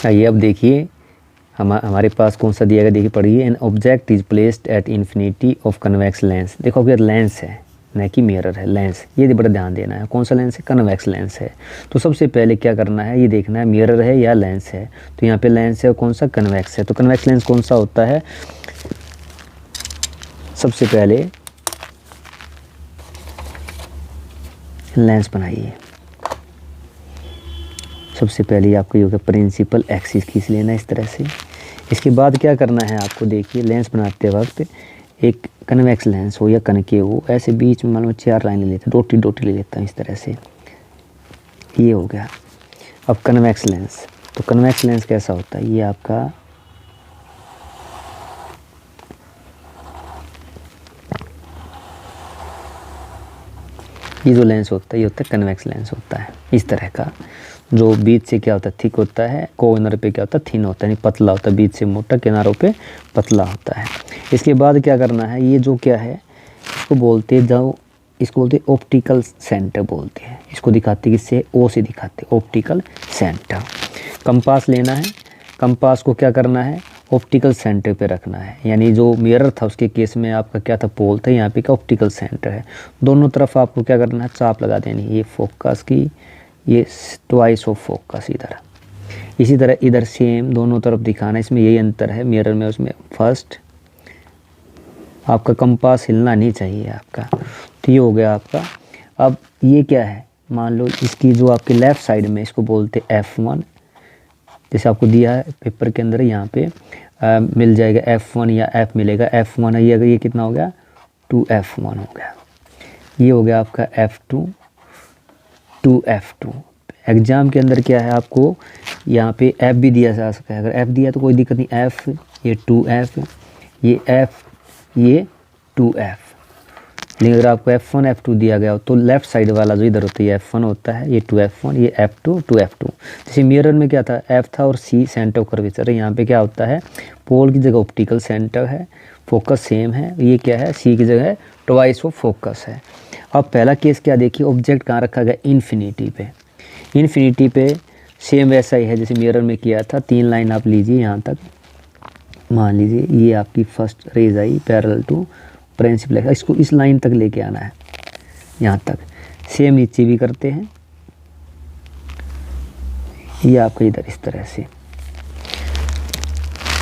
आइए अब देखिए हमारे पास कौन सा दिया गया, देखिए पढ़िए। N object is placed at infinity of convex lens. देखो अगर लेंस है न कि मिरर है, लेंस, ये बड़ा ध्यान देना है। कौन सा लेंस है? कन्वेक्स लेंस है। तो सबसे पहले क्या करना है, ये देखना है मिरर है या लेंस है। तो यहाँ पे लेंस है और कौन सा? कन्वेक्स है। तो कन्वेक्स लेंस कौन सा होता है? सबसे पहले लेंस बनाइए। सबसे पहले आपको ये होगा प्रिंसिपल एक्सिस खींच लेना इस तरह से। इसके बाद क्या करना है आपको, देखिए लेंस बनाते वक्त एक कन्वेक्स लेंस हो या कनकेव हो, ऐसे बीच में मान लो 4 लाइन ले लेते हैं, डोटी डोटी ले लेता हूँ इस तरह से, ये हो गया। अब कन्वेक्स लेंस, तो कन्वेक्स लेंस कैसा होता है? ये आपका ये जो लेंस होता है ये होता है कन्वेक्स लेंस होता है इस तरह का, जो बीच से क्या होता है? थिक होता है, कॉर्नर पे क्या होता है? थिन होता है, यानी पतला होता है, बीच से मोटा, किनारों पे पतला होता है। इसके बाद क्या करना है, ये जो क्या है इसको बोलते हैं, जो इसको बोलते हैं ऑप्टिकल सेंटर बोलते हैं। इसको दिखाते किससे? ओ से दिखाते, ऑप्टिकल सेंटर। कंपास लेना है, कंपास को क्या करना है? ऑप्टिकल सेंटर पे रखना है। यानी जो मिरर था उसके केस में आपका क्या था? पोल था, यहाँ पे क्या ऑप्टिकल सेंटर है। दोनों तरफ आपको क्या करना है? चाप लगा देनी, ये फोकस की, ये ट्वाइस ऑफ फोकस इधर। इसी तरह इधर सेम दोनों तरफ दिखाना। इसमें यही अंतर है मिरर में उसमें। फर्स्ट आपका कंपास हिलना नहीं चाहिए आपका। तो ये हो गया आपका। अब ये क्या है, मान लो इसकी जो आपके लेफ़्ट साइड में, इसको बोलते F1, जैसे आपको दिया है पेपर के अंदर, यहाँ पे मिल जाएगा F1 या F मिलेगा, F1 है ये, अगर ये कितना हो गया? 2F1 हो गया। ये हो गया आपका F2, 2F2। एग्ज़ाम के अंदर क्या है आपको यहाँ पे F भी दिया जा सकता है। अगर F दिया तो कोई दिक्कत नहीं, F, ये 2F, ये F, ये 2F। लेकिन अगर आपको F1 F2 दिया गया हो तो लेफ़्ट साइड वाला जो इधर होता है ये F1 होता है, ये 2F1, ये F2, 2F2। जैसे मिरर में क्या था? F था और C सेंटर ऑफ कर्वेचर है। यहाँ पे क्या होता है? पोल की जगह ऑप्टिकल सेंटर है, फोकस सेम है। ये क्या है? C की जगह ट्वाइस ऑफ फोकस है। अब पहला केस क्या देखिए, ऑब्जेक्ट कहाँ रखा गया? इन्फिनिटी पे। इन्फिनिटी पे सेम वैसा ही है जैसे मिरर में किया था। 3 लाइन आप लीजिए यहाँ तक, मान लीजिए ये आपकी first rays I parallel to principal, इसको इस लाइन तक लेके आना है यहाँ तक। सेम नीचे भी करते हैं, ये आपका इधर इस तरह से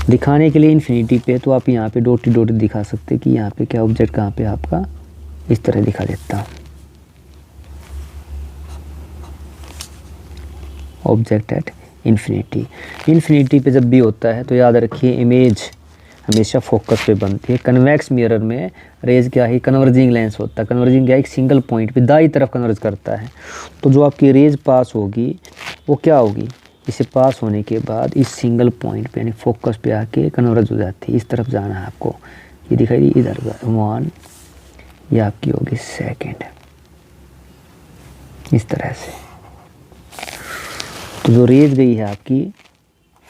दिखाने के लिए इन्फिनिटी पे, तो आप यहाँ पे डोटी डोटी दिखा सकते कि यहाँ पे क्या ऑब्जेक्ट कहाँ पे आपका इस तरह दिखा देता हूँ। Object at infinity. इन्फिनिटी पे जब भी होता है तो याद रखिए इमेज हमेशा फोकस पे बनती है। कन्वेक्स मिरर में रेज क्या है? कन्वर्जिंग लेंस होता है। कन्वर्जिंग क्या है? एक सिंगल पॉइंट पे दाई तरफ कन्वर्ज करता है। तो जो आपकी रेज पास होगी वो क्या होगी? इसे पास होने के बाद इस सिंगल पॉइंट पे यानी फोकस पे आके कन्वर्ज हो जाती है। इस तरफ जाना है आपको, ये दिखाई दी इधर 1, ये आपकी होगी सेकेंड, इस तरह से। तो जो रेज गई है आपकी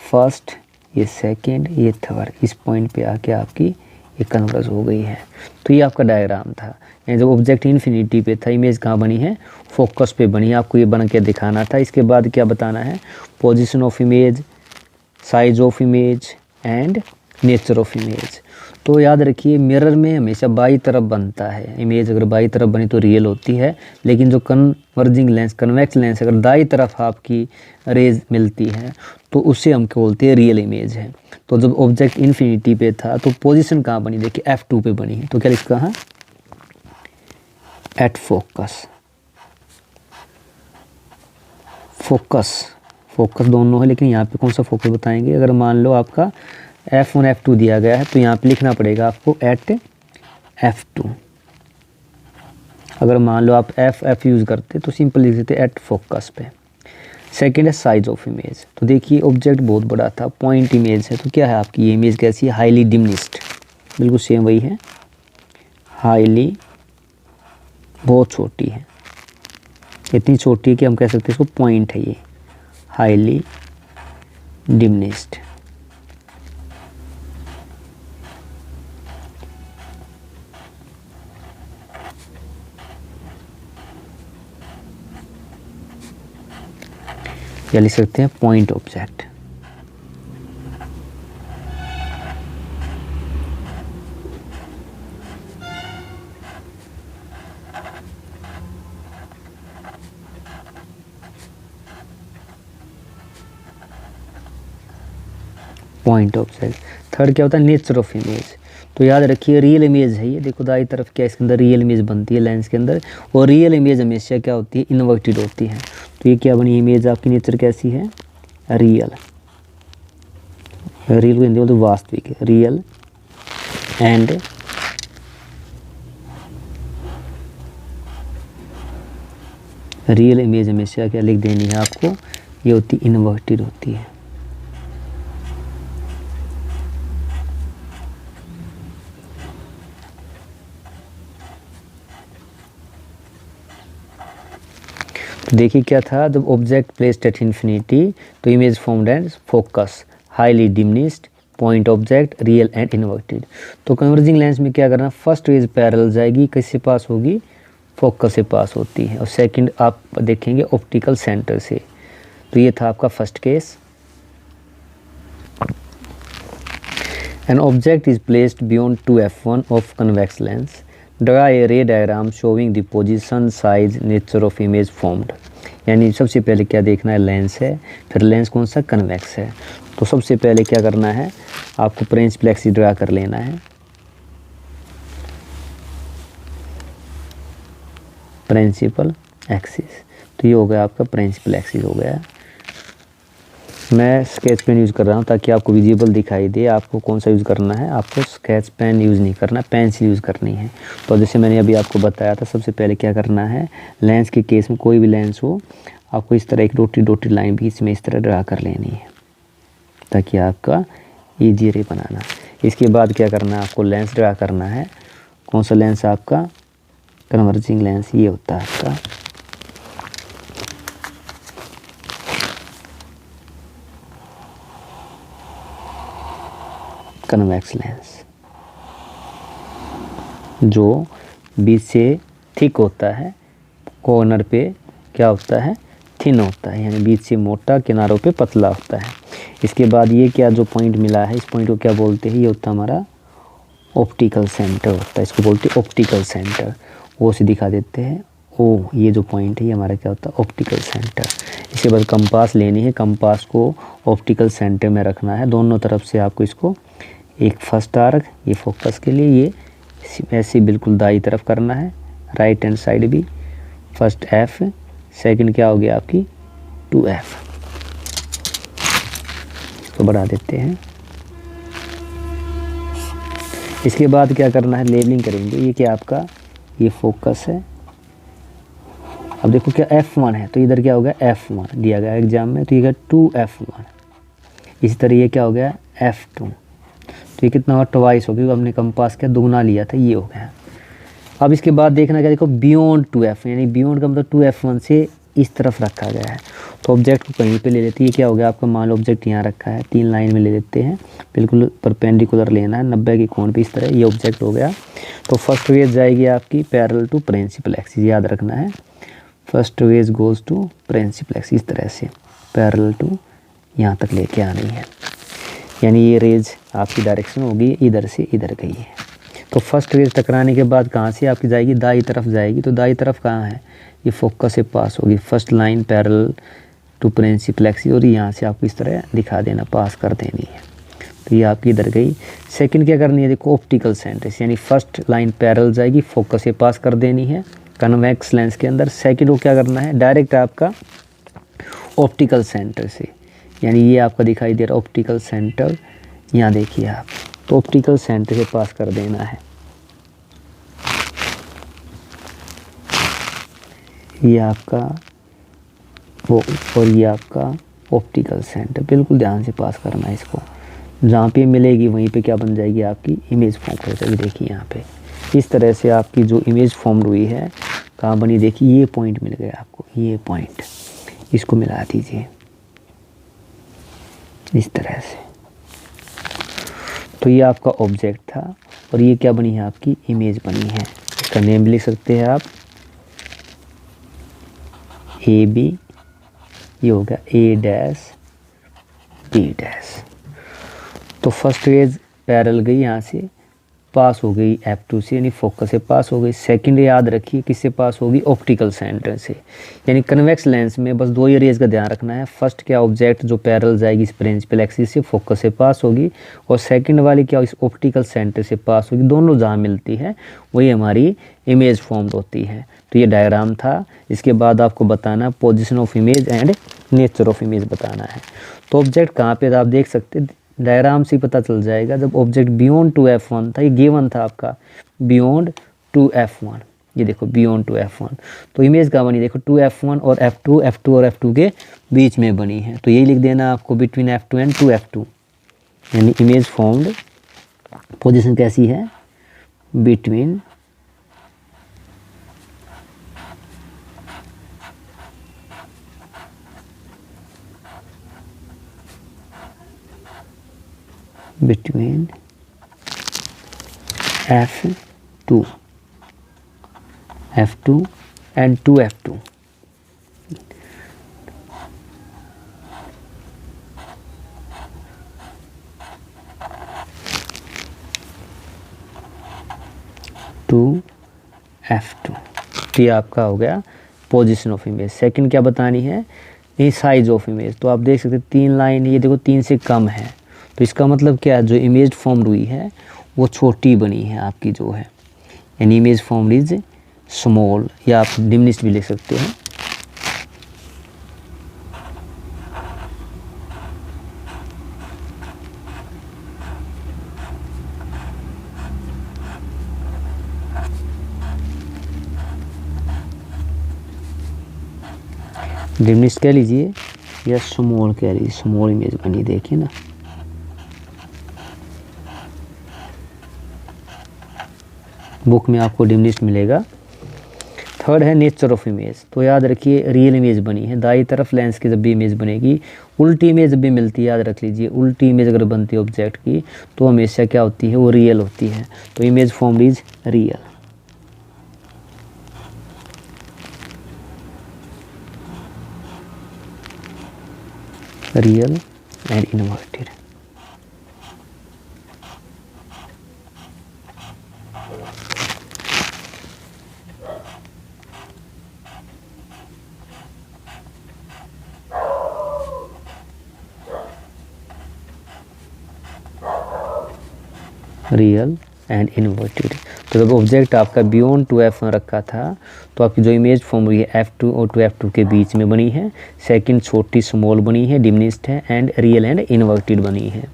फर्स्ट, ये सेकंड, ये थर्ड, इस पॉइंट पे आके आपकी ये कन्वर्ज हो गई है। तो ये आपका डायग्राम था। यानी जब ऑब्जेक्ट इन्फिनिटी पे था, इमेज कहाँ बनी है? फोकस पे बनी है। आपको ये बन के दिखाना था। इसके बाद क्या बताना है? Position of image, size of image and nature of image. तो याद रखिए मिरर में हमेशा बाई तरफ बनता है इमेज। अगर बाई तरफ बनी तो रियल होती है, लेकिन जो कन्वर्जिंग लेंस, कन्वेक्स लेंस, अगर दाई तरफ आपकी रेज मिलती है तो उससे हम बोलते हैं रियल इमेज है। तो जब ऑब्जेक्ट इन्फिनिटी पे था तो पोजीशन कहाँ बनी? देखिए F2 पे बनी है। तो क्या लिखा है? At focus. फोकस, फोकस दोनों है, लेकिन यहाँ पे कौन सा फोकस बताएंगे? अगर मान लो आपका F1 F2 दिया गया है तो यहाँ पे लिखना पड़ेगा आपको एट F2। अगर मान लो आप F यूज़ करते तो सिंपल लिख देते एट फोकस पे। सेकेंड है साइज ऑफ इमेज। तो देखिए ऑब्जेक्ट बहुत बड़ा था, पॉइंट इमेज है, तो क्या है आपकी ये इमेज कैसी है? Highly diminished. बिल्कुल सेम वही है, हाईली, बहुत छोटी है, इतनी छोटी है कि हम कह सकते हैं इसको पॉइंट है ये, हाईली डिमिनिश्ड। या लिख सकते हैं point object. Point object. Third क्या होता है, नेचर ऑफ इमेज। तो याद रखिए रियल इमेज है ये, देखो दाई तरफ क्या इसके अंदर रियल इमेज बनती है लेंस के अंदर, और रियल इमेज हमेशा क्या होती है, इन्वर्टेड होती है। तो ये क्या बनी इमेज आपकी, नेचर कैसी है, रियल। रियल को हिंदी बोलते वास्तविक, रियल एंड रियल इमेज हमेशा क्या लिख देनी है आपको, ये होती इन्वर्टेड होती है। तो देखिए क्या था, जब ऑब्जेक्ट प्लेस्ड एट इन्फिनिटी तो image formed as focus, highly diminished, point object, real and inverted. तो कन्वर्जिंग लेंस में क्या करना, फर्स्ट रेज पैरेलल जाएगी, किससे पास होगी, फोकस से पास होती है, और सेकंड आप देखेंगे ऑप्टिकल सेंटर से। तो ये था आपका first case. N object is placed beyond 2f1 of convex lens, draw a ray diagram showing the position, size, nature of image formed. यानी सबसे पहले क्या देखना है, लेंस है, फिर लेंस कौन सा, कन्वेक्स है। तो सबसे पहले क्या करना है, आपको प्रिंसिपल एक्सिस ड्रा कर लेना है, प्रिंसिपल एक्सिस। तो ये हो गया आपका प्रिंसिपल एक्सिस हो गया। मैं स्केच पेन यूज़ कर रहा हूँ ताकि आपको विजिबल दिखाई दे। आपको कौन सा यूज़ करना है, आपको स्केच पेन यूज़ नहीं करना, पेंसिल यूज़ करनी है। तो जैसे मैंने अभी आपको बताया था, सबसे पहले क्या करना है, लेंस के केस में कोई भी लेंस हो, आपको इस तरह एक डॉटेड लाइन बीच में इस तरह ड्रा कर लेनी है ताकि आपका ईजी रे बनाना। इसके बाद क्या करना है, आपको लेंस ड्रा करना है। कौन सा लेंस आपका, कन्वर्जिंग लेंस, ये होता है आपका कन्वेक्स लेंस, जो बीच से थिक होता है, कॉर्नर पे क्या होता है, थिन होता है, यानी बीच से मोटा, किनारों पे पतला होता है। इसके बाद ये क्या जो पॉइंट मिला है, इस पॉइंट को क्या बोलते हैं, ये होता है हमारा ऑप्टिकल सेंटर होता है, इसको बोलते हैं ऑप्टिकल सेंटर। वो से दिखा देते हैं, ओ ये जो पॉइंट है ये हमारा क्या होता है, ऑप्टिकल सेंटर। इसके बाद कंपास लेनी है, कंपास को ऑप्टिकल सेंटर में रखना है, दोनों तरफ से आपको इसको एक फर्स्ट आर्क, ये फोकस के लिए, ये ऐसे बिल्कुल दाई तरफ करना है, राइट हैंड साइड भी, फर्स्ट एफ, सेकंड क्या हो गया आपकी 2f। इसको बढ़ा देते हैं। इसके बाद क्या करना है, लेबलिंग करेंगे। ये क्या आपका, ये फोकस है। अब देखो क्या f1 है, तो इधर क्या हो गया f1 दिया गया एग्जाम में, तो ये क्या 2f1। इसी तरह ये क्या हो गया f2, तो ये कितना हुआ, ट्वाइस हो गया, हमने कंपास क्या दुगना लिया था, ये हो गया। अब इसके बाद देखना क्या, देखो बियॉन्ड 2f, यानी बियॉन्ड का मतलब 2f1 से इस तरफ रखा गया है। तो ऑब्जेक्ट को कहीं पे ले लेते हैं, ये क्या हो गया आपका, मान लो ऑब्जेक्ट यहाँ रखा है, 3 लाइन में ले लेते हैं, बिल्कुल परपेंडिकुलर लेना है 90 के कोण पे, इस तरह ये ऑब्जेक्ट हो गया। तो फर्स्ट रेज जाएगी आपकी पैरेलल टू प्रिंसिपल एक्सिस, याद रखना है, first rays goes to principal axis, इस तरह से पैरेलल टू यहाँ तक लेके आनी है, यानी ये रेज आपकी डायरेक्शन होगी इधर से इधर गई है। तो फर्स्ट रेज टकराने के बाद कहाँ से आपकी जाएगी, दाई तरफ जाएगी। तो दाई तरफ कहाँ है, ये फोकस से पास होगी, first line parallel to principal axis, और यहाँ से आपको इस तरह दिखा देना, पास कर देनी है। तो ये आपकी इधर गई। सेकंड क्या करनी है, देखो ऑप्टिकल सेंटर से, यानी फर्स्ट लाइन पैरेलल जाएगी, फोकस से पास कर देनी है कन्वेक्स लेंस के अंदर। सेकंड को क्या करना है, डायरेक्ट आपका ऑप्टिकल सेंटर से, यानी ये आपका दिखाई दे रहा है ऑप्टिकल सेंटर, यहाँ देखिए आप, तो ऑप्टिकल सेंटर से पास कर देना है। ये आपका वो, और ये आपका ऑप्टिकल सेंटर, बिल्कुल ध्यान से पास करना है इसको। जहाँ पे मिलेगी वहीं पे क्या बन जाएगी आपकी इमेज फॉर्म हो जाएगी। देखिए यहाँ पे इस तरह से आपकी जो इमेज फॉर्म हुई है कहाँ बनी, देखिए ये पॉइंट मिल गया आपको, ये पॉइंट, इसको मिला दीजिए इस तरह से। तो ये आपका ऑब्जेक्ट था, और ये क्या बनी है आपकी इमेज बनी है। इसका नेम भी लिख सकते हैं आप, ए बी, ये हो गया ए डैश बी डैश। तो फर्स्ट रेज पैरेलल गई यहाँ से, पास हो गई F2 से, यानी फोकस से पास हो गई। सेकंड याद रखिए किससे पास होगी, ऑप्टिकल सेंटर से। यानी कन्वेक्स लेंस में बस दो एरियाज का ध्यान रखना है। फर्स्ट क्या, ऑब्जेक्ट जो पैरेलल जाएगी इस प्रिंसिपल एक्सिस से फोकस से पास होगी, और सेकंड वाली क्या, इस ऑप्टिकल सेंटर से पास होगी। दोनों जहाँ मिलती है वही हमारी इमेज फॉर्म्ड होती है। तो ये डायग्राम था। इसके बाद आपको बताना position of image and nature of image बताना है। तो ऑब्जेक्ट कहाँ पे था आप देख सकते, डायग्राम से पता चल जाएगा। जब ऑब्जेक्ट बियॉन्ड टू F1 था, ये गिवन था आपका बियॉन्ड टू F1, ये देखो बियॉन्ड टू F1, तो इमेज कहाँ बनी, देखो 2F1 और F2, F2 और F2 के बीच में बनी है। तो यही लिख देना आपको बिटवीन F2 एंड 2F2, यानी इमेज फॉर्म्ड, पोजीशन कैसी है, बिटवीन F2 and 2F2। तो ये आपका हो गया पोजीशन ऑफ इमेज। सेकंड क्या बतानी है, ये साइज ऑफ इमेज। तो आप देख सकते हैं 3 लाइन, ये देखो 3 से कम है, तो इसका मतलब क्या है, जो इमेज फॉर्म हुई है वो छोटी बनी है आपकी जो है, यानी इमेज फॉर्म इज स्मॉल, या आप डिमिनिश्ड भी लिख सकते हैं। डिमिनिश्ड कह लीजिए या स्मॉल कह लीजिए, स्मॉल इमेज बनी, देखिए ना। बुक में आपको डिमिनिश्ड मिलेगा। थर्ड है नेचर ऑफ इमेज। तो याद रखिए रियल इमेज बनी है, दाई तरफ लेंस की जब भी इमेज बनेगी, उल्टी इमेज जब भी मिलती है, याद रख लीजिए उल्टी इमेज अगर बनती है ऑब्जेक्ट की तो हमेशा क्या होती है, वो रियल होती है। तो image form is real. Real and inverted. Real and inverted. तो जब ऑब्जेक्ट आपका बियॉन्ड 2F1 रखा था तो आपकी जो इमेज फॉर्म हुई है F2 और 2F2 के बीच में बनी है। सेकंड छोटी स्मॉल बनी है, डिमिनिश्ड है, एंड रियल एंड इन्वर्टेड बनी है।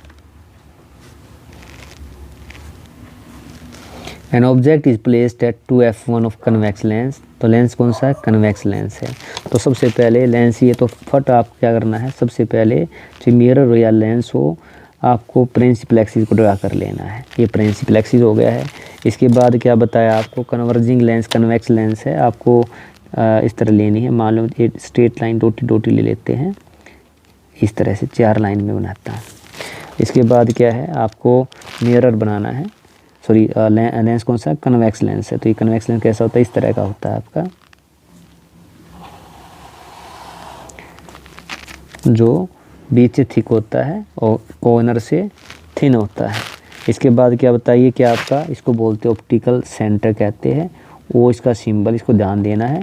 An object is placed at 2F1 of convex lens. तो लेंस कौन सा है, कन्वेक्स लेंस है। तो सबसे पहले लेंस ये, तो फट आप क्या करना है, सबसे पहले जो मिरर हो या लेंस हो, आपको प्रिंसिपल एक्सिस को ड्रा कर लेना है। ये प्रिंसिपल एक्सिस हो गया है। इसके बाद क्या बताया आपको, कन्वर्जिंग लेंस कन्वेक्स लेंस है, आपको इस तरह लेनी है। मान लो ये स्ट्रेट लाइन डोटी डोटी ले लेते हैं, इस तरह से 4 लाइन में बनाता है। इसके बाद क्या है, आपको मिरर बनाना है, सॉरी लेंस कौन सा, कन्वेक्स लेंस है। तो ये कन्वेक्स लेंस कैसा होता है, इस तरह का होता है आपका, जो बीच से थिक होता है और कॉर्नर से थिन होता है। इसके बाद क्या बताइए, क्या आपका इसको बोलते हैं ऑप्टिकल सेंटर कहते हैं, वो इसका सिंबल, इसको ध्यान देना है।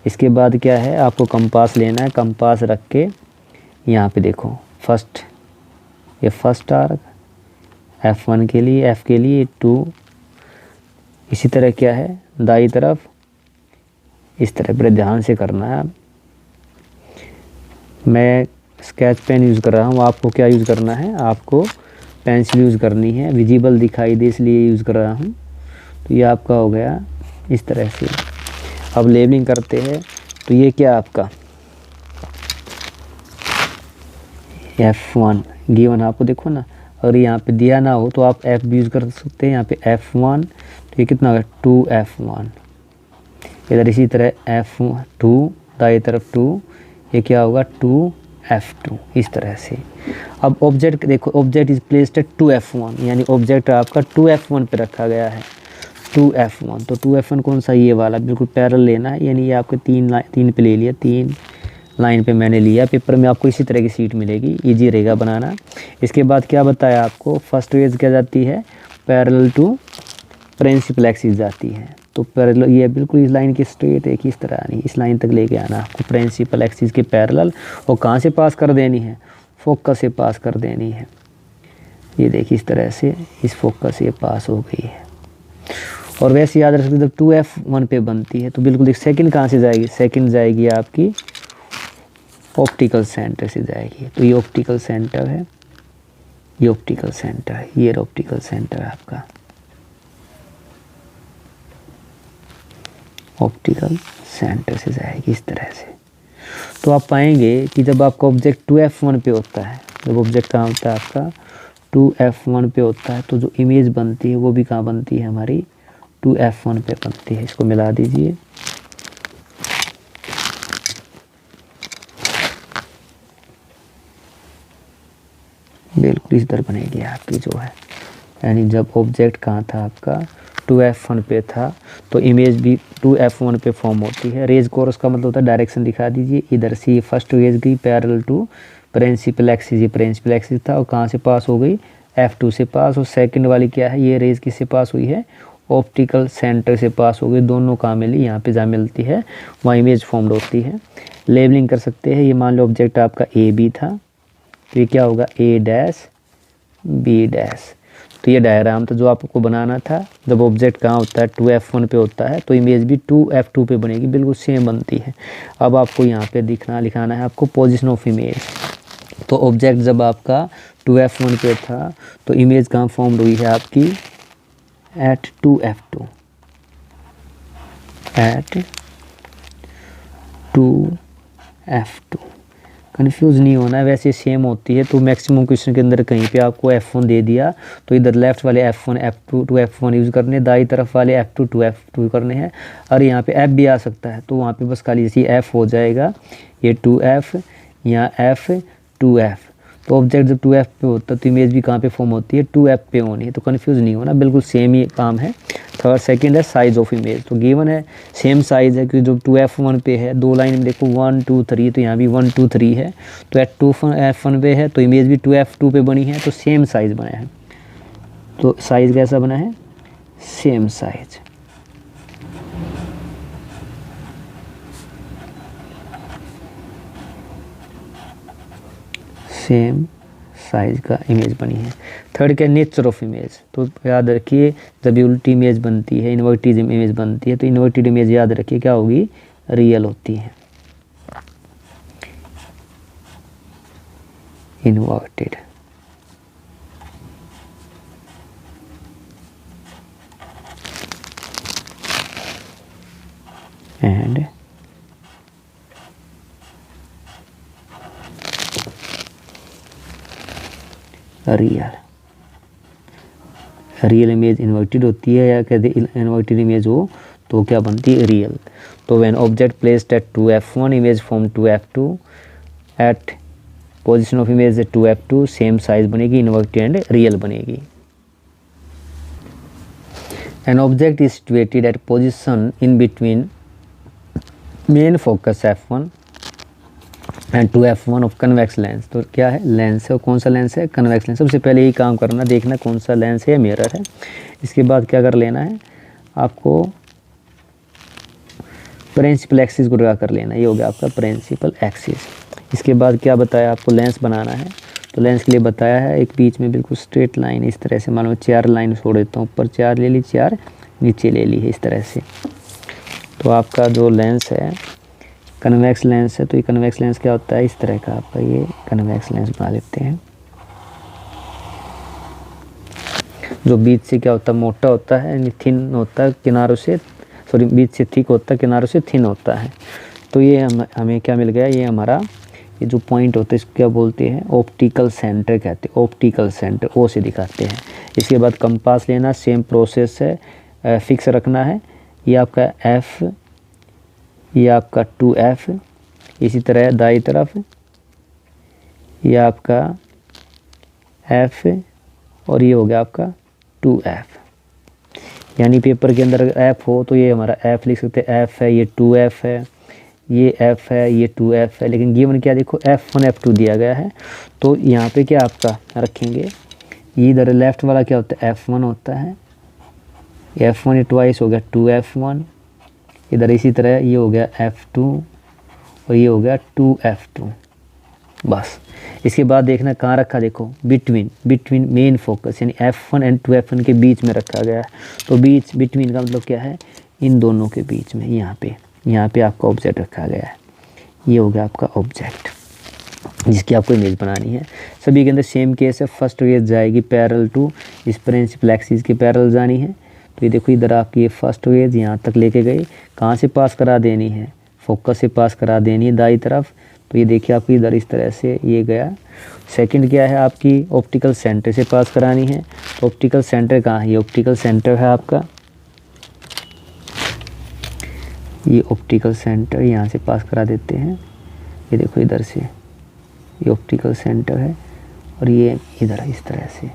इसके बाद क्या है, आपको कंपास लेना है, कंपास रख के यहाँ पे देखो फर्स्ट, ये फर्स्ट आर्क F1 के लिए, F के लिए 2, इसी तरह क्या है दाई तरफ, इस तरह पर ध्यान से करना है। मैं स्केच पेन यूज़ कर रहा हूँ, आपको क्या यूज़ करना है, आपको पेंसिल यूज़ करनी है, विजिबल दिखाई दे इसलिए यूज़ कर रहा हूँ। तो ये आपका हो गया इस तरह से। अब लेबलिंग करते हैं। तो ये क्या आपका F1 गिवन आपको, देखो ना, अगर यहाँ पे दिया ना हो तो आप F भी यूज़ कर सकते हैं। यहाँ पे F1, तो ये कितना होगा 2F1। इधर इसी तरह F2 दाई तरफ 2, ये क्या होगा 2F2, इस तरह से। अब ऑब्जेक्ट देखो, object is placed at 2F1, यानी ऑब्जेक्ट आपका 2F1 पे रखा गया है, 2F1। तो 2F1 कौन सा, ये वाला बिल्कुल पैरेलल लेना है, यानी ये आपके 3 पे ले लिया, 3 लाइन पे मैंने लिया। पेपर में आपको इसी तरह की सीट मिलेगी, इजी रहेगा बनाना। इसके बाद क्या बताया आपको, फर्स्ट रेज क्या जाती है पैरेलल टू प्रिंसिपल एक्सिस जाती है। तो पैरेलल ये बिल्कुल इस लाइन के स्ट्रेट एक इस तरह आनी, इस लाइन तक लेके आना आपको प्रिंसिपल एक्सिस के पैरेलल, और कहाँ से पास कर देनी है, फोकस से पास कर देनी है। ये देखिए इस तरह से इस फोकस से पास हो गई है। और वैसे याद रख सकते जब 2F1 पे बनती है तो बिल्कुल एक सेकंड कहाँ से जाएगी, सेकंड जाएगी आपकी ऑप्टिकल सेंटर से जाएगी। तो ये ऑप्टिकल सेंटर है, ये ऑप्टिकल सेंटर है, ये ऑप्टिकल सेंटर है आपका, ऑप्टिकल सेंटर से जाएगी इस तरह से। तो आप पाएंगे कि जब आपका ऑब्जेक्ट 2F1 पे होता है, जब ऑब्जेक्ट कहाँ होता है आपका 2F1 पे होता है, तो जो इमेज बनती है वो भी कहाँ बनती है हमारी 2F1 पे बनती है। इसको मिला दीजिए, बिल्कुल इस तरह बनेगी आपकी जो है, यानी जब ऑब्जेक्ट कहाँ था आपका 2F1 पे था तो इमेज भी 2F1 पे फॉर्म होती है। रेज कोर्स का मतलब होता है डायरेक्शन दिखा दीजिए, इधर से फर्स्ट रेज गई पैरेलल टू प्रिंसिपल एक्सिस, ये प्रिंसिपल एक्सिस था और कहाँ से पास हो गई F2 से पास, और सेकंड वाली क्या है, ये रेज किससे पास हुई है, ऑप्टिकल सेंटर से पास हो गई। दोनों कहाँ मिली, यहाँ पे जहाँ मिलती है वहाँ इमेज फॉर्म्ड होती है। लेबलिंग कर सकते हैं, ये मान लो ऑब्जेक्ट आपका AB था तो ये क्या होगा A', B'। तो ये डायग्राम था जो आपको बनाना था। जब ऑब्जेक्ट कहाँ होता है 2F1 पे होता है तो इमेज भी 2F2 पे बनेगी, बिल्कुल सेम बनती है। अब आपको यहाँ पे लिखाना है आपको पोजीशन ऑफ इमेज। तो ऑब्जेक्ट जब आपका 2F1 पे था तो इमेज कहाँ फॉर्म्ड हुई है आपकी eight 2F2, eight 2F2। Confuse नहीं होना है, वैसे सेम होती है। तो मैक्सिमम क्वेश्चन के अंदर कहीं पे आपको F1 दे दिया तो इधर लेफ्ट वाले F1 F2 2F1 यूज़ करने, दाई तरफ वाले F2 2F2 करने हैं। और यहाँ पे F भी आ सकता है तो वहाँ पे बस खाली इसी F हो जाएगा, ये 2F, यहाँ F 2F। तो ऑब्जेक्ट जब 2F पे होता है तो इमेज भी कहाँ पे फॉर्म होती है 2F पे होनी है। तो कन्फ्यूज़ नहीं होना, बिल्कुल सेम ही काम है। थर्ड सेकंड है साइज़ ऑफ इमेज, तो गिवन है सेम साइज़ है क्योंकि जो 2F1 पे है, दो लाइन में देखो 1 2 3, तो यहाँ भी 1 2 3 है। तो एट 2F1 पे है तो इमेज भी 2F2 पे बनी है, तो सेम साइज़ बना है। तो साइज़ कैसा बना है, सेम साइज़। सेम साइज का इमेज बनी है। थर्ड क्या, नेचर ऑफ इमेज। तो याद रखिए जब उल्टी इमेज बनती है, इन्वर्टेड इमेज बनती है, तो इन्वर्टेड इमेज याद रखिए क्या होगी, रियल होती है, inverted. And real image inverted होती है, या कहते इन्वर्टेड इमेज हो तो क्या बनती है, रियल। तो when object placed at 2F1 image from 2F2 at position of image 2F2 same size बनेगी, इन्वर्टेड एंड रियल बनेगी। An object is situated at position in between main focus F1 and 2F1 of convex lens. तो क्या है, lens है, और कौन सा lens है, कन्वेक्स लेंस। सबसे पहले यही काम करना, देखना कौन सा लेंस है, मिरर है। इसके बाद क्या कर लेना है आपको, प्रिंसिपल एक्सिस को ड्रा कर लेना, ये हो गया आपका प्रिंसिपल एक्सिस। इसके बाद क्या बताया आपको, लेंस बनाना है। तो लेंस के लिए बताया है एक बीच में बिल्कुल स्ट्रेट लाइन इस तरह से, मान लो 4 लाइन छोड़ देता हूँ, ऊपर 4 ले ली, 4 नीचे ले ली है इस तरह से। तो आपका जो लेंस है कन्वेक्स लेंस है, तो ये कन्वेक्स लेंस क्या होता है, इस तरह का आपका ये कन्वेक्स लेंस बना लेते हैं। जो बीच से क्या होता है, मोटा होता है, थिन होता है किनारों से, सॉरी बीच से थिक होता है, किनारों से थिन होता है। तो ये हमें क्या मिल गया, ये हमारा ये जो पॉइंट होता है इसको क्या बोलते हैं, ऑप्टिकल सेंटर कहते हैं, ऑप्टिकल सेंटर ओ से दिखाते हैं। इसके बाद कंपास लेना, सेम प्रोसेस है, फिक्स रखना है। ये आपका F, ये आपका 2F, इसी तरह दाई तरफ ये आपका F, और ये हो गया आपका 2F। यानी पेपर के अंदर अगर F हो तो ये हमारा F लिख सकते हैं, F है, ये 2F है, ये F है, ये 2F है। लेकिन गिवन क्या देखो F1 F2 दिया गया है, तो यहाँ पे क्या आपका रखेंगे, ये इधर लेफ्ट वाला क्या होता है, F1 होता है, F1 ट्वाइस हो गया 2F1, इधर इसी तरह ये हो गया F2 और ये हो गया 2F2। बस इसके बाद देखना कहाँ रखा, देखो बिटवीन मेन फोकस यानी F1 एंड 2F1 के बीच में रखा गया है। तो बीच बिटवीन का मतलब क्या है, इन दोनों के बीच में यहाँ पे आपका ऑब्जेक्ट रखा गया है। ये हो गया आपका ऑब्जेक्ट जिसकी आपको इमेज बनानी है। सभी के अंदर सेम केस है, फर्स्ट रेज जाएगी पैरेलल टू इस प्रिंसिपल एक्सिस के पैरेलल जानी है। तो ये देखो इधर आपकी ये फर्स्ट रेज यहाँ तक लेके गई, कहाँ से पास करा देनी है, फोकस से पास करा देनी है दाई तरफ। तो ये देखिए आपकी इधर इस तरह से ये गया। सेकंड क्या है, आपकी ऑप्टिकल सेंटर से पास करानी है। तो ऑप्टिकल सेंटर कहाँ है, ये ऑप्टिकल सेंटर है आपका, ये ऑप्टिकल सेंटर यहाँ से पास करा देते हैं। ये देखो इधर से ये ऑप्टिकल सेंटर है और ये इधर इस तरह से।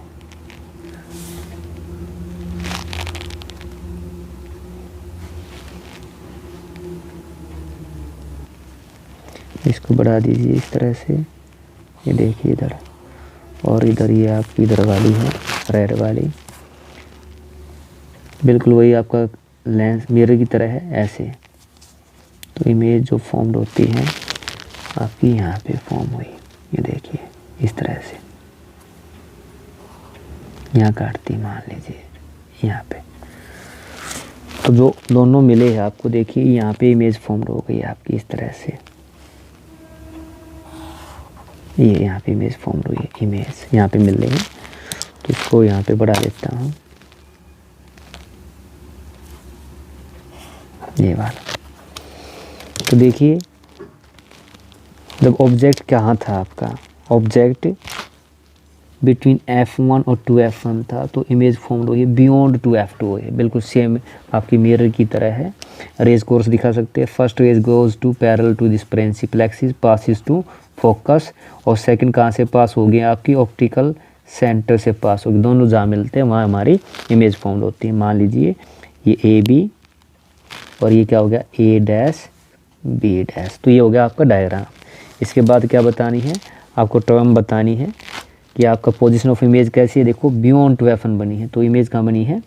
इसको बढ़ा दीजिए इस तरह से, ये देखिए इधर, और इधर ये आपकी इधर वाली है रेड वाली, बिल्कुल वही आपका लेंस मिरर की तरह है ऐसे। तो इमेज जो फॉर्म्ड होती है आपकी यहाँ पे फॉर्म हुई, ये देखिए इस तरह से। यहाँ काटती मान लीजिए यहाँ पे, तो जो दोनों मिले हैं आपको देखिए यहाँ पे इमेज फॉर्म्ड हो गई आपकी इस तरह से। ये यहाँ पे इमेज फॉर्म्ड हुई है, इमेज यहाँ पे मिल रही है। तो इसको यहाँ पे बढ़ा देता हूँ, ये वाला। तो देखिए जब ऑब्जेक्ट कहाँ था आपका, ऑब्जेक्ट बिटवीन F1 और 2F1 था, तो इमेज फॉर्म्ड हुई है बियॉन्ड 2F2 है, बिल्कुल सेम आपकी मिरर की तरह है। रेज कोर्स दिखा सकते हैं, first rays goes to parallel to this principal axis passes to focus, और सेकंड कहाँ से पास होगी आपकी ऑप्टिकल सेंटर से पास होगी। दोनों जहाँ मिलते हैं वहाँ हमारी इमेज फॉर्म्ड होती है। मान लीजिए ये AB और ये क्या हो गया A', B'। तो ये हो गया आपका डायग्राम। इसके बाद क्या बतानी है आपको, टर्म बतानी है कि आपका पोजीशन ऑफ इमेज कैसी है। देखो बियॉन्ड 2F1 बनी है, तो इमेज कहाँ बनी है,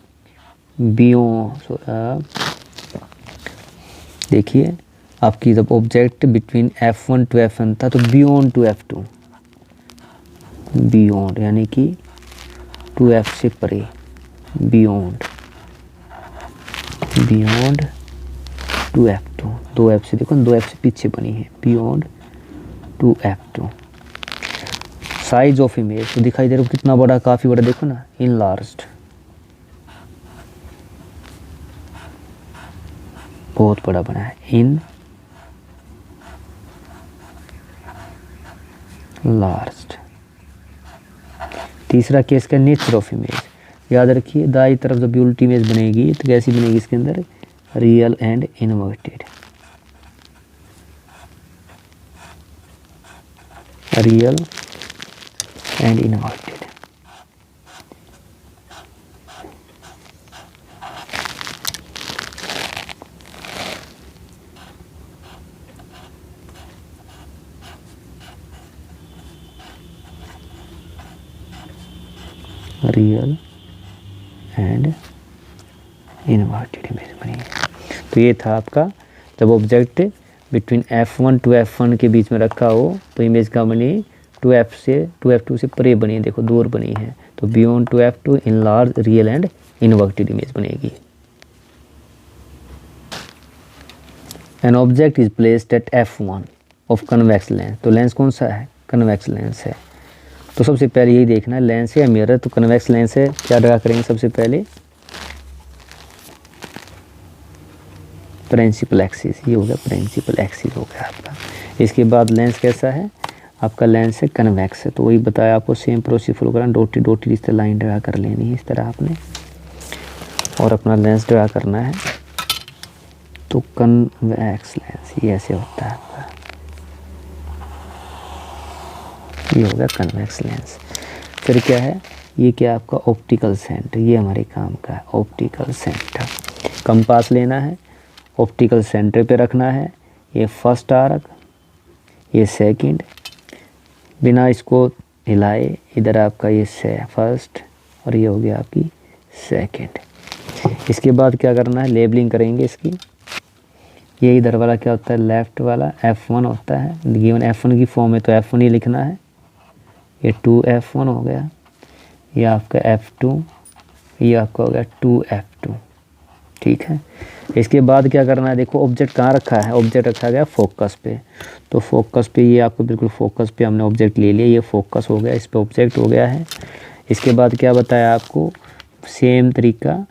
बियॉन्ड। देखिए आपकी जब object between F1 to F1 था तो बियॉन्ड 2F2, बियॉन्ड यानी कि 2F से परे, बियॉन्ड 2F2, 2F से देखो 2F से पीछे बनी है, beyond 2F2। Size of image तो दिखाई दे रहा है कितना बड़ा, काफ़ी बड़ा, देखो ना, इनलार्ज्ड, बहुत बड़ा बना है, इनलार्ज्ड। तीसरा केस का नेचर ऑफ इमेज, याद रखिए दाई तरफ जब उल्टी इमेज बनेगी तो कैसी बनेगी, इसके अंदर real and inverted, real and inverted. Real and inverted image बनी है। तो ये था आपका, जब object between F1 to F1 के बीच में रखा हो तो इमेज का बनी 2F2 से परे बनी है, देखो दूर बनी है। तो beyond 2F2 in large real and inverted image बनेगी। An object is placed at F1 of convex lens, तो लेंस कौन सा है, कन्वेक्स लेंस है। तो सबसे पहले यही देखना है लेंस है या मिरर, तो कन्वेक्स लेंस है, क्या ड्रा करेंगे सबसे पहले, प्रिंसिपल एक्सिस, ये हो गया प्रिंसिपल एक्सिस हो गया आपका। इसके बाद लेंस कैसा है आपका, लेंस है कन्वेक्स है, तो वही बताया आपको, सेम प्रोसेस फॉलो करना, डॉटेड इस तरह लाइन ड्रा कर लेनी है इस तरह आपने, और अपना लेंस ड्रा करना है। तो कन्वेक्स लेंस ये ऐसे होता है आपका, ये हो गया कन्वेक्स लेंस। फिर क्या है, ये क्या आपका ऑप्टिकल सेंटर, ये हमारे काम का है ऑप्टिकल सेंटर। कंपास लेना है, ऑप्टिकल सेंटर पे रखना है, ये फर्स्ट आर्क, ये सेकंड, बिना इसको हिलाए इधर आपका ये फर्स्ट और ये हो गया आपकी सेकंड। इसके बाद क्या करना है, लेबलिंग करेंगे इसकी। ये इधर वाला क्या होता है, लेफ़्ट वाला F1 होता है, गिवन F1 की फॉर्म है तो F1 ही लिखना है। ये 2F1 हो गया, ये आपका F2, ये आपका हो गया 2F2, ठीक है। इसके बाद क्या करना है, देखो ऑब्जेक्ट कहाँ रखा है, ऑब्जेक्ट रखा गया फोकस पे। तो फोकस पे ये आपको बिल्कुल फोकस पे हमने ऑब्जेक्ट ले लिया, ये फोकस हो गया, इस पे ऑब्जेक्ट हो गया है। इसके बाद क्या बताया आपको, सेम तरीका,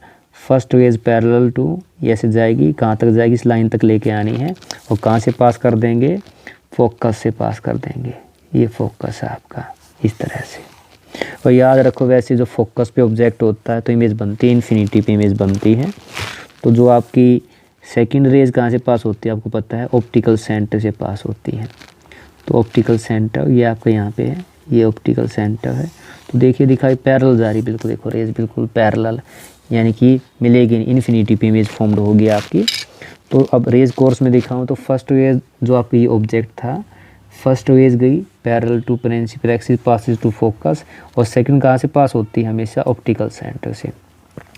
फर्स्ट रेज पैरेलल टू, ये ऐसे जाएगी, कहाँ तक जाएगी, इस लाइन तक लेके आनी है, और कहाँ से पास कर देंगे, फोकस से पास कर देंगे। ये फोकस है आपका, इस तरह से। और याद रखो वैसे जो फोकस पे ऑब्जेक्ट होता है तो इमेज बनती है, इन्फिनिटी पे इमेज बनती है। तो जो आपकी सेकंड रेज कहाँ से पास होती है आपको पता है, ऑप्टिकल सेंटर से पास होती है। तो ऑप्टिकल सेंटर ये आपका यहाँ पे है, ये ऑप्टिकल सेंटर है। तो देखिए दिखाई पैरेलल जा रही, बिल्कुल देखो रेज बिल्कुल पैरेलल, यानी कि मिलेगी, इन्फिनिटी पे इमेज फॉर्म्ड होगी आपकी। तो अब रेज कोर्स में दिखाऊँ तो फर्स्ट रेज जो आपकी ये ऑब्जेक्ट था, फर्स्ट रेज गई parallel to principal axis passes to focus, और सेकंड कहाँ से पास होती है, हमेशा ऑप्टिकल सेंटर से।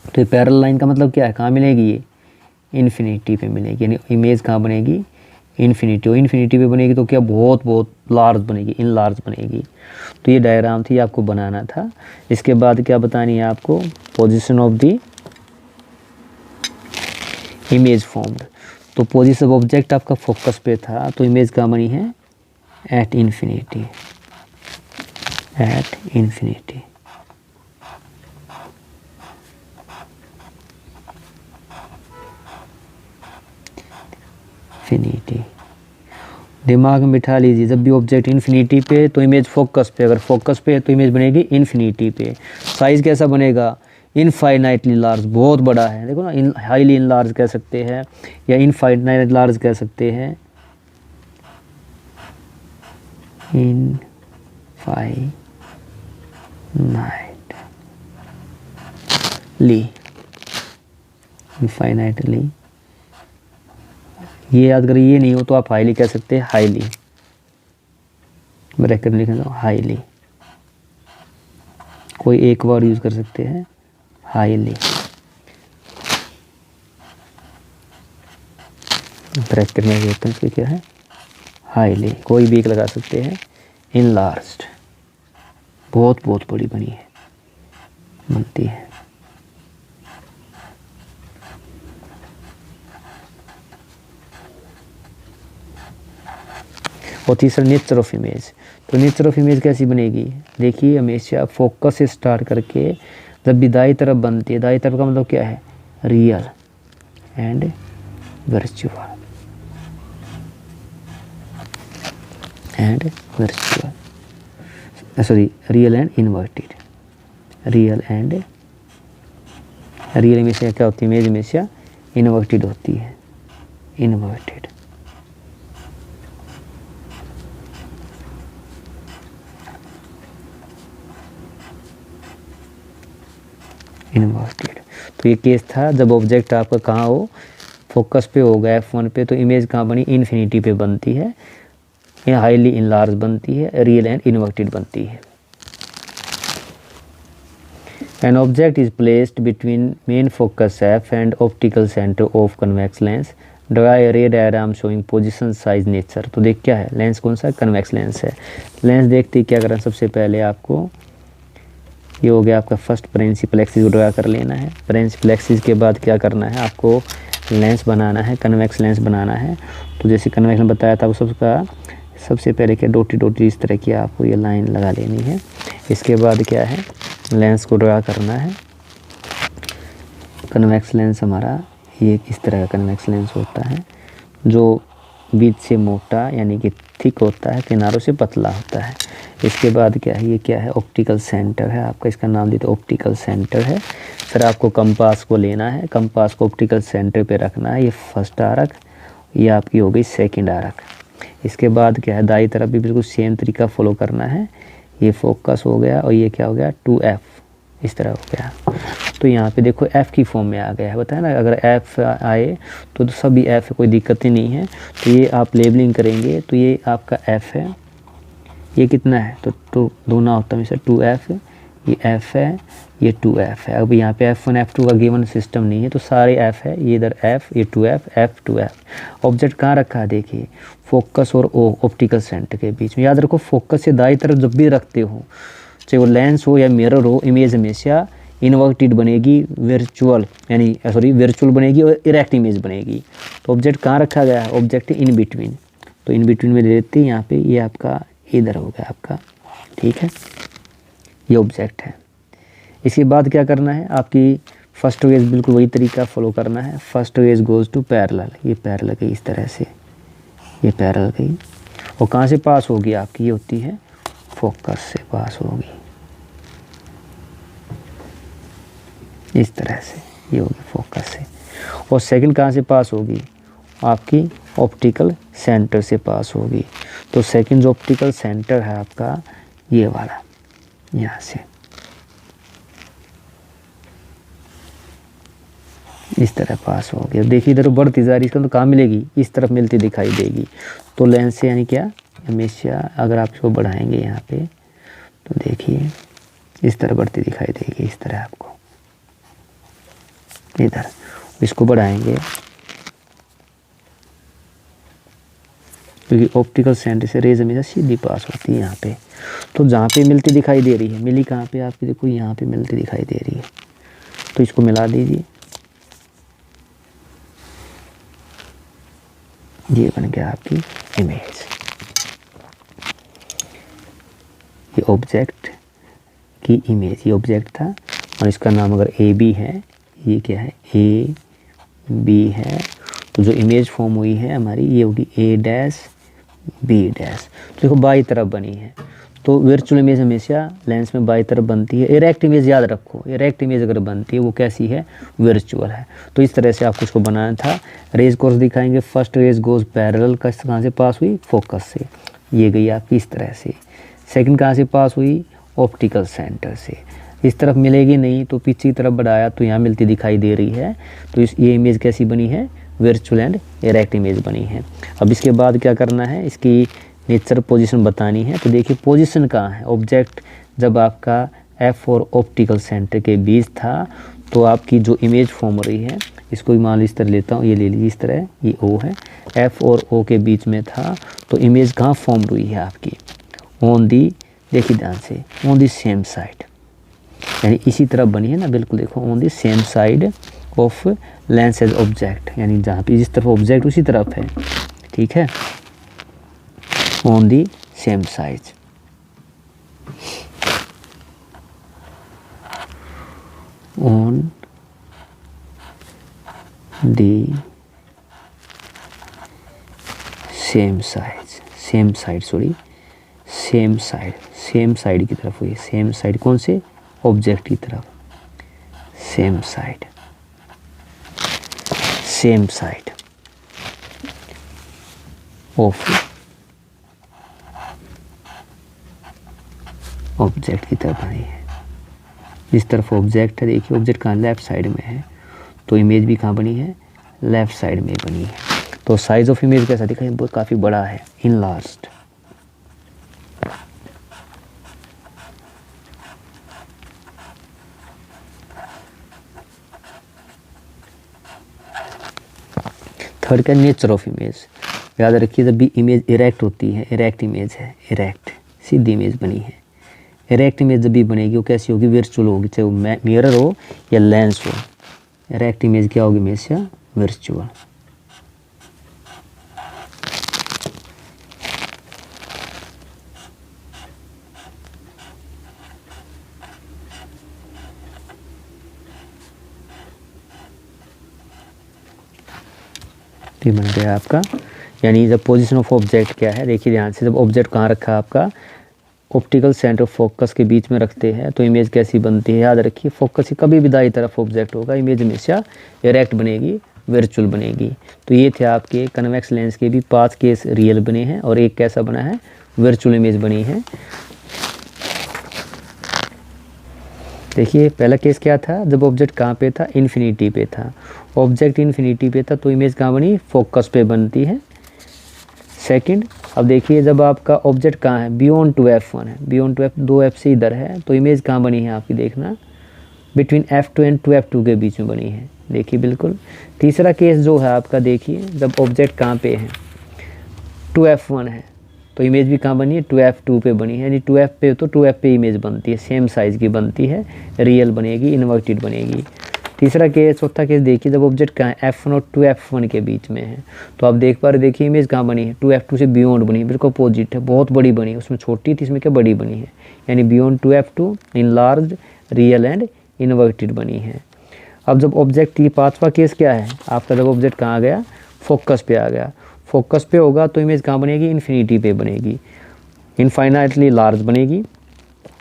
तो ये पैरेलल लाइन का मतलब क्या है, कहाँ मिलेगी, ये इन्फिनिटी पे मिलेगी, यानी इमेज कहाँ बनेगी, इन्फिनिटी। और इन्फिनिटी पे बनेगी तो क्या बहुत बहुत लार्ज बनेगी, इन लार्ज बनेगी। तो ये डायग्राम थी, आपको बनाना था। इसके बाद क्या बतानी है आपको, position of the image formed. तो पोजीशन ऑफ ऑब्जेक्ट आपका फोकस पे था, तो इमेज कहाँ बनी है, at infinity, at infinity. Infinity दिमाग में बिठा लीजिए, जब भी ऑब्जेक्ट इन्फिनिटी पे तो इमेज फोकस पे, अगर फोकस पे है तो इमेज बनेगी इन्फिनिटी पे। साइज़ कैसा बनेगा, इनफाइनाइटली लार्ज, बहुत बड़ा है, देखो ना, हाईली इन लार्ज कह सकते हैं या इनफाइनाइट लार्ज कह सकते हैं, इनफाइनाइटली। ये याद करिए, ये नहीं हो तो आप हाईली कह सकते हैं, हाईली, ब्रैकेट में लिखना दो, हाईली। कोई एक वर्ड यूज कर सकते हैं, हाईली, ब्रैकेट में होता है, क्या है, हाईली, कोई भी एक लगा सकते हैं, इनलार्ज्ड, बहुत बहुत बड़ी बनी है, बनती है। और तीसरा नेचर ऑफ इमेज। तो नेचर ऑफ इमेज कैसी बनेगी, देखिए हमेशा फोकस से स्टार्ट करके जब भी दाई तरफ बनती है, दाई तरफ का मतलब क्या है, real and virtual, and virtual, sorry real and inverted, real and, real हमेशा क्या होती है, इमेज हमेशा इन्वर्टेड होती है, इन्वर्टेड। इन्वर्टेड। तो ये केस था जब ऑब्जेक्ट आपका कहाँ हो, फोकस पे होगा F1 पे, तो इमेज कहाँ बनी, इन्फिनिटी पे बनती है, या हाईली इनलार्ज बनती है, रियल एंड इन्वर्टेड बनती है। An object is placed between main focus F and optical center of convex lens. Draw a ray diagram showing position, size, nature. तो देख क्या है, लेंस कौन सा, कन्वेक्स लेंस है। लेंस देखते क्या करना, सबसे पहले आपको ये हो गया आपका फर्स्ट प्रिंसिपल एक्सिस को ड्रा कर लेना है। प्रिंसिपल एक्सिस के बाद क्या करना है, आपको लेंस बनाना है, कन्वेक्स लेंस बनाना है। तो जैसे कन्वेक्स में बताया था, वो सबका सबसे पहले क्या, डोटी डोटी इस तरह की आपको ये लाइन लगा लेनी है। इसके बाद क्या है, लेंस को ड्रा करना है। कन्वेक्स लेंस हमारा ये इस तरह का कन्वेक्स लेंस होता है, जो बीच से मोटा यानी कि थिक होता है, किनारों से पतला होता है। इसके बाद क्या है, ये क्या है, ऑप्टिकल सेंटर है आपका, इसका नाम दे दो ऑप्टिकल सेंटर है। फिर आपको कंपास को लेना है, कंपास को ऑप्टिकल सेंटर पे रखना है। ये फर्स्ट आर्क, ये आपकी हो गई सेकंड आर्क। इसके बाद क्या है, दाई तरफ भी बिल्कुल सेम तरीका फॉलो करना है। ये फोकस हो गया और ये क्या हो गया, 2F, इस तरह हो गया। तो यहाँ पे देखो F की फॉर्म में आ गया है, बताया ना, अगर F आए तो सभी F है, कोई दिक्कत ही नहीं है। तो ये आप लेबलिंग करेंगे तो ये आपका F है, ये कितना है, तो 2 दूना होता है हमेशा 2F, ये f है, ये 2f है। अब यहाँ पे f1 f2 का गिवन सिस्टम नहीं है तो सारे f है, ये इधर f, ये 2f, f2f। ऑब्जेक्ट कहाँ रखा है देखिए, फोकस और ओ ऑप्टिकल सेंटर के बीच में। याद रखो फोकस से दाईं तरफ जब भी रखते हो, चाहे वो लेंस हो या मिरर हो, इमेज हमेशा इन्वर्टेड बनेगी, वर्चुअल यानी वर्चुअल बनेगी और इरेक्ट इमेज बनेगी। तो ऑब्जेक्ट कहाँ रखा गया है, ऑब्जेक्ट इन बिटवीन, तो इन बिटवीन में ले लेते हैं यहाँ पे, ये आपका इधर हो गया आपका, ठीक है, ये ऑब्जेक्ट है। इसके बाद क्या करना है, आपकी फर्स्ट रेज बिल्कुल वही तरीका फॉलो करना है। First rays goes to parallel, ये पैरेलल गई इस तरह से, ये पैरेलल गई और कहाँ से पास होगी आपकी, ये होती है फोकस से पास होगी, इस तरह से ये होगी फोकस से। और सेकंड कहाँ से पास होगी, आपकी ऑप्टिकल सेंटर से पास होगी। तो सेकंड जो ऑप्टिकल सेंटर है आपका ये वाला, यहाँ से इस तरह पास होगी। अब देखिए इधर बढ़ती जा रही, इसका तो कहाँ मिलेगी, इस तरफ मिलती दिखाई देगी। तो लेंस से यानी क्या, हमेशा अगर आप इसको बढ़ाएंगे यहाँ पे तो देखिए इस तरह बढ़ती दिखाई देगी, इस तरह आपको इधर, इसको बढ़ाएंगे क्योंकि ऑप्टिकल सेंटर से रेज हमेशा सीधी पास होती है यहाँ पे। तो जहाँ पे मिलती दिखाई दे रही है, मिली कहाँ पे आपकी, देखो यहाँ पे मिलती दिखाई दे रही है, तो इसको मिला दीजिए, ये बन गया आपकी इमेज। ये ऑब्जेक्ट की इमेज, ये ऑब्जेक्ट था और इसका नाम अगर ए बी है, ये क्या है ए बी है, तो जो इमेज फॉर्म हुई है हमारी ये होगी ए डैश बी डैश। तो देखो बाई तरफ बनी है, तो वर्चुअल इमेज हमेशा लेंस में बाई तरफ बनती है। इरेक्ट इमेज याद रखो, इरेक्ट इमेज अगर बनती है वो कैसी है, वर्चुअल है। तो इस तरह से आपको उसको बनाना था। रेज कोर्स दिखाएंगे, फर्स्ट रेज गोज पैरेलल, कहाँ से पास हुई, फोकस से, ये गई आपकी इस तरह से। सेकंड कहाँ से पास हुई, ऑप्टिकल सेंटर से, इस तरफ मिलेगी नहीं तो पीछे की तरफ बढ़ाया तो यहाँ मिलती दिखाई दे रही है। तो ये इमेज कैसी बनी है, वर्चुअल एंड इरेक्ट इमेज बनी है। अब इसके बाद क्या करना है, इसकी नेचर पोजीशन बतानी है। तो देखिए पोजीशन कहाँ है, ऑब्जेक्ट जब आपका एफ और ऑप्टिकल सेंटर के बीच था तो आपकी जो इमेज फॉर्म हो रही है, इसको मान लो इस तरह लेता हूँ, ये ले लीजिए इस तरह, ये ओ है, एफ और ओ के बीच में था, तो इमेज कहाँ फॉर्म हुई है आपकी, ऑन दी, देखिए ध्यान से, ऑन दी सेम साइड, यानी इसी तरफ बनी है ना, बिल्कुल देखो, on the same side of lens as object, यानी जहाँ पे जिस तरफ ऑब्जेक्ट उसी तरफ है, ठीक है, on the same size. On the same size, same side, sorry same side, same side की तरफ हुई, सेम साइड कौन से, ऑब्जेक्ट की तरफ, same side, same side of object की तरफ बनी है। जिस तरफ ऑब्जेक्ट है, देखिए ऑब्जेक्ट कहाँ, लेफ्ट साइड में है, तो इमेज भी कहाँ बनी है, लेफ्ट साइड में बनी है। तो साइज ऑफ इमेज कैसा दिखा, बहुत काफ़ी बड़ा है, इन लास्ट। थर्ड का नेचर ऑफ इमेज, याद रखिए जब भी इमेज इरेक्ट होती है, इरेक्ट इमेज है, इरेक्ट सीधी इमेज बनी है, इरेक्ट इमेज जब भी बनेगी वो कैसी होगी, वर्चुअल होगी, चाहे वो मिरर हो या लेंस हो। इरेक्ट इमेज क्या होगी, हमेशा वर्चुअल। ये बन गया आपका, यानी जब पोजीशन ऑफ ऑब्जेक्ट क्या है, देखिए ध्यान से, जब ऑब्जेक्ट कहाँ रखा है आपका, ऑप्टिकल सेंटर फोकस के बीच में रखते हैं तो इमेज कैसी बनती है, याद रखिए फोकस की कभी भी दाईं तरफ ऑब्जेक्ट होगा, इमेज हमेशा इरेक्ट बनेगी, वर्चुअल बनेगी। तो ये थे आपके कन्वेक्स लेंस के भी 5 केस रियल बने हैं और एक कैसा बना है, वर्चुअल इमेज बनी है। देखिए पहला केस क्या था, जब ऑब्जेक्ट कहाँ पे था, इन्फिनिटी पे था, ऑब्जेक्ट इन्फिनिटी पे था तो इमेज कहाँ बनी, फोकस पे बनती है। सेकंड अब देखिए जब आपका ऑब्जेक्ट कहाँ है, बियॉन्ड 2f1 है, बियॉन्ड 2f से इधर है, तो इमेज कहाँ बनी है आपकी, देखना बिटवीन f2 एंड 2f2 के बीच में बनी है। देखिए बिल्कुल। तीसरा केस जो है आपका, देखिए जब ऑब्जेक्ट कहाँ पे है, 2f1 है, तो इमेज भी कहाँ बनी है, 2f2 पे बनी है, यानी 2f पे तो 2f पे इमेज बनती है, सेम साइज़ की बनती है, रियल बनेगी, इन्वर्टेड बनेगी। तीसरा केस, चौथा केस देखिए जब ऑब्जेक्ट कहाँ है, f1 और 2f1 के बीच में है, तो आप देख पा रहे, देखिए इमेज कहाँ बनी है, 2f2 से बियॉन्ड बनी है, बिल्कुल अपोजिट है, बहुत बड़ी बनी है, उसमें छोटी थी, इसमें क्या बड़ी बनी है, यानी beyond 2f2, in large, real and inverted बनी है। अब जब ऑब्जेक्ट, ये पांचवा केस क्या है आपका, जब ऑब्जेक्ट कहाँ आ गया, फोकस पे आ गया, फोकस पे होगा तो इमेज कहाँ बनेगी, इन्फिनिटी पे बनेगी, इनफाइनाइटली लार्ज बनेगी,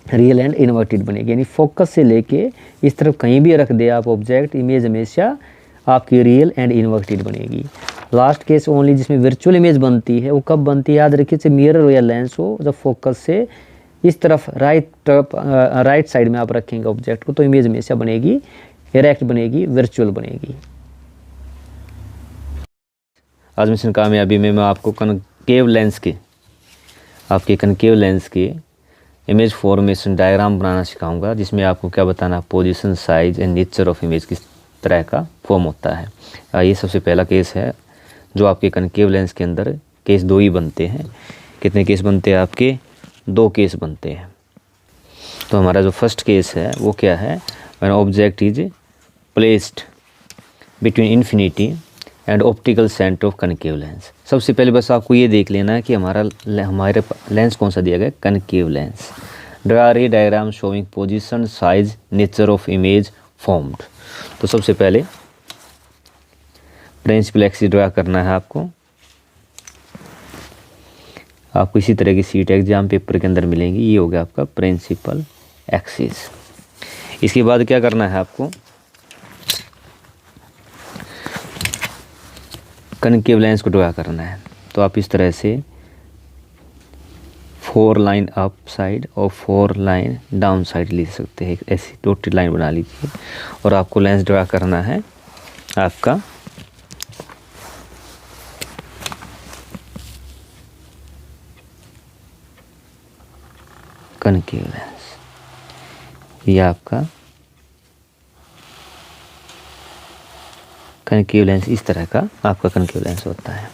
रियल एंड इन्वर्टेड बनेगी, यानी फोकस से लेके इस तरफ कहीं भी रख दे आप ऑब्जेक्ट, इमेज हमेशा आपकी रियल एंड इन्वर्टेड बनेगी। लास्ट केस ओनली जिसमें वर्चुअल इमेज बनती है, वो कब बनती है, याद रखिए, से मिरर या लेंस हो, जब फोकस से इस तरफ राइट साइड में आप रखेंगे ऑब्जेक्ट को, तो इमेज हमेशा बनेगी इरेक्ट बनेगी, वर्चुअल बनेगी। आज मिशन कामयाबी में मैं आपको कनकेव लेंस के, आपके कनकेव लेंस के इमेज फॉर्मेशन डायग्राम बनाना सिखाऊंगा, जिसमें आपको क्या बताना, position, size and nature of image किस तरह का फॉर्म होता है। ये सबसे पहला केस है जो आपके कनकेव लेंस के अंदर केस 2 ही बनते हैं। कितने केस बनते हैं आपके, 2 केस बनते हैं। तो हमारा जो फर्स्ट केस है वो क्या है, when object is placed between infinity and optical centre of concave lens. सबसे पहले बस आपको ये देख लेना है कि हमारे लेंस कौन सा दिया गया, कनकेव लेंस। ड्रा रे diagram showing position, size, nature of image formed. तो सबसे पहले प्रिंसिपल एक्सिस ड्रा करना है आपको इसी तरह की सीट एग्जाम पेपर के अंदर मिलेंगी। ये हो गया आपका प्रिंसिपल एक्सिस। इसके बाद क्या करना है आपको, कनकेव लेंस को ड्रा करना है। तो आप इस तरह से 4 लाइन अप साइड और 4 लाइन डाउन साइड ले सकते हैं, ऐसी डॉटेड लाइन बना लीजिए। और आपको लेंस ड्रा करना है आपका कनकेव लेंस, ये आपका कनकेव लेंस, इस तरह का आपका कनकेव लेंस होता है।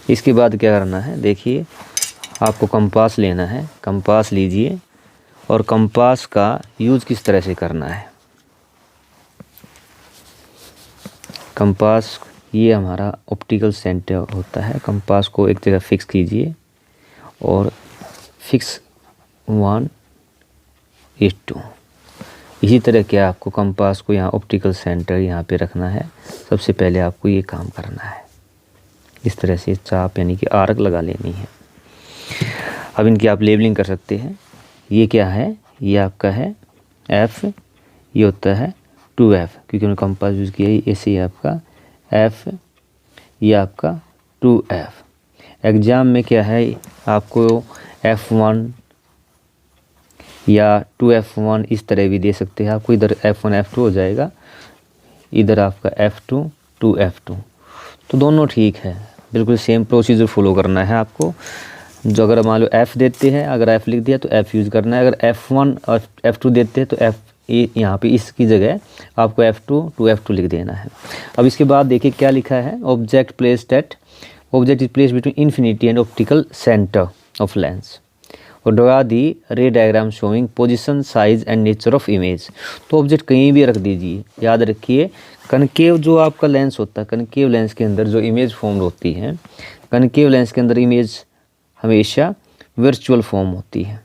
इसके बाद क्या करना है, देखिए आपको कंपास लेना है, कंपास लीजिए और कंपास का यूज़ किस तरह से करना है। कंपास, ये हमारा ऑप्टिकल सेंटर होता है। कंपास को एक जगह फिक्स कीजिए और फिक्स 1:2। इसी तरह के आपको कंपास को यहाँ ऑप्टिकल सेंटर यहाँ पे रखना है। सबसे पहले आपको ये काम करना है, इस तरह से चाप यानी कि आर्क लगा लेनी है। अब इनकी आप लेबलिंग कर सकते हैं। ये क्या है, ये आपका है F, ये होता है 2F, क्योंकि हमने कंपास यूज़ किया है। ऐसे ही आपका F, ये आपका 2F। एग्ज़ाम में क्या है, आपको F1 या 2F1 इस तरह भी दे सकते हैं। आपको इधर F1 F2 हो जाएगा, इधर आपका F2 2F2, तो दोनों ठीक है। बिल्कुल सेम प्रोसीजर फॉलो करना है आपको। जो अगर मान लो F देते हैं, अगर F लिख दिया तो F यूज़ करना है। अगर F1 और F2 देते हैं तो F यहाँ पे इसकी जगह आपको F2 2F2 लिख देना है। अब इसके बाद देखिए क्या लिखा है, object placed at, object is placed between infinity and optical centre of lens और draw the ray diagram showing position, size and nature of image. तो ऑब्जेक्ट कहीं भी रख दीजिए। याद रखिए कनकेव जो आपका लेंस होता है, कनकेव लेंस के अंदर जो इमेज फॉर्म होती है, कनकेव लेंस के अंदर इमेज हमेशा वर्चुअल फॉर्म होती है।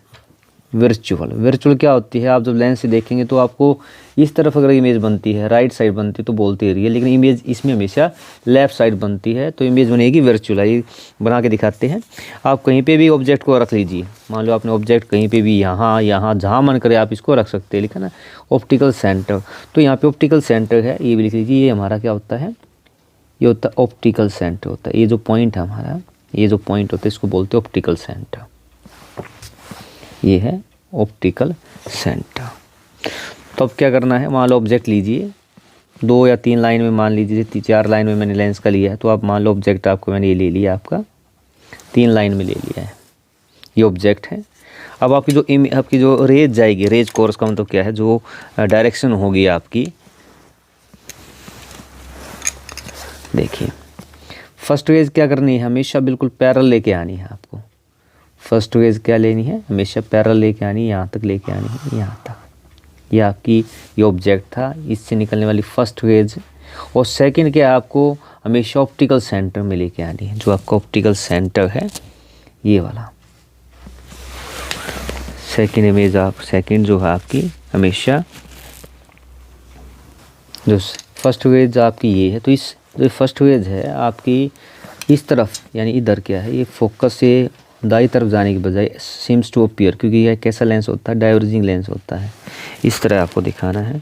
वर्चुअल क्या होती है, आप जब लेंस से देखेंगे तो आपको इस तरफ अगर इमेज बनती है, राइट साइड बनती है तो बोलते रहिए, लेकिन इमेज इसमें हमेशा लेफ़्ट साइड बनती है, तो इमेज बनेगी वर्चुअल। ये बना के दिखाते हैं। आप कहीं पे भी ऑब्जेक्ट को रख लीजिए। मान लो आपने ऑब्जेक्ट कहीं पे भी, यहाँ जहाँ मन करे आप इसको रख सकते हैं। लिखा ना ऑप्टिकल सेंटर, तो यहाँ पे ऑप्टिकल सेंटर है, ये भी लिख लीजिए। ये हमारा क्या होता है, ये होता है ऑप्टिकल सेंटर होता है। ये जो पॉइंट है हमारा, ये जो पॉइंट होता है इसको बोलते हैं ऑप्टिकल सेंटर। ये है ऑप्टिकल सेंटर। तो अब क्या करना है, मान लो ऑब्जेक्ट लीजिए, 2 या 3 लाइन में मान लीजिए, 4 लाइन में मैंने लेंस का लिया है, तो आप मान लो ऑब्जेक्ट आपको मैंने ये ले लिया, आपका 3 लाइन में ले लिया है, ये ऑब्जेक्ट है। अब आपकी जो रेज जाएगी, रेज कोर्स का मतलब क्या है, जो डायरेक्शन होगी आपकी, देखिए फर्स्ट रेज क्या करनी है, हमेशा बिल्कुल पैरेलल लेके आनी है आपको। फर्स्ट रेज क्या लेनी है, हमेशा पैरेलल लेके आनी है, यहाँ तक लेके आनी है, यहाँ तक। ये आपकी ये ऑब्जेक्ट था, इससे निकलने वाली फर्स्ट रेज। और सेकंड क्या, आपको हमेशा ऑप्टिकल सेंटर में लेके आनी है, जो आपका ऑप्टिकल सेंटर है ये वाला। सेकंड इमेज सेकंड जो है आपकी हमेशा, जो फर्स्ट रेज आपकी ये है, तो इस जो फर्स्ट रेज है आपकी इस तरफ, यानी इधर क्या है, ये फोकस से दाई तरफ जाने के बजाय सीम्स टू अपीयर, क्योंकि यह कैसा लेंस होता है, डाइवर्जिंग लेंस होता है। इस तरह आपको दिखाना है।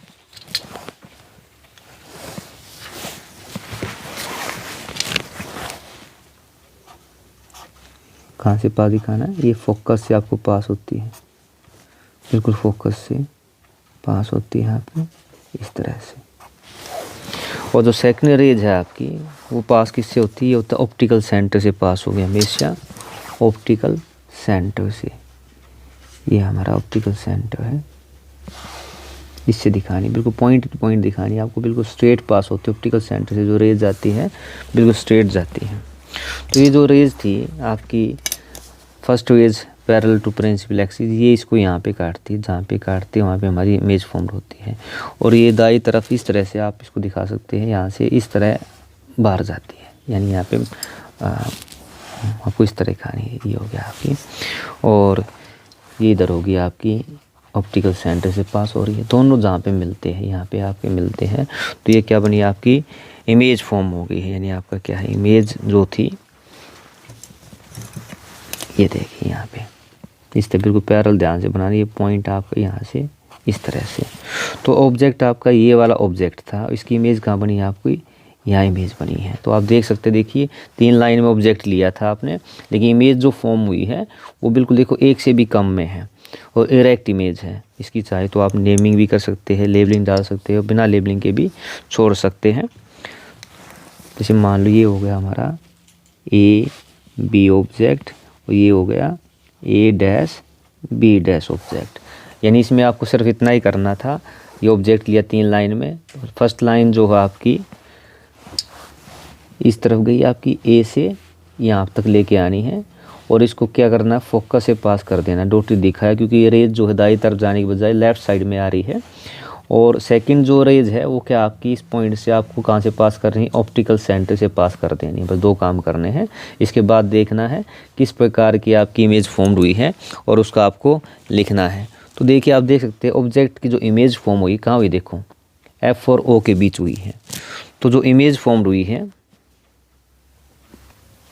कहाँ से पास दिखाना है, ये फोकस से आपको पास होती है, बिल्कुल फोकस से पास होती है आपकी इस तरह से। और जो सेकंड रेज है आपकी, वो पास किससे होती है, ये होता है ऑप्टिकल सेंटर से पास हो गया, हमेशा ऑप्टिकल सेंटर से। ये हमारा ऑप्टिकल सेंटर है, इससे दिखानी, बिल्कुल पॉइंट टू पॉइंट दिखानी, आपको बिल्कुल स्ट्रेट पास होती है ऑप्टिकल सेंटर से, जो रेज जाती है बिल्कुल स्ट्रेट जाती है। तो ये जो रेज थी आपकी first rays parallel to principal axis, ये इसको यहाँ पे काटती है, जहाँ पे काटती है वहाँ पे हमारी इमेज फॉर्म होती है। और ये दाई तरफ इस तरह से आप इसको दिखा सकते हैं, यहाँ से इस तरह बाहर जाती है, यानी यहाँ पे आपको इस तरह दिखानी है। ये हो गया आपकी, और ये इधर होगी आपकी ऑप्टिकल सेंटर से पास हो रही है, दोनों जहाँ पे मिलते हैं, यहाँ पे आपके मिलते हैं, तो ये क्या बनी, आपकी इमेज फॉर्म हो गई है। यानी आपका क्या है, इमेज जो थी, ये देखिए यहाँ पे इस तरह बिल्कुल पैरेलल ध्यान से बनानी, ये पॉइंट आपका यहाँ से इस तरह से। तो ऑब्जेक्ट आपका ये वाला ऑब्जेक्ट था, इसकी इमेज कहाँ बनी है आपकी, यहाँ इमेज बनी है। तो आप देख सकते, देखिए 3 लाइन में ऑब्जेक्ट लिया था आपने, लेकिन इमेज जो फॉर्म हुई है वो बिल्कुल देखो 1 से भी कम में है, और इरेक्ट इमेज है। इसकी चाहे तो आप नेमिंग भी कर सकते हैं, लेबलिंग डाल सकते हो, बिना लेबलिंग के भी छोड़ सकते हैं। जैसे मान लो ये हो गया हमारा ए बी ऑब्जेक्ट, और ये हो गया ए डैश बी डैश ऑब्जेक्ट। यानी इसमें आपको सिर्फ इतना ही करना था, ये ऑब्जेक्ट लिया 3 लाइन में, फर्स्ट लाइन जो है आपकी इस तरफ गई, आपकी ए से यहाँ तक लेके आनी है, और इसको क्या करना है, फोकस से पास कर देना। डॉटेड दिखा है क्योंकि ये रेज जो है दाई तरफ जाने के बजाय लेफ्ट साइड में आ रही है। और सेकंड जो रेज है वो क्या आपकी इस पॉइंट से आपको कहाँ से पास करनी है, ऑप्टिकल सेंटर से पास कर देनी है। बस 2 काम करने हैं। इसके बाद देखना है किस प्रकार की आपकी इमेज फॉर्म हुई है, और उसका आपको लिखना है। तो देखिए आप देख सकते हैं ऑब्जेक्ट की जो इमेज फॉर्म हुई कहाँ हुई, देखो एफ और ओ के बीच हुई है। तो जो इमेज फॉर्म हुई है,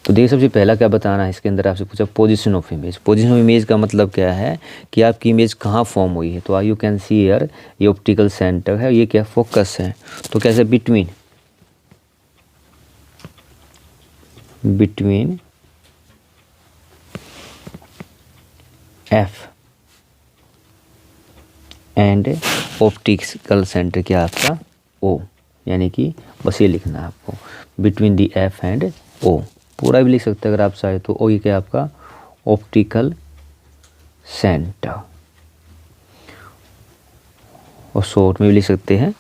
तो देखिए सबसे पहला क्या बताना है इसके अंदर, आपसे पूछा position of image. Position of image का मतलब क्या है कि आपकी इमेज कहाँ फॉर्म हुई है। तो यू कैन सी हियर, ये ऑप्टिकल सेंटर है, ये क्या फोकस है। तो कैसे, between F and optical centre क्या आपका ओ, यानी कि बस ये लिखना है आपको, बिटवीन दी एफ एंड ओ। पूरा भी लिख सकते हैं अगर आप चाहे तो। ओ ये क्या आपका ऑप्टिकल सेंटर, और शॉर्ट में भी लिख सकते हैं,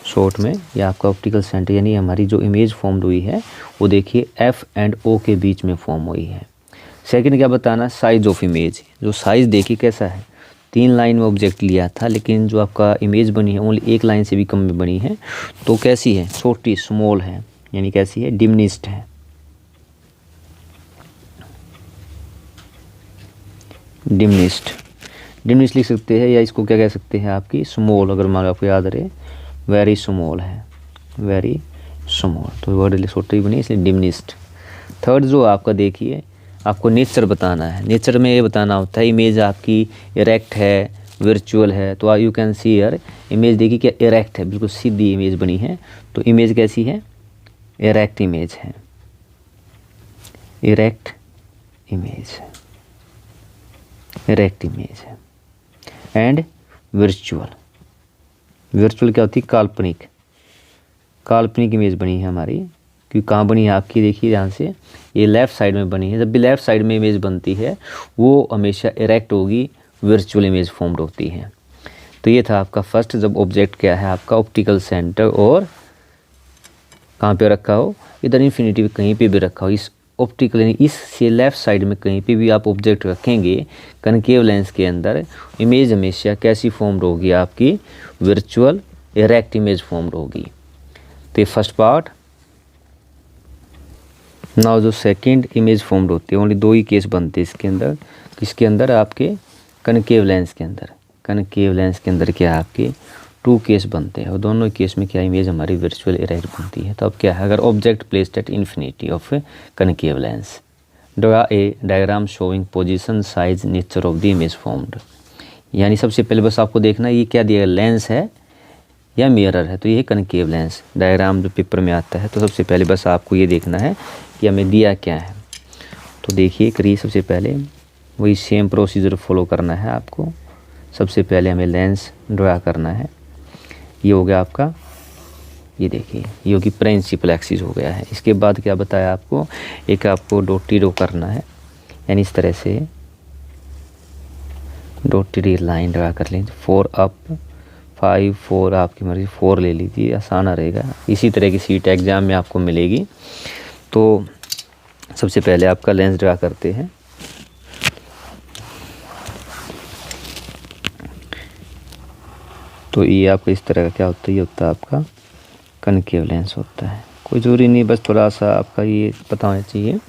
शॉर्ट में ये आपका ऑप्टिकल सेंटर, यानी हमारी जो इमेज फॉर्म हुई है वो देखिए एफ एंड ओ के बीच में फॉर्म हुई है। सेकंड क्या बताना, साइज ऑफ इमेज। जो साइज देखिए कैसा है, 3 लाइन में ऑब्जेक्ट लिया था, लेकिन जो आपका इमेज बनी है ओनली 1 लाइन से भी कम में बनी है। तो कैसी है, छोटी, स्मॉल है, यानी कैसी है, डिमिनिश्ड है। डिमिनिश्ड लिख सकते हैं, या इसको क्या कह सकते हैं आपकी स्मॉल, अगर मान लो आपको याद रहे, वेरी स्मॉल है, वेरी स्मॉल। तो वर्ड छोटी बनी इसलिए डिमिनिश्ड। थर्ड जो आपका देखिए, आपको नेचर बताना है। नेचर में ये बताना होता है इमेज आपकी इरेक्ट है, वर्चुअल है। तो you can see here, image देखिए क्या इरेक्ट है, बिल्कुल सीधी इमेज बनी है। तो इमेज कैसी है, इरेक्ट इमेज है, इरेक्ट इमेज है, इरेक्ट इमेज है। एंड वर्चुअल, वर्चुअल क्या होती है, काल्पनिक, काल्पनिक इमेज बनी है हमारी, क्योंकि कहाँ बनी है आपकी, देखिए यहाँ से ये लेफ़्ट साइड में बनी है। जब भी लेफ़्ट साइड में इमेज बनती है वो हमेशा इरेक्ट होगी, वर्चुअल इमेज फॉर्म्ड होती है। तो ये था आपका फर्स्ट, जब ऑब्जेक्ट क्या है आपका ऑप्टिकल सेंटर और कहाँ पे रखा हो, इधर इन्फिनिटी पे कहीं पे भी रखा हो, इस ऑप्टिकल यानी इस से लेफ़्ट साइड में कहीं पे भी आप ऑब्जेक्ट रखेंगे कनकेव लेंस के अंदर, इमेज हमेशा कैसी फॉर्म्ड होगी आपकी, वर्चुअल इरेक्ट इमेज फॉर्म्ड होगी। तो ये फर्स्ट पार्ट। नाउ जो सेकंड इमेज फॉर्म्ड होती है, ओनली 2 ही केस बनते हैं इसके अंदर, किसके अंदर, आपके कनकेव लेंस के अंदर। कनकेव लेंस के अंदर क्या है आपके 2 केस बनते हैं और दोनों केस में क्या इमेज हमारी वर्चुअल इरेक्ट बनती है। तो अब क्या है, अगर object placed at infinity of concave lens, draw a diagram showing position size nature of the image formed. यानी सबसे पहले बस आपको देखना ये क्या दिया, लेंस है या मिरर है। तो ये कनकेव लेंस डायग्राम जो पेपर में आता है। तो सबसे पहले बस आपको ये देखना है कि हमें दिया क्या है। तो देखिए करिए, सबसे पहले वही सेम प्रोसीजर फॉलो करना है आपको। सबसे पहले हमें लेंस ड्रा करना है। ये हो गया आपका, ये देखिए ये होगी प्रिंसिपल एक्सिस हो गया है। इसके बाद क्या बताया आपको, एक आपको डॉटेड रो करना है, यानी इस तरह से डॉटेड लाइन ड्रा कर लेंगे। 4 अप 5 4 आपकी मर्जी 4 ले लीजिए, आसान रहेगा। इसी तरह की सीट एग्ज़ाम में आपको मिलेगी। तो सबसे पहले आपका लेंस ड्रा करते हैं। तो ये आपका इस तरह का क्या होता है, ये होता है आपका कनकेव लेंस होता है। कोई ज़रूरी नहीं, बस थोड़ा सा आपका ये पता होना चाहिए।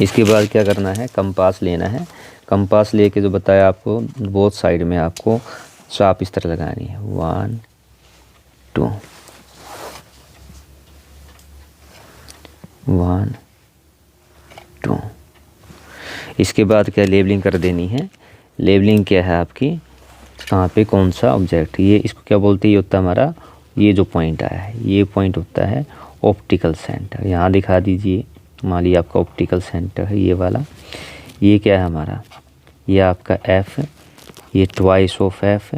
इसके बाद क्या करना है, कंपास लेना है। कंपास लेके जो बताया आपको, बोथ साइड में आपको चाप इस तरह लगानी है, 1 2 1 2। इसके बाद क्या लेबलिंग कर देनी है। लेबलिंग क्या है आपकी, कहाँ पे कौन सा ऑब्जेक्ट, ये इसको क्या बोलते हैं, ये होता है हमारा, ये जो पॉइंट आया है ये पॉइंट होता है ऑप्टिकल सेंटर। यहाँ दिखा दीजिए, मान लीजिए आपका ऑप्टिकल सेंटर है ये वाला। ये क्या है हमारा, ये आपका एफ, ये ट्वाइस ऑफ एफ,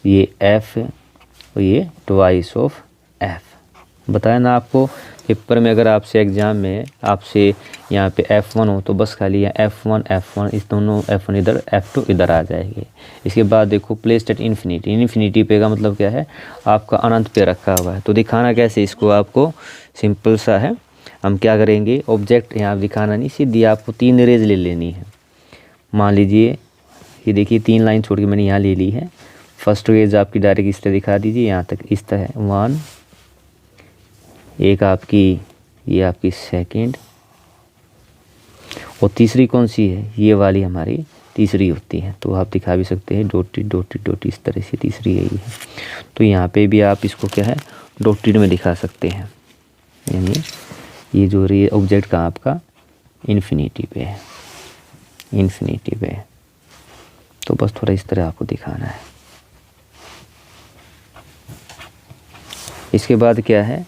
ये एफ और ये ट्वाइस ऑफ एफ। बताया ना आपको पेपर में, अगर आपसे एग्ज़ाम में आपसे यहाँ पे F1 हो तो बस खाली यहाँ F1 इस दोनों F1 इधर F2 इधर आ जाएंगे। इसके बाद देखो प्लेस्ड एट इन्फिनिटी, इन्फिनिटी पे का मतलब क्या है, आपका अनंत पे रखा हुआ है। तो दिखाना कैसे इसको, आपको सिंपल सा है। हम क्या करेंगे, ऑब्जेक्ट यहाँ दिखाना नहीं, सीधी आपको 3 रेज ले लेनी है। मान लीजिए ये देखिए 3 लाइन छोड़ के मैंने यहाँ ले ली है। फर्स्ट रेज आपकी डायरेक्ट इस तरह दिखा दीजिए, यहाँ तक इस तरह 1, एक आपकी ये आपकी सेकंड, और तीसरी कौन सी है, ये वाली हमारी तीसरी होती है। तो आप दिखा भी सकते हैं डॉटेड इस तरह से, तीसरी यही है। तो यहाँ पे भी आप इसको क्या है डॉटेड में दिखा सकते हैं। यानी ये जो रे ऑब्जेक्ट का आपका इन्फिनिटी पे है, इन्फिनिटी पे है। तो बस थोड़ा इस तरह आपको दिखाना है। इसके बाद क्या है,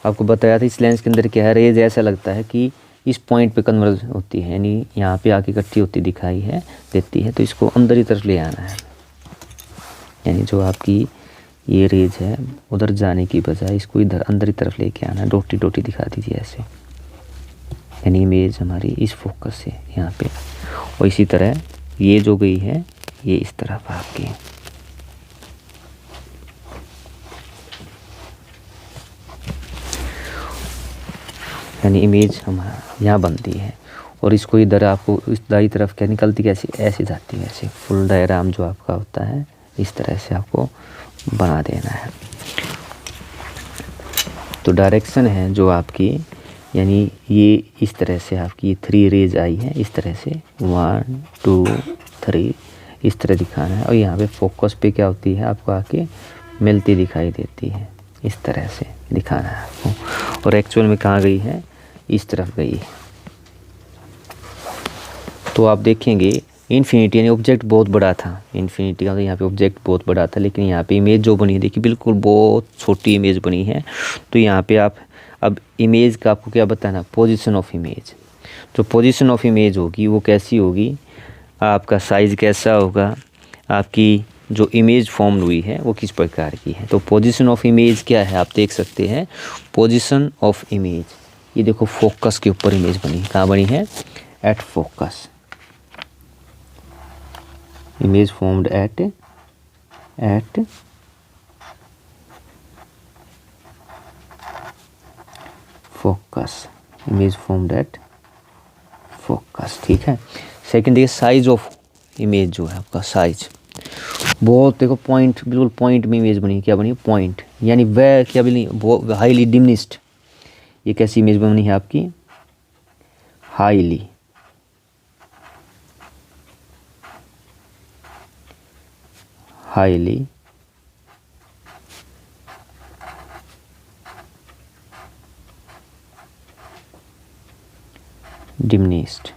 आपको बताया था इस लेंस के अंदर क्या है, रेज ऐसा लगता है कि इस पॉइंट पे कन्वर्ज होती है, यानी यहाँ पे आके इकट्ठी होती दिखाई है देती है। तो इसको अंदर ही तरफ ले आना है, यानी जो आपकी ये रेज है उधर जाने की बजाय इसको इधर अंदर ही तरफ लेके आना है। डॉटी दिखा दीजिए ऐसे, यानी इमेज हमारी इस फोकस से यहाँ पे। और इसी तरह ये जो गई है ये इस तरफ आपकी, यानी इमेज हमारा यहाँ बनती है। और इसको इधर आपको इस दाई तरफ क्या निकलती कैसे, ऐसे जाती है, ऐसे फुल डायग्राम जो आपका होता है इस तरह से आपको बना देना है। तो डायरेक्शन है जो आपकी, यानी ये इस तरह से आपकी 3 रेज आई है, इस तरह से 1 2 3 इस तरह दिखाना है। और यहाँ पे फोकस पे क्या होती है आपको आके मिलती दिखाई देती है, इस तरह से दिखाना है आपको। और एक्चुअल में कहाँ गई है, इस तरफ गई है। तो आप देखेंगे इन्फिनिटी यानी ऑब्जेक्ट बहुत बड़ा था, इन्फिनिटी का तो यहाँ पे ऑब्जेक्ट बहुत बड़ा था, लेकिन यहाँ पे इमेज जो बनी है देखिए बिल्कुल बहुत छोटी इमेज बनी है। तो यहाँ पे आप अब इमेज का आपको क्या बताना, पोजीशन ऑफ इमेज। जो पोजीशन ऑफ इमेज होगी वो कैसी होगी, आपका साइज़ कैसा होगा, आपकी जो इमेज फॉर्म हुई है वो किस प्रकार की है। तो पोजीशन ऑफ इमेज क्या है, आप देख सकते हैं पोजीशन ऑफ इमेज, ये देखो फोकस के ऊपर इमेज बनी, कहाँ बनी है, at focus, image formed at focus, image formed at focus, ठीक है। सेकंड देखिए साइज ऑफ इमेज जो है आपका साइज, बहुत देखो पॉइंट, बिल्कुल पॉइंट में इमेज बनी, क्या बनी, पॉइंट, यानी वह क्या बनी, वो हाईली डिमिनिस्ड, ये कैसी इमेज बनी है आपकी, हाईली डिमिनिस्ड।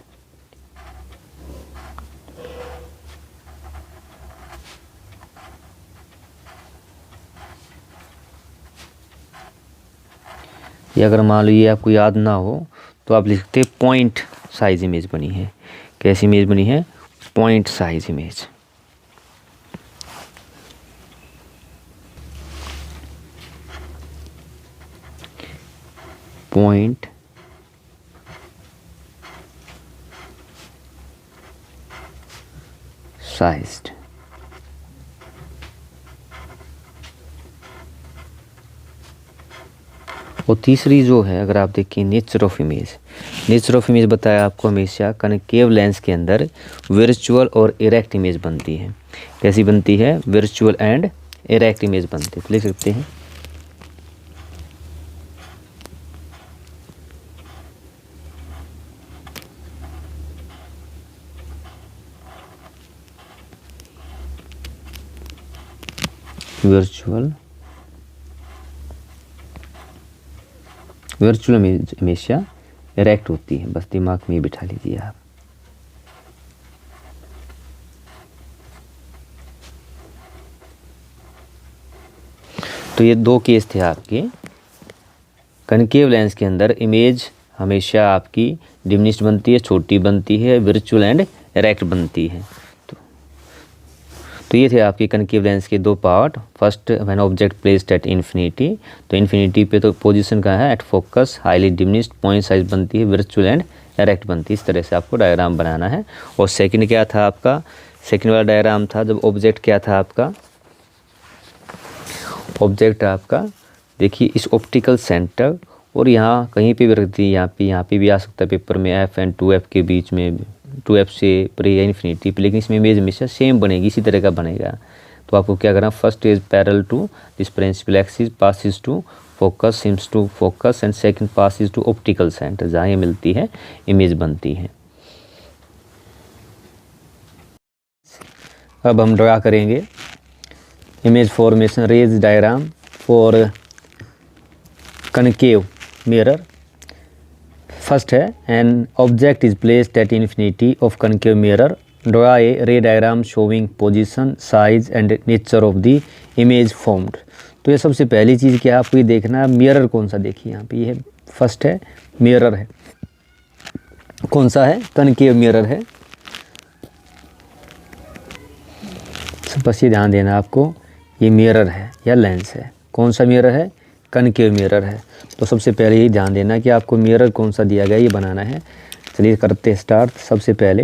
ये अगर मान लो ये आपको याद ना हो तो आप लिख सकते हैं पॉइंट साइज इमेज बनी है, कैसी इमेज बनी है, point size image. Point sized. और तीसरी जो है अगर आप देखिए nature of image, nature of image बताया आपको हमेशा कनकेव लेंस के अंदर वर्चुअल और इरेक्ट इमेज बनती है, कैसी बनती है, वर्चुअल एंड इरेक्ट इमेज बनती है। तो लिख सकते हैं वर्चुअल इमेज हमेशा इरेक्ट होती है, बस दिमाग में बिठा लीजिए आप। तो ये दो केस थे आपके, कनकेव लेंस के अंदर इमेज हमेशा आपकी डिमिनिश्ड बनती है, छोटी बनती है, वर्चुअल एंड इरेक्ट बनती है। तो ये थे आपके कनकेव लेंस के दो part. First when object placed at infinity, तो इन्फिनिटी पे तो पोजीशन कहाँ है, at focus, highly diminished, point size बनती है, वर्चुअल एंड इरेक्ट बनती है। इस तरह से आपको डायग्राम बनाना है। और सेकंड क्या था आपका, सेकंड वाला डायग्राम था जब ऑब्जेक्ट क्या था आपका, ऑब्जेक्ट आपका देखिए इस ऑप्टिकल सेंटर और यहाँ कहीं पे भी रख दी, यहाँ पे भी आ सकता है पेपर में, एफ एंड 2F के बीच में, 2F से परे या इन्फिनिटी पे, लेकिन इसमें इमेज हमेशा सेम बनेगी, इसी तरह का बनेगा। तो आपको क्या करना, first is parallel to this principal axis, passes to focus, seems to focus, and second passes to optical centre, जहाँ ये मिलती है इमेज बनती है। अब हम ड्रा करेंगे image formation rays diagram for concave mirror. First है an object is placed at infinity of concave mirror, draw a ray diagram showing position, size and nature of the image formed. तो ये सबसे पहली चीज़ क्या है, आपको ये देखना है मिरर कौन सा, देखिए यहाँ पे ये फर्स्ट है मिरर है, कौन सा है, कनकेव मिरर है। बस ये ध्यान देना आपको, ये मिरर है या लेंस है, कौन सा मिरर है, कनकेव मिरर है। तो सबसे पहले ये ध्यान देना कि आपको मिरर कौन सा दिया गया ये बनाना है। चलिए करते स्टार्ट। सबसे पहले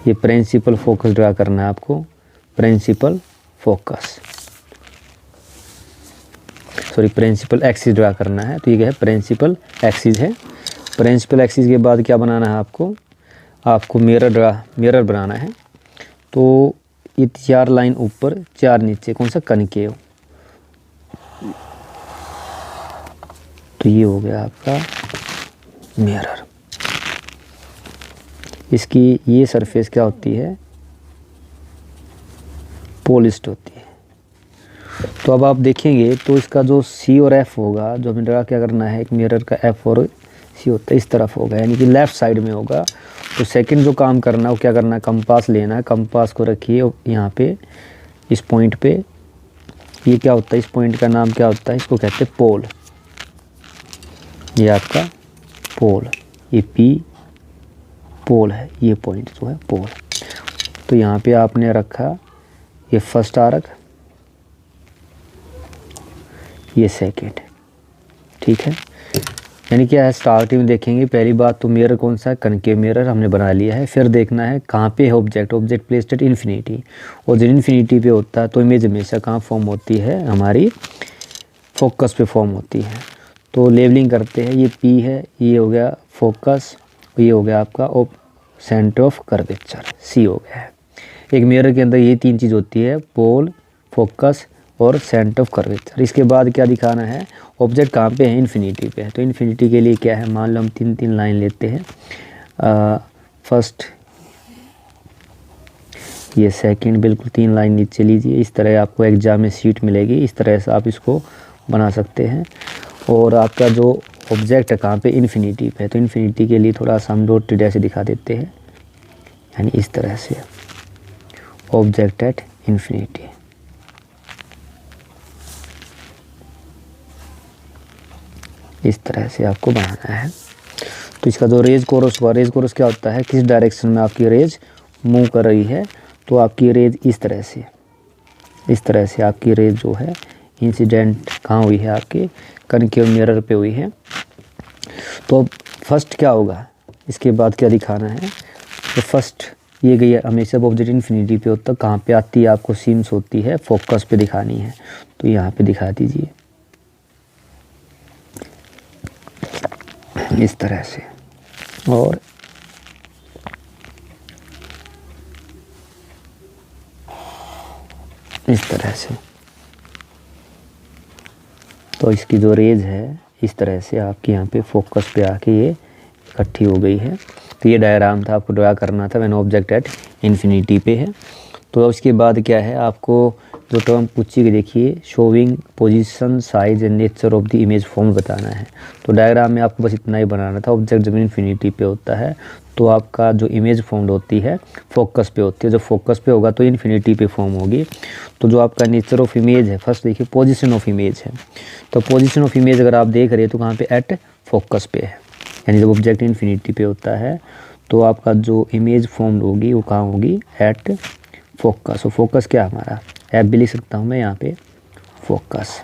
ये प्रिंसिपल फोकस ड्रा करना है आपको, principal focus, sorry principal axis draw करना है। तो ये क्या है, प्रिंसिपल एक्सिस है। प्रिंसिपल एक्सिस के बाद क्या बनाना है आपको मिरर बनाना है। तो ये 4 लाइन ऊपर 4 नीचे, कौन सा, कनकेव। तो ये हो गया आपका मिरर। इसकी ये सरफेस क्या होती है, पॉलिश्ड होती है। तो अब आप देखेंगे तो इसका जो C और F होगा, जो हमें ड्रा क्या करना है, एक मिरर का F और C होता है, इस तरफ होगा, यानी कि लेफ़्ट साइड में होगा। तो सेकंड जो काम करना है वो क्या करना है, कंपास लेना है, कंपास को रखिए यहाँ पे, इस पॉइंट पे। ये क्या होता है, इस पॉइंट का नाम क्या होता है, इसको कहते हैं पोल, ये आपका पोल। ये P पोल है, ये पॉइंट जो है पोल। तो यहाँ पे आपने रखा ये फर्स्ट आर्क, ये सेकेंड, ठीक है। यानी क्या है, स्टार्टिंग में देखेंगे पहली बात तो मिरर कौन सा है, कनकेव मिरर हमने बना लिया है। फिर देखना है कहाँ पे है object, object placed at infinity, और जब इन्फिनिटी पे होता है तो इमेज हमेशा कहाँ फॉर्म होती है, हमारी फोकस पे फॉर्म होती है। तो लेवलिंग करते हैं, ये P है, ये हो गया फोकस, ये हो गया आपका सेंटर ऑफ कर्वेचर, C हो गया है। एक मिरर के अंदर ये तीन चीज़ होती है, पोल, फोकस और सेंटर ऑफ कर्वेचर। इसके बाद क्या दिखाना है, ऑब्जेक्ट कहाँ पे है, इन्फिनिटी पे है। तो इन्फिनिटी के लिए क्या है, मान लो हम 3-3 लाइन लेते हैं, फर्स्ट, ये सेकंड, बिल्कुल 3 लाइन नीचे लीजिए। इस तरह आपको एग्जाम में सीट मिलेगी, इस तरह से आप इसको बना सकते हैं। और आपका जो ऑब्जेक्ट है कहाँ पे, इन्फिनिटी पे, तो इन्फिनिटी के लिए थोड़ा सा हम डॉटेड ऐसे दिखा देते हैं, यानी इस तरह से ऑब्जेक्ट एट इन्फिनिटी। इस तरह से आपको बनाना है। तो इसका जो रेज कोरस हुआ, रेज कोरस क्या होता है, किस डायरेक्शन में आपकी रेज मूव कर रही है। तो आपकी रेज इस तरह से, इस तरह से आपकी रेज जो है इंसिडेंट कहाँ हुई है, आपके कनकेव मिरर पे हुई है। तो अब फर्स्ट क्या होगा, इसके बाद क्या दिखाना है, तो फर्स्ट ये गई है, हमेशा ऑब्जेक्ट इन्फिनिटी पे होता है, कहाँ पे आती है, आपको सीम्स होती है, फोकस पे दिखानी है। तो यहाँ पे दिखा दीजिए इस तरह से, और इस तरह से। तो इसकी जो रेज है इस तरह से आपके यहाँ पे फोकस पे आके ये इकट्ठी हो गई है। तो ये डायग्राम था, आपको ड्रा करना था, मैंने ऑब्जेक्ट एट इन्फिनिटी पे है। तो उसके बाद क्या है, आपको जो टर्म पूछी गई देखिए, showing position size and nature of the image form बताना है। तो डायग्राम में आपको बस इतना ही बनाना था, ऑब्जेक्ट जब इन्फिनिटी पे होता है तो आपका जो इमेज फॉर्म होती है फोकस पे होती है, जब फोकस पे होगा तो इन्फिनिटी पे फॉर्म होगी। तो जो आपका नेचर ऑफ इमेज है, फर्स्ट देखिए पोजीशन ऑफ इमेज है। तो पोजीशन ऑफ इमेज अगर आप देख रहे हैं तो कहाँ पे, एट फोकस पे है, यानी जब ऑब्जेक्ट इन्फिनिटी पे होता है तो आपका जो इमेज फॉर्म होगी वो कहाँ होगी, एट फोकस। और फोकस क्या हमारा, ऐप भी लिख सकता हूँ मैं यहाँ पे, फोकस।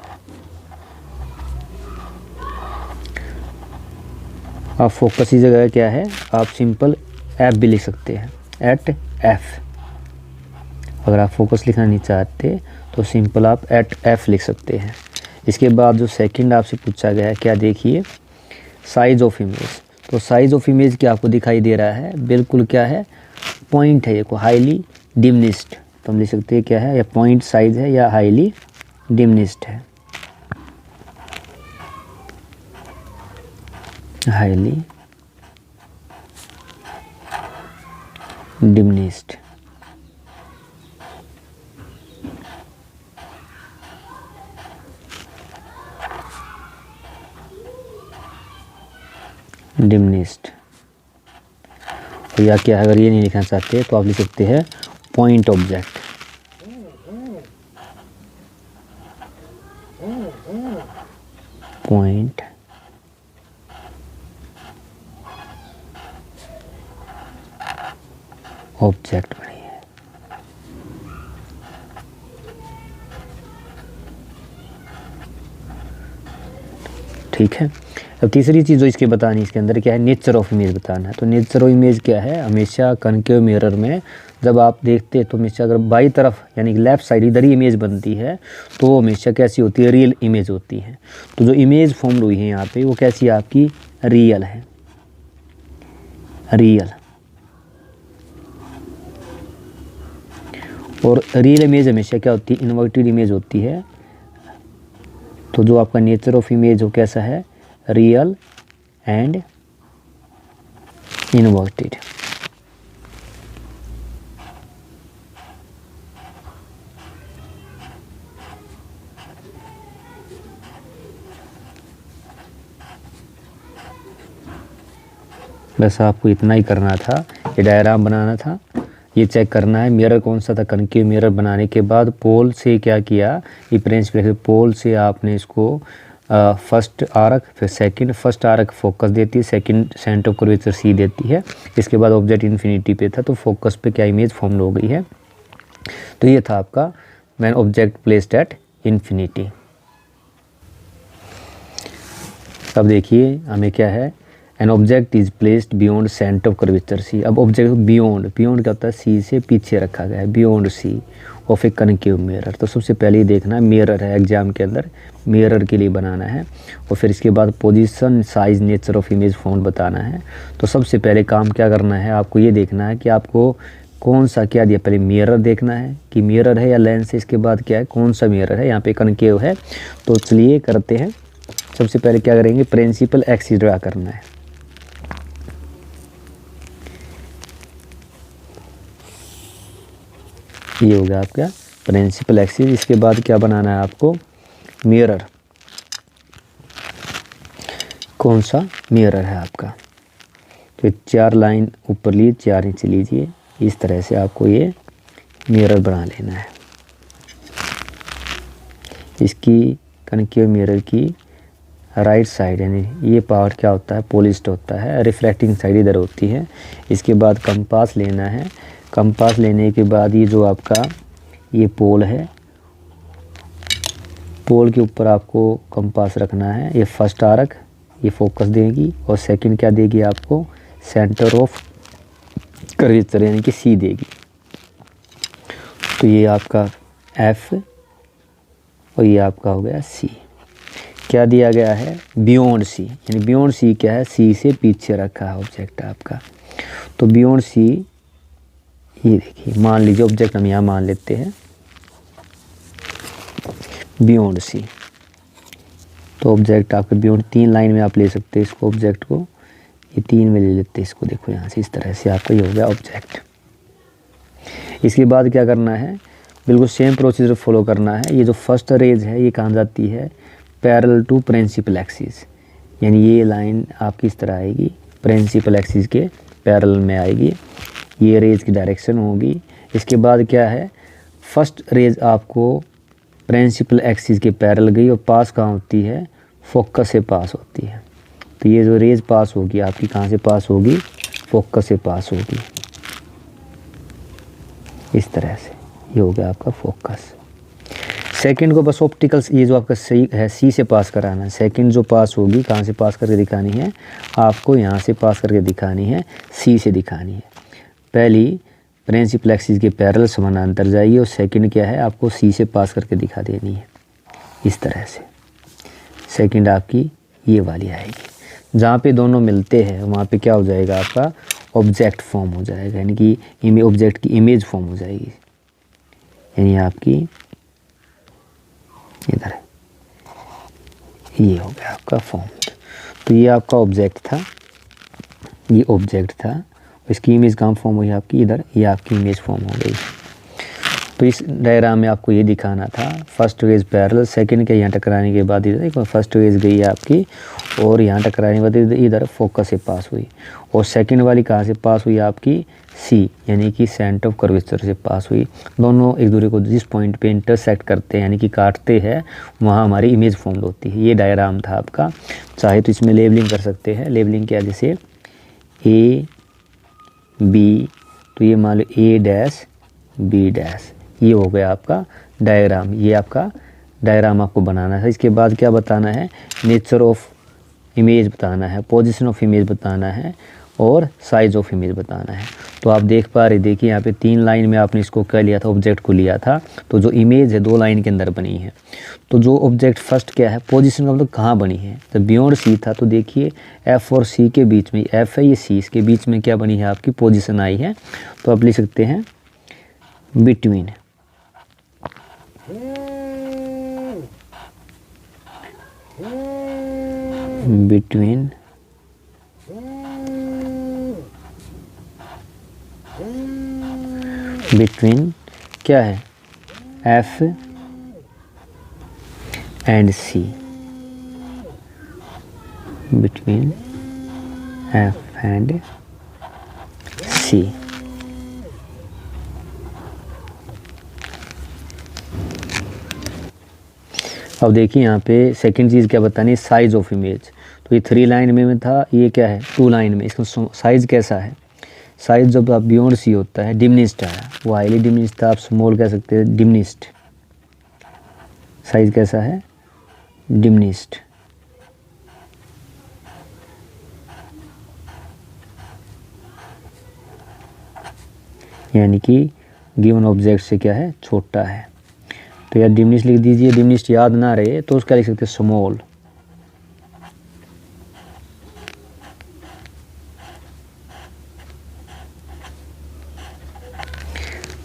अब फोकस की जगह क्या है, आप सिंपल ऐप भी लिख सकते हैं, एट एफ। अगर आप फोकस लिखना नहीं चाहते तो सिंपल आप एट एफ लिख सकते हैं। इसके बाद जो सेकंड आपसे पूछा गया है, क्या देखिए, साइज ऑफ इमेज। तो साइज ऑफ इमेज क्या आपको दिखाई दे रहा है, बिल्कुल क्या है, पॉइंट है, ये को हाईली डिमिनिश्ड। तो हम लिख सकते हैं क्या है, या पॉइंट साइज है या हाईली डिमिनिश्ड है, हाईली डिमिनिश्ड। डिमिनिश्ड। तो या क्या है, अगर ये नहीं लिखना चाहते तो आप लिख सकते हैं पॉइंट ऑब्जेक्ट। पॉइंट ऑब्जेक्ट बनी है। ठीक है। अब तीसरी चीज़ जो इसके बतानी, इसके अंदर क्या है, नेचर ऑफ इमेज बताना है। तो नेचर ऑफ इमेज क्या है, हमेशा कनकेव मिरर में जब आप देखते हैं तो हमेशा अगर बाई तरफ यानी कि लेफ़्ट साइड इधर ही इमेज बनती है तो वो हमेशा कैसी होती है, रियल इमेज होती है। तो जो इमेज फॉर्म हुई है यहाँ पे वो कैसी है, आपकी रियल है, रियल। और रियल इमेज हमेशा क्या होती है, इन्वर्टेड इमेज होती है। तो जो आपका नेचर ऑफ इमेज हो कैसा है, रियल एंड इन्वर्टेड। बस आपको इतना ही करना था, ये डायग्राम बनाना था, ये चेक करना है मिरर कौन सा था। कनकेव मिरर बनाने के बाद पोल से क्या किया, ये प्रिंसिपल पोल से आपने इसको फर्स्ट आर्क, फिर सेकंड, फर्स्ट आर्क फोकस देती है, second centre of curvature C देती है। इसके बाद ऑब्जेक्ट इन्फिनिटी पे था तो फोकस पे क्या इमेज फॉर्म हो गई है। तो ये था आपका when object placed at infinity. अब देखिए हमें क्या है, an object is placed beyond centre of curvature C. अब ऑब्जेक्ट बियॉन्ड, बियॉन्ड क्या होता है, सी से पीछे रखा गया है, beyond C of a concave mirror. तो सबसे पहले ये देखना है मिरर है, एग्जाम के अंदर मिरर के लिए बनाना है। और फिर इसके बाद position, size, nature of image found बताना है। तो सबसे पहले काम क्या करना है, आपको ये देखना है कि आपको कौन सा क्या दिया, पहले मिरर देखना है कि मिरर है या लेंस है। इसके बाद क्या है, कौन सा मिरर है, यहाँ पे कनकेव है। तो चलिए करते हैं। सबसे पहले क्या करेंगे, प्रिंसिपल एक्सिस ड्रा करना है। ये हो गया आपका प्रिंसिपल एक्सिस। इसके बाद क्या बनाना है आपको, मिरर। कौन सा मिरर है आपका, तो 4 लाइन ऊपर लीजिए, 4 नीचे लीजिए। इस तरह से आपको ये मिरर बना लेना है। इसकी कनकेव मिरर की राइट साइड, यानी ये पार्ट क्या होता है, पॉलिश्ड होता है, रिफ्लेक्टिंग साइड इधर होती है। इसके बाद कंपास लेना है। कंपास लेने के बाद ये जो आपका ये पोल है, पोल के ऊपर आपको कंपास रखना है। ये फर्स्ट आर्क ये फोकस देगी और सेकंड क्या देगी आपको, सेंटर ऑफ कर्वेचर यानी कि सी देगी। तो ये आपका एफ और ये आपका हो गया सी। क्या दिया गया है, बियॉन्ड सी, यानी बियॉन्ड सी क्या है, सी से पीछे रखा है ऑब्जेक्ट आपका। तो बियॉन्ड सी, ये देखिए मान लीजिए ऑब्जेक्ट हम यहाँ मान लेते हैं बियॉन्ड सी। तो ऑब्जेक्ट आपके बियॉन्ड 3 लाइन में आप ले सकते हैं इसको, ऑब्जेक्ट को ये 3 में ले लेते हैं इसको। देखो यहाँ से इस तरह से आपका ये हो गया ऑब्जेक्ट। इसके बाद क्या करना है, बिल्कुल सेम प्रोसीजर फॉलो करना है। ये जो फर्स्ट रेज है ये कहाँ जाती है, पैरेलल टू प्रिंसिपल एक्सिस, यानी ये लाइन आपकी इस तरह आएगी, प्रिंसिपल एक्सिस के पैरेलल में आएगी। ये रेज की डायरेक्शन होगी। इसके बाद क्या है, फर्स्ट रेज आपको प्रिंसिपल एक्सिस के पैरेलल गई और पास कहाँ होती है, फोकस से पास होती है। तो ये जो रेज पास होगी आपकी कहाँ से पास होगी, फोकस से पास होगी। इस तरह से ये हो गया आपका फोकस। सेकंड को बस ऑप्टिकल्स, ये जो आपका सही है सी से पास कराना है। सेकंड जो पास होगी कहाँ से पास करके दिखानी है, आपको यहाँ से पास करके दिखानी है, सी से दिखानी है। पहली प्रिंसिपल एक्सिस के पैरेलल समानांतर जाइए और सेकंड क्या है, आपको सी से पास करके दिखा देनी है। इस तरह से सेकंड आपकी ये वाली आएगी। जहाँ पे दोनों मिलते हैं वहाँ पे क्या हो जाएगा, आपका ऑब्जेक्ट फॉर्म हो जाएगा, यानी कि ऑब्जेक्ट की इमेज फॉर्म हो जाएगी। यानी आपकी इधर ये हो गया आपका फॉर्म। तो ये आपका ऑब्जेक्ट था, ये ऑब्जेक्ट था, इसकी इमेज कहाँ फॉर्म हुई आपकी, इधर, ये आपकी इमेज फॉर्म हो गई। तो इस डायग्राम में आपको ये दिखाना था, फर्स्ट रेज पैरेलल, सेकंड के यहाँ टकराने के बाद इधर देखो फर्स्ट रेज गई है आपकी और यहाँ टकराने के बाद इधर फोकस से पास हुई, और सेकंड वाली कहाँ से पास हुई आपकी, सी, यानी कि सेंटर ऑफ कर्वेचर से पास हुई। दोनों एक दूसरे को जिस पॉइंट पे इंटरसेक्ट करते हैं यानी कि काटते हैं वहाँ हमारी इमेज फॉर्म होती है। ये डायग्राम था आपका। चाहे तो इसमें लेबलिंग कर सकते हैं। लेबलिंग क्या, जैसे ए बी, तो ये मान लो ए डैश बी डैश, ये हो गया आपका डायग्राम। ये आपका डायग्राम आपको बनाना है। इसके बाद क्या बताना है, नेचर ऑफ इमेज बताना है, पोजीशन ऑफ इमेज बताना है और साइज ऑफ इमेज बताना है। तो आप देख पा रहे, देखिए यहाँ पे 3 लाइन में आपने इसको क्या लिया था, ऑब्जेक्ट को लिया था। तो जो इमेज है 2 लाइन के अंदर बनी है। तो जो ऑब्जेक्ट फर्स्ट क्या है, पोजीशन का मतलब कहाँ बनी है, जब बियॉन्ड सी था तो देखिए एफ और सी के बीच में, एफ है ये सी, इसके बीच में क्या बनी है आपकी पोजीशन आई है। तो आप लिख सकते हैं बिटवीन, बिटवीन बिटवीन क्या है, F and C, between F and C. अब देखिए यहाँ पे सेकंड चीज़ क्या बतानी है, साइज़ ऑफ इमेज। तो ये 3 लाइन में था, ये क्या है 2 लाइन में। इसका साइज़ कैसा है, साइज़ जब आप बियॉन्ड सी होता है डिमिनिश्ड आया, वो हाईली डिमिनिश्ड था, आप स्मॉल कह सकते हैं डिमिनिश्ड। साइज़ कैसा है डिमिनिश्ड। यानी कि गिवन ऑब्जेक्ट से क्या है छोटा है। तो यार डिमिनिश्ड लिख दीजिए, डिमिनिश्ड याद ना रहे तो उसका लिख सकते हैं स्मॉल।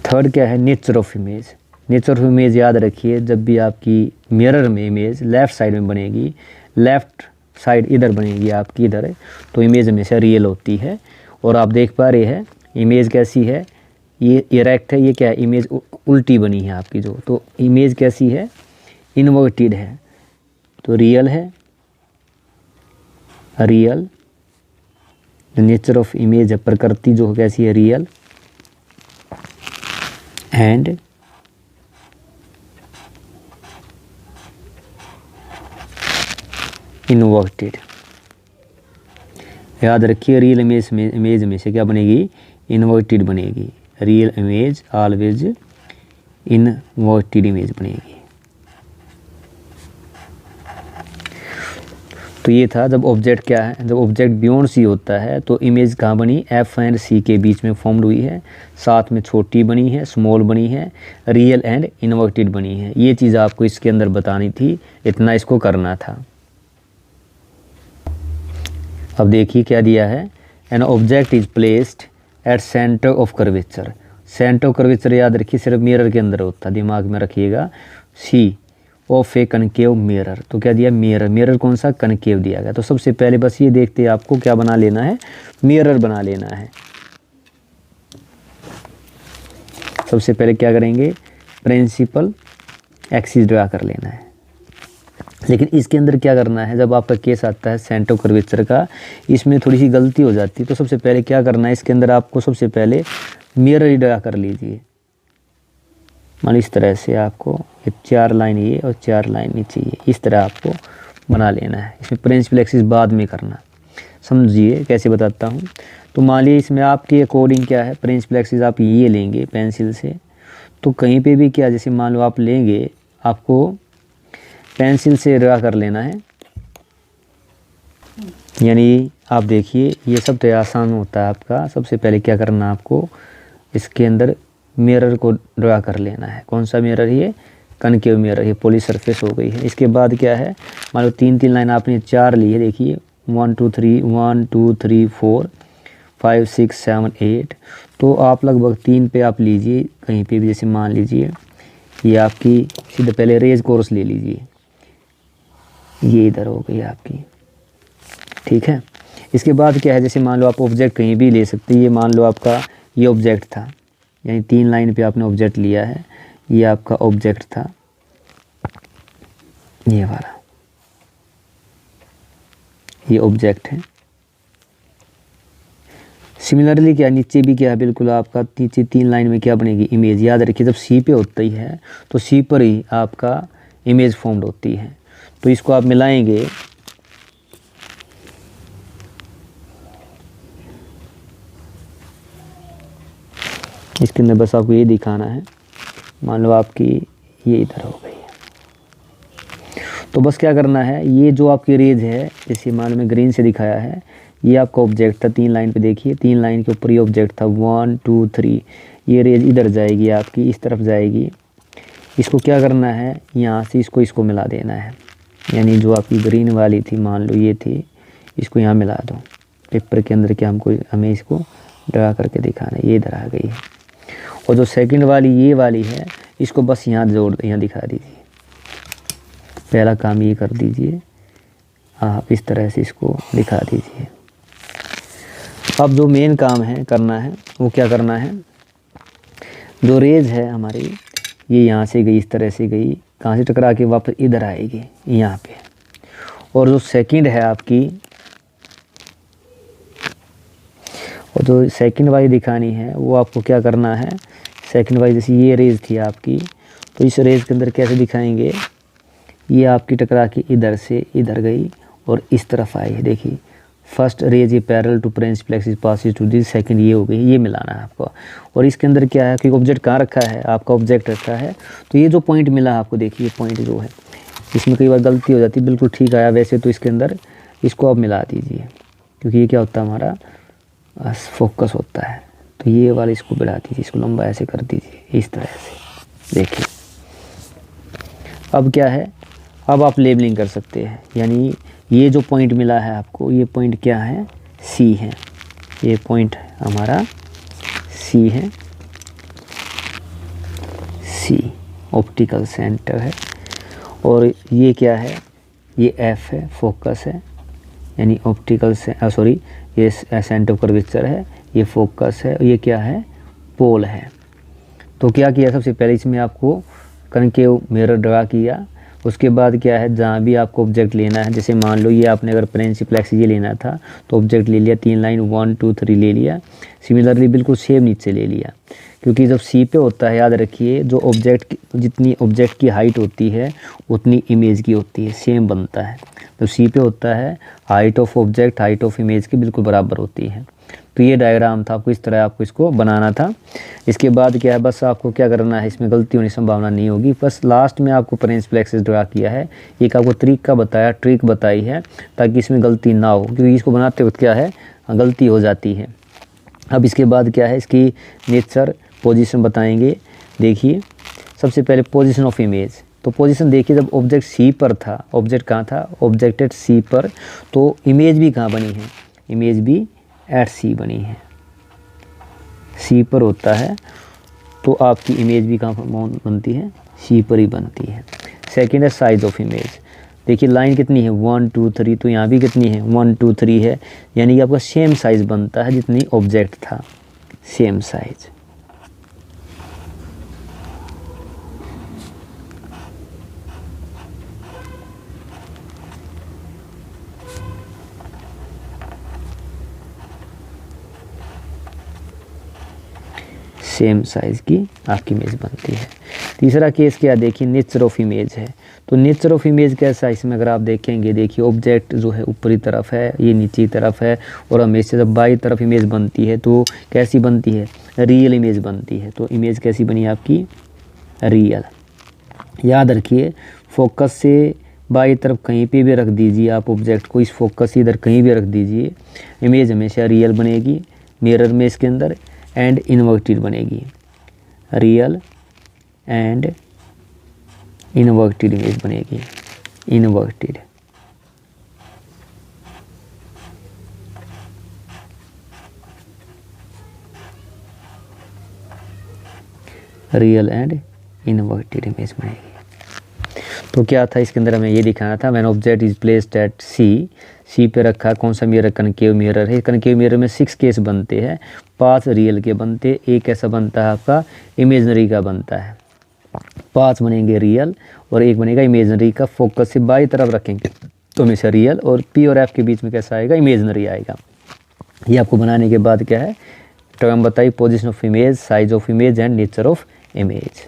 थर्ड क्या है nature of image. Nature of image याद रखिए, जब भी आपकी मिरर में इमेज लेफ़्ट साइड में बनेगी, लेफ़्ट साइड इधर बनेगी आपकी इधर, तो इमेज हमेशा रियल होती है। और आप देख पा रहे हैं इमेज कैसी है, ये इरेक्ट है, ये क्या है इमेज उल्टी बनी है आपकी जो। तो इमेज कैसी है इन्वर्टेड है, तो रियल है, रियल। नेचर ऑफ इमेज है प्रकृति जो कैसी है रियल, एंड इन्वर्टेड। याद रखिए रियल इमेज में से क्या बनेगी इन्वर्टेड बनेगी। Real image always inverted image बनेगी। तो ये था जब ऑब्जेक्ट क्या है, जब ऑब्जेक्ट बियॉन्ड सी होता है तो इमेज कहाँ बनी एफ एंड सी के बीच में फॉर्म्ड हुई है, साथ में छोटी बनी है, स्मॉल बनी है, रियल एंड इन्वर्टेड बनी है। ये चीज़ आपको इसके अंदर बतानी थी, इतना इसको करना था। अब देखिए क्या दिया है, an object is placed at centre of curvature. Centre of curvature याद रखिए सिर्फ मिरर के अंदर होता है, दिमाग में रखिएगा। सी ऑफ ए कनकेव मिरर, तो क्या दिया मिरर, मिरर कौन सा कनकेव दिया गया। तो सबसे पहले बस ये देखते हैं आपको क्या बना लेना है, मिरर बना लेना है। सबसे पहले क्या करेंगे प्रिंसिपल एक्सिस ड्रा कर लेना है। लेकिन इसके अंदर क्या करना है, जब आपका केस आता है सेंटर ऑफ कर्वेचर का, इसमें थोड़ी सी गलती हो जाती है। तो सबसे पहले क्या करना है, इसके अंदर आपको सबसे पहले मिरर ही ड्रा कर लीजिए। मान इस तरह से आपको 4 लाइन ये और 4 लाइन नीचे ये, इस तरह आपको बना लेना है। इसमें प्रिंसिपल एक्सिस बाद में करना, समझिए कैसे बताता हूँ। तो मान लीजिए इसमें आपके अकॉर्डिंग क्या है, प्रिंसिपल एक्सिस आप ये लेंगे पेंसिल से, तो कहीं पे भी क्या, जैसे मान लो आप लेंगे, आपको पेंसिल से ड्रा कर लेना है। यानी आप देखिए ये सब तो आसान होता है आपका। सबसे पहले क्या करना है आपको, इसके अंदर मिरर को ड्रा कर लेना है। कौन सा मिरर, ये कनकेव मिरर, ये पॉली सरफेस हो गई है। इसके बाद क्या है, मान लो 3 लाइन आपने 4 ली है, देखिए 1 2 3 1 2 3 4 5 6 7 8। तो आप लगभग 3 पे आप लीजिए कहीं पे भी, जैसे मान लीजिए ये आपकी सीधे पहले रेज कोर्स ले लीजिए, ये इधर हो गई आपकी, ठीक है। इसके बाद क्या है, जैसे मान लो आप ऑब्जेक्ट कहीं भी ले सकते हैं। ये मान लो आपका ये ऑब्जेक्ट था, यानी 3 लाइन पे आपने ऑब्जेक्ट लिया है, ये आपका ऑब्जेक्ट था ये वाला, ये ऑब्जेक्ट है। सिमिलरली क्या नीचे भी क्या है, बिल्कुल आपका नीचे 3 लाइन में क्या बनेगी इमेज। याद रखिए जब सी पे होती है तो सी पर ही आपका इमेज फॉर्म्ड होती है। तो इसको आप मिलाएंगे, इसके अंदर बस आपको ये दिखाना है। मान लो आपकी ये इधर हो गई है, तो बस क्या करना है, ये जो आपकी रेज है, जैसे मान लो मैं ग्रीन से दिखाया है, ये आपका ऑब्जेक्ट था 3 लाइन पे, देखिए 3 लाइन के ऊपर ये ऑब्जेक्ट था 1 2 3। ये रेज इधर जाएगी आपकी, इस तरफ जाएगी। इसको क्या करना है, यहाँ से इसको मिला देना है। यानी जो आपकी ग्रीन वाली थी, मान लो ये थी, इसको यहाँ मिला दो। पेपर के अंदर क्या हमें इसको ड्रा करके दिखाना है, ये इधर आ गई है। और जो सेकंड वाली ये वाली है, इसको बस यहाँ जोड़, यहाँ दिखा दीजिए। पहला काम ये कर दीजिए, आप इस तरह से इसको दिखा दीजिए। अब जो मेन काम है करना है वो क्या करना है, जो रेज है हमारी ये यहाँ से गई, इस तरह से गई, कहाँ से टकरा के वापस इधर आएगी यहाँ पे। और जो सेकंड है आपकी, और जो सेकंड वाली दिखानी है वो आपको क्या करना है, सेकंड वाली जैसे ये रेज थी आपकी, तो इस रेज के अंदर कैसे दिखाएंगे, ये आपकी टकरा के इधर से इधर गई और इस तरफ आई है। देखिए first rays a parallel to principal axis passes to this, second ये हो गई, ये मिलाना है आपको। और इसके अंदर क्या है कि ऑब्जेक्ट कहाँ रखा है, आपका ऑब्जेक्ट रखा है। तो ये जो पॉइंट मिला आपको, देखिए पॉइंट जो है, इसमें कई बार गलती हो जाती है, बिल्कुल ठीक आया वैसे तो इसके अंदर इसको आप मिला दीजिए, क्योंकि ये क्या होता है हमारा फोकस होता है। तो ये वाला इसको बढ़ा दीजिए, इसको लंबा ऐसे कर दीजिए इस तरह से। देखिए अब क्या है, अब आप लेबलिंग कर सकते हैं। यानी ये जो पॉइंट मिला है आपको, ये पॉइंट क्या है, सी है। ये पॉइंट हमारा सी है, सी ऑप्टिकल सेंटर है। और ये क्या है, ये एफ है, फोकस है, यानी ऑप्टिकल से सॉरी ये सेंटर ऑफ कर्वेचर है, ये फोकस है, ये क्या है, पोल है। तो क्या किया, सबसे पहले इसमें आपको कनकेव मिरर ड्रा किया। उसके बाद क्या है, जहाँ भी आपको ऑब्जेक्ट लेना है, जैसे मान लो ये आपने अगर प्रिंसिपल एक्सिस ये लेना था तो ऑब्जेक्ट ले लिया, 3 लाइन 1 2 3 ले लिया। सिमिलरली बिल्कुल सेम नीचे ले लिया, क्योंकि जब सी पे होता है याद रखिए, जो ऑब्जेक्ट जितनी ऑब्जेक्ट की हाइट होती है उतनी इमेज की होती है, सेम बनता है। तो सी पे होता है height of object height of image के बिल्कुल बराबर होती है। तो ये डायग्राम था, आपको इस तरह आपको इसको बनाना था। इसके बाद क्या है, बस आपको क्या करना है, इसमें गलती होने की संभावना नहीं होगी। बस लास्ट में आपको प्रिंसिपल एक्सिस ड्रा किया है, एक आपको तरीका बताया, ट्रिक बताई है, ताकि इसमें गलती ना हो, क्योंकि इसको बनाते वक्त क्या है गलती हो जाती है। अब इसके बाद क्या है, इसकी नेचर पोजीशन बताएंगे। देखिए सबसे पहले पोजीशन ऑफ इमेज। तो पोजीशन देखिए, जब ऑब्जेक्ट सी पर था, ऑब्जेक्ट कहाँ था, ऑब्जेक्ट एट सी पर, तो इमेज भी कहाँ बनी है, इमेज भी एट सी बनी है। सी पर होता है तो आपकी इमेज भी कहाँ बनती है, सी पर ही बनती है। सेकेंड है साइज ऑफ इमेज। देखिए लाइन कितनी है 1 2 3, तो यहाँ भी कितनी है 1 2 3 है, यानी कि आपका सेम साइज बनता है जितनी ऑब्जेक्ट था, सेम साइज। सेम साइज़ की आपकी इमेज बनती है। तीसरा केस क्या, देखिए नेचर ऑफ इमेज है। तो नेचर ऑफ इमेज कैसा है, इसमें अगर आप देखेंगे, देखिए ऑब्जेक्ट जो है ऊपरी तरफ है, ये नीचे तरफ है, और हमेशा जब बाई तरफ इमेज बनती है तो कैसी बनती है, रियल इमेज बनती है। तो इमेज कैसी बनी आपकी, रियल। याद रखिए फोकस से बाई तरफ कहीं पे भी रख दीजिए आप ऑब्जेक्ट को, इस फोकस से इधर कहीं भी रख दीजिए, इमेज हमेशा रियल बनेगी मिरर में इसके अंदर, एंड इन्वर्टेड बनेगी, रियल एंड इन्वर्टेड इमेज बनेगी, inverted. Real and inverted image बनेगी। तो क्या था इसके अंदर, हमें ये दिखाना था, when object is placed at C, C पे रखा, कौन सा मिरर, कनकेव मिरर है। कनकेव मिरर में 6 केस बनते हैं, 5 रियल के बनते, एक ऐसा बनता है आपका इमेजनरी का बनता है। 5 बनेंगे रियल और एक बनेगा इमेजनरी का। फोकस से बाई तरफ रखेंगे तो हमेशा रियल, और पी और एफ के बीच में कैसा आएगा, इमेजनरी आएगा। ये आपको बनाने के बाद क्या है, टर्म बताइए, position of image, size of image and nature of image.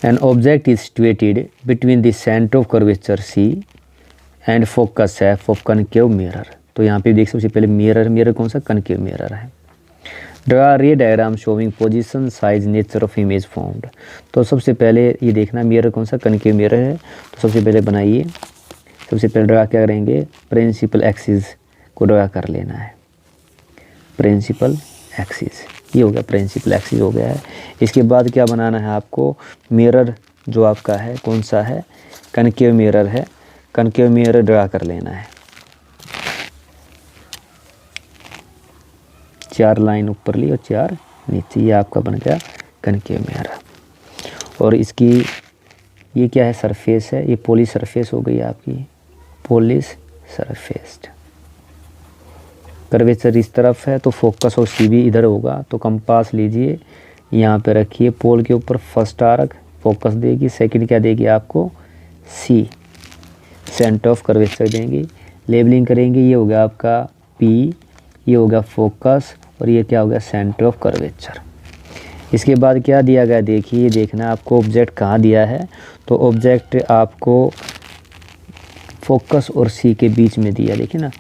An object is situated between the center of curvature C and focus F of concave mirror। तो यहाँ पे देख सबसे पहले मिरर कौन सा, कनकेव मिरर है। ड्रा रे diagram showing position size nature of image found. तो सबसे पहले ये देखना मिरर कौन सा, कनकेव मिरर है। तो सबसे पहले बनाइए, सबसे पहले ड्रा क्या करेंगे, प्रिंसिपल एक्सिस को ड्रा कर लेना है, प्रिंसिपल एक्सिस। ये हो गया, प्रिंसिपल एक्सिस हो गया है। इसके बाद क्या बनाना है आपको, मिरर जो आपका है कौन सा है, कनकेव मिरर है, कनकेव मिरर ड्रा कर लेना है। 4 लाइन ऊपर ली और 4 नीचे, ये आपका बन गया कनकेव मिरर। और इसकी ये क्या है, सरफेस है, ये पॉलिश सरफेस हो गई आपकी, पॉलिश सरफेस्ड। कर्वेचर इस तरफ है तो फोकस और सी भी इधर होगा, तो कंपास लीजिए, यहाँ पे रखिए, पोल के ऊपर फर्स्ट आर्क फोकस देगी, सेकंड क्या देगी आपको, सी सेंटर ऑफ कर्वेचर देंगी। लेबलिंग करेंगे, ये हो गया आपका पी, ये हो गया फोकस, और ये क्या हो गया, सेंटर ऑफ कर्वेचर। इसके बाद क्या दिया गया देखिए, देखना आपको ऑब्जेक्ट कहाँ दिया है। तो ऑब्जेक्ट आपको फोकस और सी के बीच में दिया, देखिए ना,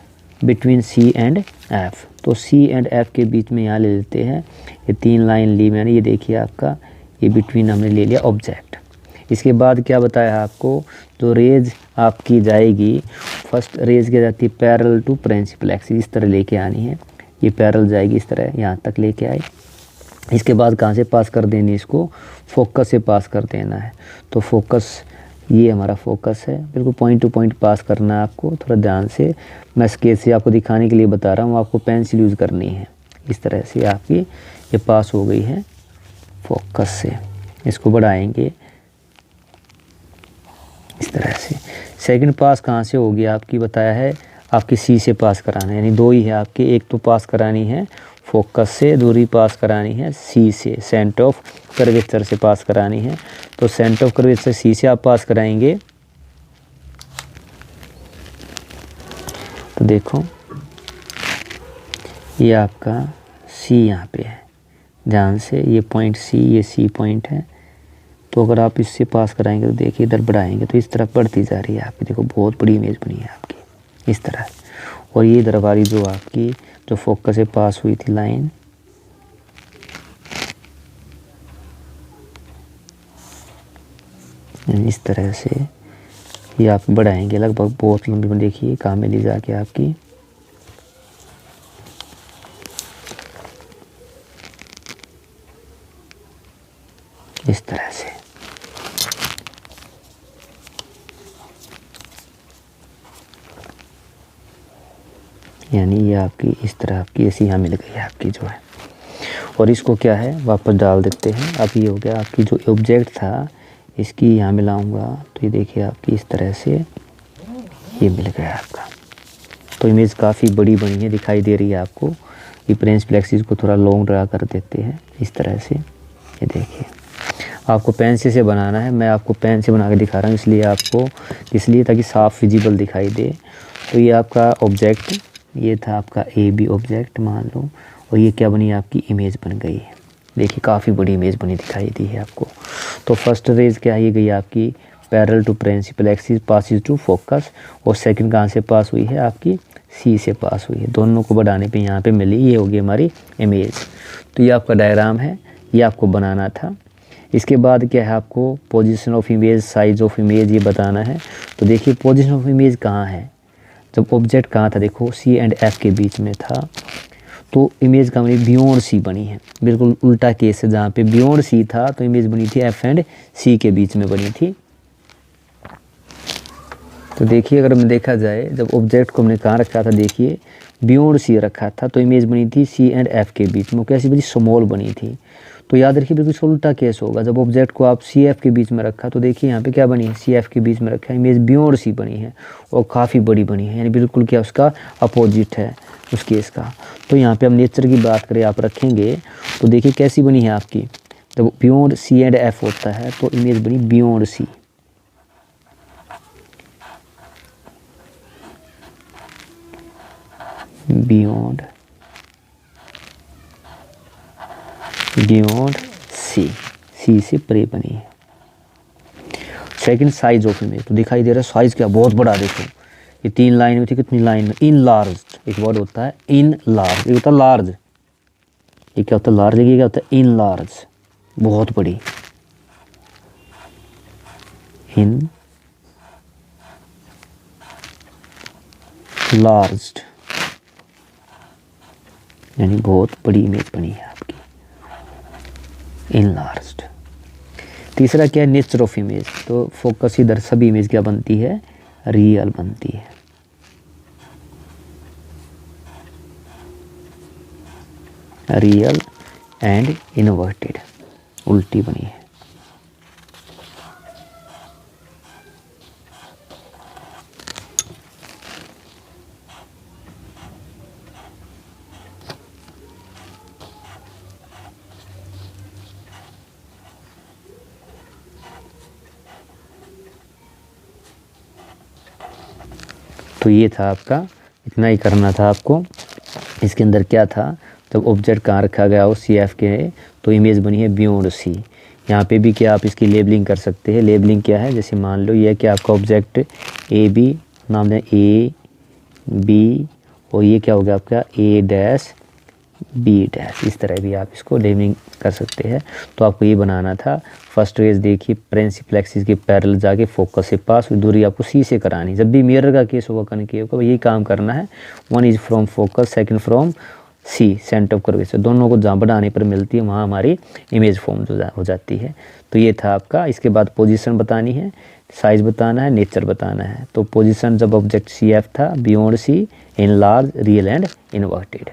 बिटवीन सी एंड एफ। तो सी एंड एफ के बीच में यहाँ ले लेते हैं, ये 3 लाइन ली मैंने, ये देखिए आपका ये बिटवीन हमने ले लिया ऑब्जेक्ट। इसके बाद क्या बताया आपको, जो रेज आपकी जाएगी, फर्स्ट रेज क्या जाती है पैरेलल टू प्रिंसिपल एक्सिस, इस तरह लेके आनी है, ये पैरेलल जाएगी इस तरह यहाँ तक लेके आई। इसके बाद कहाँ से पास कर देनी, इसको फोकस से पास कर देना है। तो फोकस, ये हमारा फोकस है, बिल्कुल पॉइंट टू पॉइंट पास करना है आपको। थोड़ा ध्यान से, मैं स्केच से आपको दिखाने के लिए बता रहा हूँ, आपको पेंसिल यूज़ करनी है। इस तरह से आपकी ये पास हो गई है फोकस से, इसको बढ़ाएंगे इस तरह से। सेकंड पास कहाँ से होगी आपकी, बताया है आपकी सी से पास कराना है, यानी 2 ही है आपकी, एक तो पास करानी है फोकस से, दूसरी पास करानी है सी से, सेंटर ऑफ कर्वेचर से पास करानी है। तो सेंटर ऑफ कर्वेचर सी से आप पास कराएंगे। तो देखो ये आपका सी यहाँ पे है, ध्यान से, ये पॉइंट सी, ये सी पॉइंट है। तो अगर आप इससे पास कराएंगे तो देखिए इधर बढ़ाएंगे तो इस तरफ बढ़ती जा रही है आपकी, देखो बहुत बड़ी इमेज बनी है आपकी इस तरह। और ये इधर वाली जो आपकी जो फोकस से पास हुई थी लाइन, इस तरह से ये आप बढ़ाएंगे, लगभग बहुत लंबी में, देखिए कहाँ में ले जाके आपकी इस तरह से। यानी ये आपकी इस तरह आपकी ऐसी यहाँ मिल गई है आपकी जो है। और इसको क्या है वापस डाल देते हैं। अब ये हो गया आपकी जो ऑब्जेक्ट था, इसकी यहाँ मिलाऊंगा तो ये देखिए आपकी इस तरह से ये मिल गया आपका। तो इमेज काफ़ी बड़ी बनी है, दिखाई दे रही है आपको। ये प्रिंसिपल एक्सिस को थोड़ा लॉन्ग ड्रा कर देते हैं इस तरह से। ये देखिए आपको पेन से बनाना है, मैं आपको पेन से बना के दिखा रहा हूँ इसलिए ताकि साफ विजिबल दिखाई दे। तो ये आपका ऑब्जेक्ट, ये था आपका ए बी ऑब्जेक्ट मान लो, और ये क्या बनी आपकी इमेज बन गई है। देखिए काफ़ी बड़ी इमेज बनी दिखाई दी है आपको। तो फर्स्ट रेज क्या है, ये गई आपकी parallel to principal axis passes to focus, और सेकंड कहाँ से पास हुई है आपकी सी से पास हुई है। दोनों को बढ़ाने पे यहाँ पे मिली, ये होगी हमारी इमेज। तो ये आपका डायग्राम है, ये आपको बनाना था। इसके बाद क्या है आपको position of image, size of image ये बताना है। तो देखिए पोजीशन ऑफ इमेज कहाँ है, जब ऑब्जेक्ट कहाँ था, देखो सी एंड एफ के बीच में था, तो इमेज का मतलब बियॉन्ड सी बनी है। बिल्कुल उल्टा केस है, जहाँ पे बियॉन्ड सी था तो इमेज बनी थी एफ एंड सी के बीच में बनी थी। तो देखिए अगर हमने देखा जाए, जब ऑब्जेक्ट को हमने कहाँ रखा था, देखिए बियॉन्ड सी रखा था तो इमेज बनी थी सी एंड एफ के बीच में, कैसी बनी, स्मॉल बनी थी। तो याद रखिए बिल्कुल उल्टा केस होगा, जब ऑब्जेक्ट को आप सी एफ के बीच में रखा तो देखिए यहाँ पे क्या बनी है, सी एफ के बीच में रखा है, इमेज बियॉन्ड सी बनी है और काफ़ी बड़ी बनी है, यानी बिल्कुल क्या उसका अपोजिट है उस केस का। तो यहाँ पे हम नेचर की बात करें, आप रखेंगे तो देखिए कैसी बनी है आपकी, जब बियॉन्ड सी एंड एफ होता है तो इमेज बनी बियॉन्ड सी। बियॉन्ड सी, सी से परे बनी है। सेकंड साइज ऑफ इमेज, तो दिखाई दे रहा है साइज क्या बहुत बड़ा, देखो ये 3 लाइन में थी, कितनी लाइन में, इन लार्ज एक वर्ड होता है, इन लार्ज, ये होता है लार्ज, ये क्या होता है लार्ज, ये क्या होता है इन लार्ज, बहुत बड़ी, इन लार्ज यानी बहुत बड़ी इमेज बनी है आपकी, इनलार्ज्ड। तीसरा क्या है, नेचर ऑफ इमेज, तो फोकस इधर सभी इमेज क्या बनती है, रियल बनती है। रियल एंड इनवर्टेड, उल्टी बनी है। तो ये था आपका, इतना ही करना था आपको। इसके अंदर क्या था, जब ऑब्जेक्ट कहाँ रखा गया हो सी एफ के, तो इमेज बनी है बियॉन्ड सी। यहाँ पे भी क्या आप इसकी लेबलिंग कर सकते हैं। लेबलिंग क्या है, जैसे मान लो ये क्या आपका ऑब्जेक्ट ए बी, नाम दें ए बी, और ये क्या हो गया आपका ए डैश बी डैश। इस तरह भी आप इसको लेबलिंग कर सकते हैं। तो आपको ये बनाना था। फर्स्ट रेज देखिए प्रिंसिपल एक्सिस के पैरेलल जाके फोकस से पास हुई दूरी आपको सी से करानी। जब भी मिरर का केस होगा कनकेव का यही काम करना है। One is from focus, second from C, centre of curvature. दोनों को जहाँ बढ़ाने पर मिलती है वहाँ हमारी इमेज फॉर्म हो जाती है। तो ये था आपका। इसके बाद पोजीशन बतानी है, साइज बताना है, नेचर बताना है। तो पोजीशन जब ऑब्जेक्ट सी एफ था, beyond C, in large, real and inverted.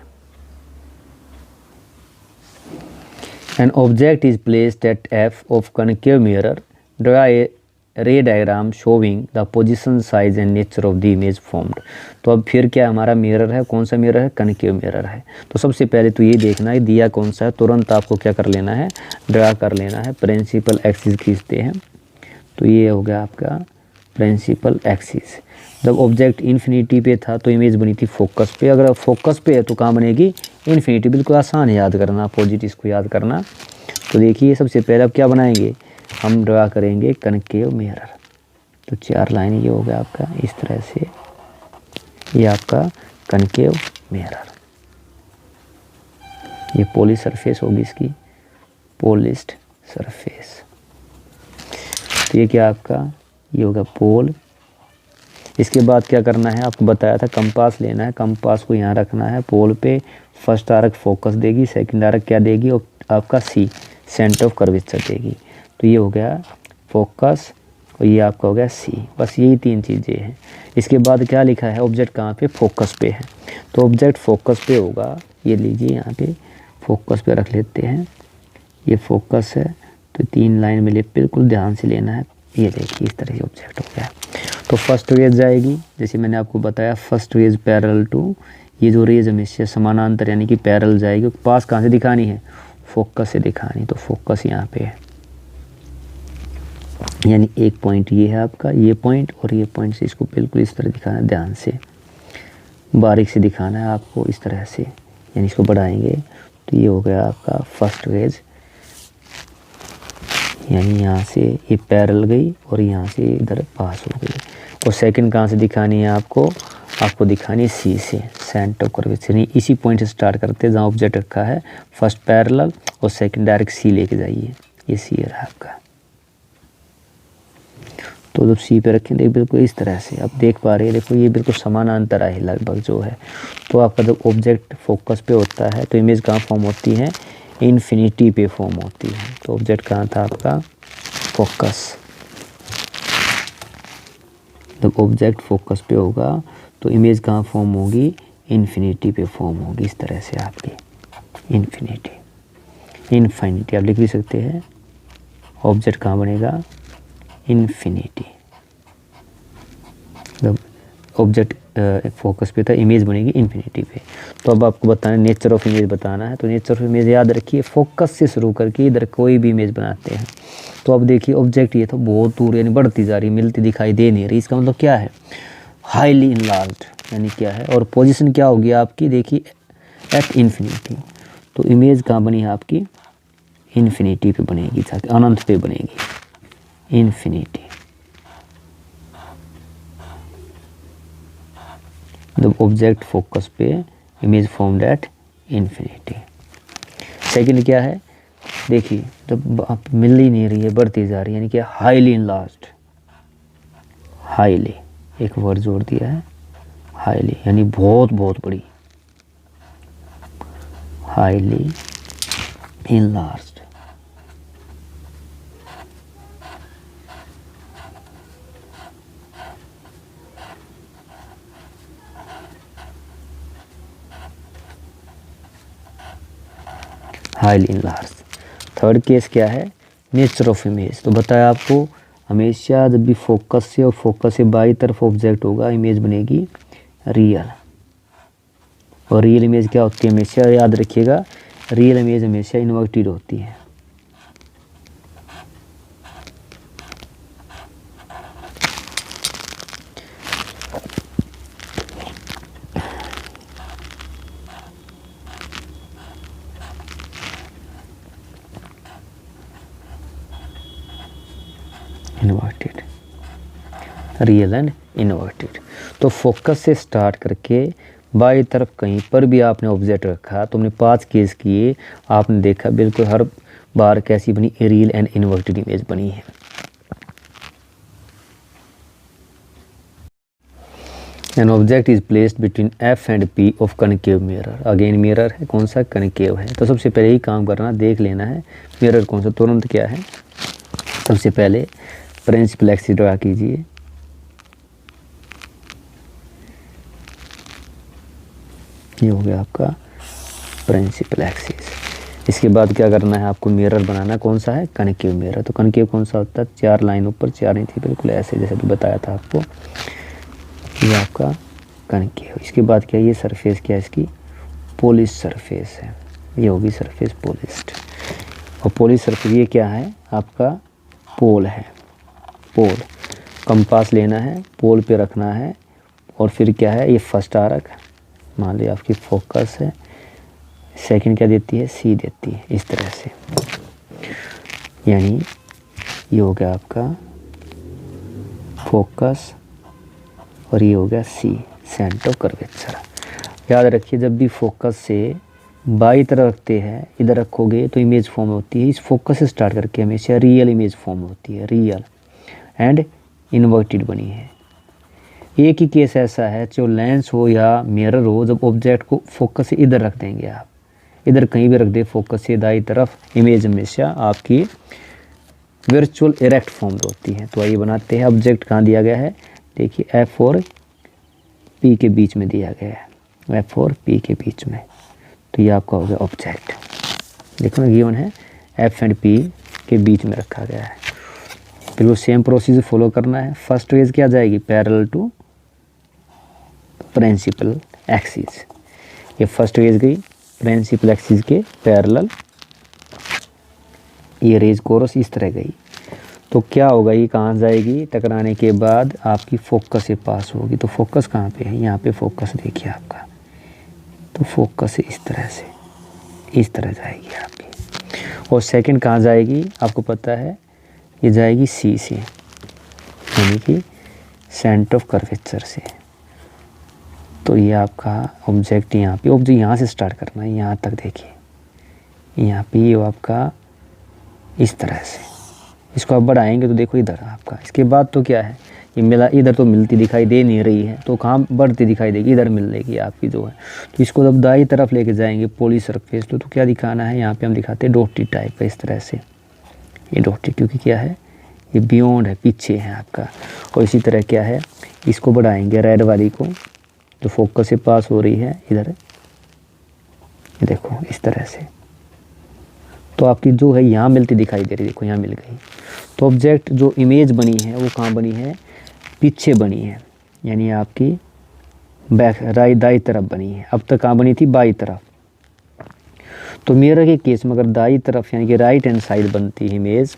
An object is placed at f of concave mirror. Draw a ray diagram showing the position, size and nature of the image formed. तो अब फिर क्या हमारा mirror है, कौन सा mirror है, concave mirror है। तो सबसे पहले तो ये देखना है दिया कौन सा है, तुरंत आपको क्या कर लेना है, ड्रा कर लेना है। प्रिंसिपल एक्सिस खींचते हैं, तो ये हो गया आपका प्रिंसिपल एक्सिस। जब ऑब्जेक्ट इन्फिनिटी पे था तो इमेज बनी थी फोकस पे। अगर फोकस पे है तो कहाँ बनेगी, इन्फिनिटी। बिल्कुल आसान है याद करना, अपोजिट इसको याद करना। तो देखिए सबसे पहले अब क्या बनाएंगे, हम ड्रा करेंगे कनकेव मिरर। तो 4 लाइन ये हो गया आपका इस तरह से, ये आपका कनकेव मिरर। ये पॉलिश सरफेस होगी इसकी, पॉलिश्ड सरफेस। तो ये क्या आपका, ये होगा पोल। इसके बाद क्या करना है, आपको बताया था कंपास लेना है। कंपास को यहाँ रखना है पोल पे। फर्स्ट आर्क फोकस देगी, सेकंड आर्क क्या देगी, और आपका सी, सेंटर ऑफ कर्वेचर देगी। तो ये हो गया फोकस और ये आपका हो गया सी। बस यही 3 चीज़ें हैं। इसके बाद क्या लिखा है, ऑब्जेक्ट कहाँ पे, फोकस पे है। तो ऑब्जेक्ट फोकस पे होगा, ये लीजिए यहाँ पे फोकस पे रख लेते हैं। ये फोकस है, तो 3 लाइन में बिल्कुल ध्यान से लेना है। ये देखिए इस तरह से ऑब्जेक्ट हो गया। तो फर्स्ट रेज जाएगी, जैसे मैंने आपको बताया, फर्स्ट रेज पैरेलल टू, ये जो रेज हमेशा समानांतर यानी कि पैरेलल जाएगी। पास कहाँ से दिखानी है, फोकस से दिखानी। तो फोकस यहाँ पे है, यानी एक पॉइंट ये है आपका, ये पॉइंट और ये पॉइंट से इसको बिल्कुल इस तरह दिखाना है, ध्यान से बारीक से दिखाना है आपको इस तरह से, यानी इसको बढ़ाएंगे। तो ये हो गया आपका फर्स्ट रेज, यानी यहाँ से ये पैरेलल गई और यहाँ से इधर पास हो गई। और सेकंड कहाँ से दिखानी है आपको दिखानी है सी से, सेंटर ऑफ कर्वेचर। यानी इसी पॉइंट से स्टार्ट करते हैं जहाँ ऑब्जेक्ट रखा है। फर्स्ट पैरेलल और सेकंड डायरेक्ट सी लेके जाइए, ये सी है आपका। तो जब सी पे रखें बिल्कुल इस तरह से आप देख पा रहे हैं, देखो ये बिल्कुल समानांतर है लगभग जो है। तो आपका जब ऑब्जेक्ट फोकस पे होता है तो इमेज कहाँ फॉर्म होती है, इन्फिनिटी पे फॉर्म होती है। तो ऑब्जेक्ट कहाँ था आपका, फोकस। जब ऑब्जेक्ट फोकस पे होगा तो इमेज कहाँ फॉर्म होगी, इन्फिनिटी पे फॉर्म होगी इस तरह से आपकी, इन्फिनिटी आप लिख भी सकते हैं। ऑब्जेक्ट कहाँ बनेगा, इन्फिनिटी। जब ऑब्जेक्ट फोकस पे था, इमेज बनेगी इन्फिनिटी पे। तो अब आपको बताना नेचर ऑफ इमेज बताना है। तो नेचर ऑफ इमेज याद रखिए, फोकस से शुरू करके इधर कोई भी इमेज बनाते हैं। तो अब देखिए ऑब्जेक्ट ये तो बहुत दूर यानी बढ़ती जा रही, मिलती दिखाई दे नहीं रही। इसका मतलब क्या है, हाईली इनलार्ज्ड, यानी क्या है। और पोजीशन क्या होगी आपकी, देखिए एट इन्फिनिटी। तो इमेज कहाँ बनी है आपकी, इन्फिनिटी पे बनेगी, जाके अनंत पे बनेगी, इन्फिनिटी। जब ऑब्जेक्ट फोकस पे, image formed at infinity. Second क्या है, देखिए जब आप मिल ही नहीं रही है, बढ़ती जा रही है, यानी कि हाईली इनलार्ज्ड। हाईली एक वर्ड जोड़ दिया है, हाईली यानी बहुत बहुत बड़ी, highly enlarged. Highly enlarge. Third case क्या है, नेचर ऑफ इमेज। तो बताया आपको हमेशा जब भी फोकस से और फोकस से बाई तरफ ऑब्जेक्ट होगा, इमेज बनेगी रियल। और रियल इमेज क्या होती है, हमेशा याद रखिएगा, रियल इमेज हमेशा इन्वर्टेड होती है। Inverted, real and inverted. तो फोकस से स्टार्ट करके बाई तरफ कहीं पर भी आपने ऑब्जेक्ट रखा, तो हमने 5 केस किए, आपने देखा बिल्कुल हर बार कैसी बनी, रियल एंड इन्वर्टेड इमेज बनी है। An object is placed between F and P of concave mirror। Again mirror है, कौन सा, कनकेव है। तो सबसे पहले ही काम करना, देख लेना है मिरर कौन सा, तुरंत क्या है। सबसे पहले प्रिंसिपल एक्सिस ड्रा कीजिए, ये हो गया आपका प्रिंसिपल एक्सिस। इसके बाद क्या करना है, आपको मिरर बनाना, कौन सा है, कनकेव मिरर। तो कनकेव कौन सा होता है, 4 लाइन ऊपर 4 नीचे, बिल्कुल ऐसे जैसे भी बताया था आपको, ये आपका कनकेव। इसके बाद क्या, ये सरफेस क्या है इसकी, पॉलिश सरफेस है, ये होगी सरफेस पॉलिश्ड। और पॉलिश सरफेस ये क्या है, आपका पोल है, पोल। कंपास लेना है, पोल पे रखना है, और फिर क्या है, ये फर्स्ट आर्क मान लीजिए आपकी फोकस है, सेकंड क्या देती है, सी देती है, इस तरह से। यानी ये हो गया आपका फोकस, और ये हो गया सी, सेंटर ऑफ कर्वेचर। याद रखिए, जब भी फोकस से बाई तरफ रखते हैं, इधर रखोगे तो इमेज फॉर्म होती है। इस फोकस से स्टार्ट करके हमेशा रियल इमेज फॉर्म होती है, रियल एंड इन्वर्टेड बनी है। एक ही केस ऐसा है, जो लेंस हो या मिरर हो, जब ऑब्जेक्ट को फोकस से इधर रख देंगे आप, इधर कहीं भी रख दे फोकस से दाई तरफ, इमेज हमेशा आपकी वर्चुअल इरेक्ट फॉर्म होती है। तो आइए बनाते हैं। ऑब्जेक्ट कहाँ दिया गया है, देखिए एफ और पी के बीच में दिया गया है, एफ और पी के बीच में। तो ये आपका हो गया ऑब्जेक्ट, देखो ना गिवन है, एफ एंड पी के बीच में रखा गया है। फिर वो सेम प्रोसीजर फॉलो करना है। फर्स्ट रेज क्या जाएगी, पैरेलल टू प्रिंसिपल एक्सिस। ये फर्स्ट रेज गई प्रिंसिपल एक्सिस के पैरेलल, ये रेज कोरस इस तरह गई। तो क्या होगा, ये कहाँ जाएगी, टकराने के बाद आपकी फोकस से पास होगी। तो फोकस कहाँ पे है, यहाँ पे फोकस देखिए आपका, तो फोकस से इस तरह से, इस तरह जाएगी आपकी। और सेकंड कहाँ जाएगी, आपको पता है, ये जाएगी सी से, यानी कि सेंटर ऑफ कर्वेचर से। तो ये आपका ऑब्जेक्ट यहाँ पे, ऑब्जेक्ट यहाँ से स्टार्ट करना है, यहाँ तक देखिए, यहाँ पे ये आपका इस तरह से। इसको आप बढ़ाएंगे तो देखो इधर आपका। इसके बाद तो क्या है, ये मिला, इधर तो मिलती दिखाई दे नहीं रही है, तो कहाँ बढ़ती दिखाई देगी, इधर मिल लेगी आपकी जो है। तो इसको जब दाई तरफ लेके जाएंगे पॉली सरफेस, तो क्या दिखाना है, यहाँ पे हम दिखाते हैं डॉटी टाइप का, इस तरह से। ये डॉटी क्योंकि क्या है, ये बियॉन्ड है, पीछे है आपका। और इसी तरह क्या है, इसको बढ़ाएंगे रेड वाली को, जो फोकस से पास हो रही है इधर, देखो इस तरह से। तो आपकी जो है यहाँ मिलती दिखाई दे रही, देखो यहाँ मिल गई। तो ऑब्जेक्ट जो इमेज बनी है वो कहाँ बनी है, पीछे बनी है, यानी आपकी बैक राइट दाई तरफ बनी है। अब तक कहाँ बनी थी, बाई तरफ। तो मिरर के केस में अगर दाई तरफ यानी कि राइट हैंड साइड बनती है इमेज,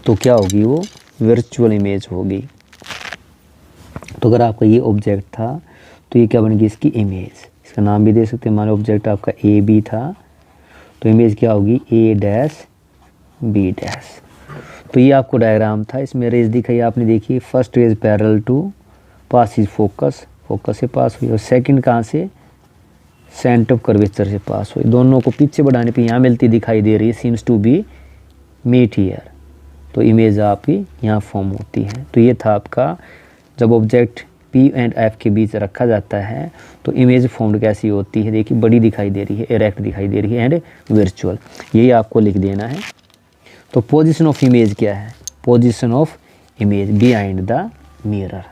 तो क्या होगी, वो वर्चुअल इमेज होगी। तो अगर आपका ये ऑब्जेक्ट था, तो ये क्या बनेगी, इसकी इमेज। इसका नाम भी दे सकते हैं, मान लो ऑब्जेक्ट आपका ए बी था, तो इमेज क्या होगी, ए डैश बी डैश। तो ये आपको डायग्राम था, इसमें रेज दिखाई आपने देखी। First rays parallel to pass is focus, focus से पास हुई, और सेकंड कहाँ से, सेंटर ऑफ कर्वेचर से पास हुई। दोनों को पीछे बढ़ाने पे यहाँ मिलती दिखाई दे रही है, seems to be meet here. तो इमेज आपकी यहाँ फॉर्म होती है। तो ये था आपका, जब ऑब्जेक्ट पी एंड एफ के बीच रखा जाता है तो इमेज फॉर्म कैसी होती है, देखिए बड़ी दिखाई दे रही है, इरेक्ट दिखाई दे रही है एंड वर्चुअल, यही आपको लिख देना है। तो पोजीशन ऑफ इमेज क्या है, position of image behind the mirror,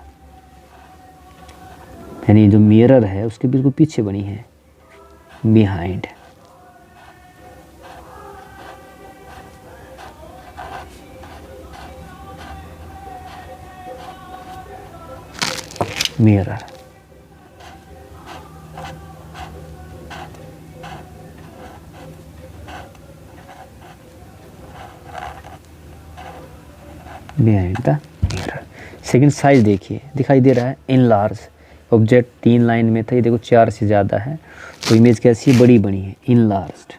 यानी जो मिरर है उसके बिल्कुल पीछे बनी है, behind. Mirror behind the mirror. Second size देखिए, दिखाई दे रहा है इनलार्ज। ऑब्जेक्ट 3 लाइन में था, ये देखो 4 से ज़्यादा है, तो इमेज कैसी बड़ी बनी है, इनलार्ज्ड।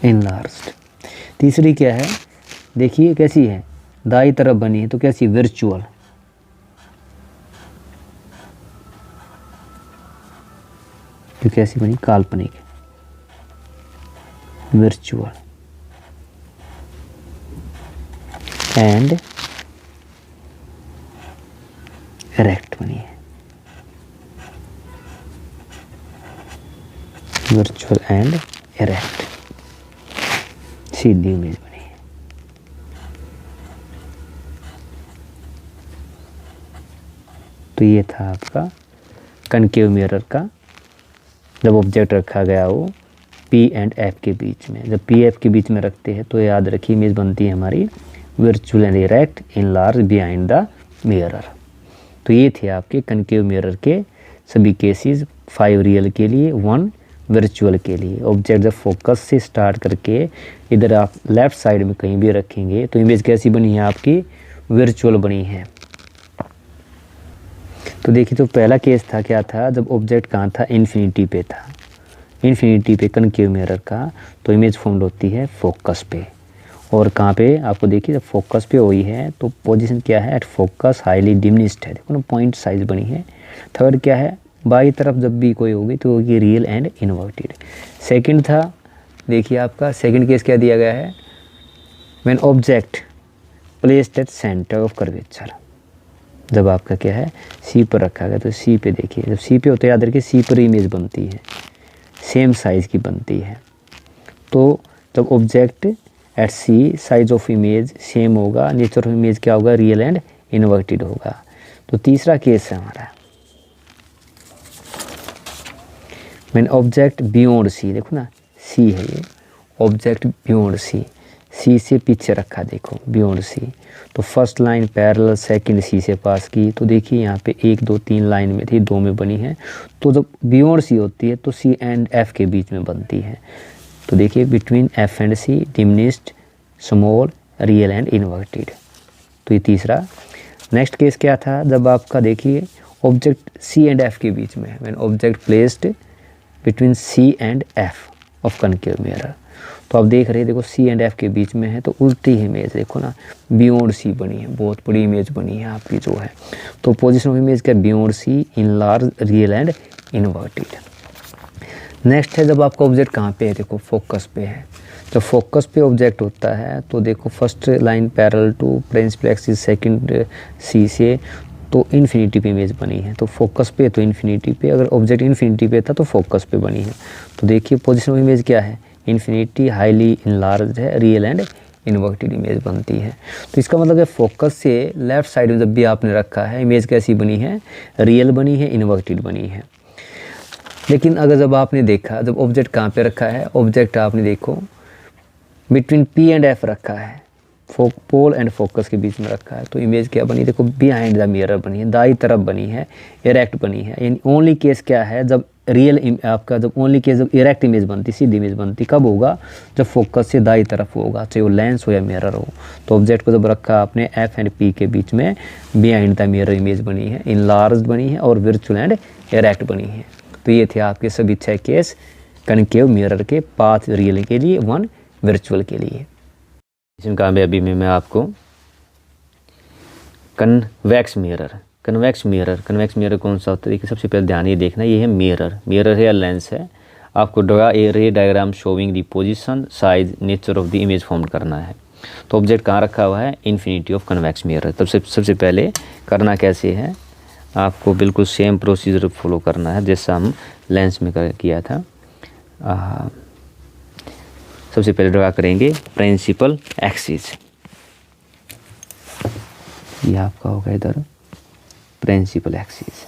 इनलार्ज्ड। तीसरी क्या है, देखिए कैसी है, दाई तरफ बनी है तो कैसी, वर्चुअल। तो कैसी बनी, काल्पनिक, वर्चुअल। एंड इरेक्ट बनी है, virtual and erect, Sidhi image बनी है। तो ये था आपका कनकेव मिरर का, जब ऑब्जेक्ट रखा गया हो P एंड F के बीच में। जब P F के बीच में रखते हैं तो याद रखिए इमेज बनती है हमारी virtual and erect in large behind the mirror. तो ये थे आपके कनकेव मिरर के सभी केसेस, 5 रियल के लिए, 1 वर्चुअल के लिए। ऑब्जेक्ट जब फोकस से स्टार्ट करके इधर आप लेफ्ट साइड में कहीं भी रखेंगे तो इमेज कैसी बनी है आपकी, वर्चुअल बनी है। तो देखिए, तो पहला केस था क्या था, जब ऑब्जेक्ट कहाँ था, इन्फिनिटी पे था, इन्फिनिटी पे कनकेव मिरर का, तो इमेज फॉर्म्ड होती है फोकस पे। और कहाँ पे आपको देखिए, जब फोकस पे हुई है तो पोजीशन क्या है, एट फोकस हाईली डिमिनिश्ड है, देखो ना पॉइंट साइज बनी है। थर्ड क्या है, बाई तरफ जब भी कोई होगी तो ये रियल एंड इन्वर्टेड। सेकंड था, देखिए आपका सेकंड केस क्या दिया गया है, when object placed at centre of curvature, जब आपका क्या है सी पर रखा गया तो सी पे देखिए, जब सी पे होता है याद रखिए सी पर इमेज बनती है, सेम साइज़ की बनती है। तो जब object at C size of image same होगा, नेचर ऑफ इमेज क्या होगा, रियल एंड इन्वर्टेड होगा। तो तीसरा केस है हमारा व्हेन ऑब्जेक्ट बियॉन्ड सी, देखो ना सी है ये, ऑब्जेक्ट बियॉन्ड सी, सी से पीछे रखा, देखो बियॉन्ड सी, तो first line parallel second C से पास की, तो देखिए यहाँ पे 1 2 3 लाइन में थी, 2 में बनी है। तो जब बियॉन्ड सी होती है तो सी एंड एफ के बीच में बनती है। तो देखिए between F and C, diminished, small, real and inverted. तो ये तीसरा। नेक्स्ट केस क्या था, जब आपका देखिए ऑब्जेक्ट सी एंड एफ के बीच में, when object placed between C and F of concave mirror, तो आप देख रहे हैं देखो सी एंड एफ के बीच में है तो उल्टी इमेज देखो ना, बियॉन्ड सी बनी है, बहुत बड़ी इमेज बनी है आपकी जो है। तो पोजीशन ऑफ इमेज क्या, beyond C, in large, real and inverted. Next है जब आपका ऑब्जेक्ट कहाँ पे है, देखो फोकस पे है। जब फोकस पे ऑब्जेक्ट होता है तो देखो first line parallel to principal axis, second C से, तो इन्फिनिटी पे इमेज बनी है। तो फोकस पे तो इन्फिनिटी पे, अगर ऑब्जेक्ट इन्फिनिटी पे था तो फोकस पे बनी है। तो देखिए पोजीशन ऑफ इमेज क्या है, इन्फिनिटी, हाईली इनलार्ज है, रियल एंड इन्वर्टेड इमेज बनती है। तो इसका मतलब है फोकस से लेफ्ट साइड में जब भी आपने रखा है इमेज कैसी बनी है, रियल बनी है, इन्वर्टेड बनी है। लेकिन अगर जब आपने देखा, जब ऑब्जेक्ट कहाँ पे रखा है, ऑब्जेक्ट आपने देखो बिटवीन पी एंड एफ रखा है, पोल एंड फोकस के बीच में रखा है, तो इमेज क्या बनी, देखो बिहाइंड द मिरर बनी है, दाई तरफ बनी है, इरेक्ट बनी है। यानी ओनली केस क्या है, जब रियल आपका, जब ओनली केस जब इरेक्ट इमेज बनती, सीधी इमेज बनती, कब होगा, जब फोकस से दाई तरफ होगा, चाहे वो लेंस हो या मिरर हो। तो ऑब्जेक्ट को जब रखा आपने एफ एंड पी के बीच में, बिहाइंड द मिरर इमेज बनी है, इनलार्ज बनी है और वर्चुअल एंड इरेक्ट बनी है। तो ये थे आपके सभी 6 केस कनकेव मिरर के, 5 रियल के लिए, 1 वर्चुअल के लिए। इसमें कामयाबी में मैं आपको कन्वेक्स मिरर कौन सा होता है, देखिए सबसे पहले ध्यान ये देखना, ये है मिरर है या लेंस है। आपको draw a ray diagram showing the position, size, nature of the image form करना है। तो ऑब्जेक्ट कहाँ रखा हुआ है, इन्फिनिटी ऑफ कन्वेक्स मिरर। तब सबसे पहले करना कैसे है, आपको बिल्कुल सेम प्रोसीजर फॉलो करना है जैसा हम लेंस में किया था। सबसे पहले ड्रा करेंगे प्रिंसिपल एक्सिस, ये आपका होगा इधर प्रिंसिपल एक्सिस।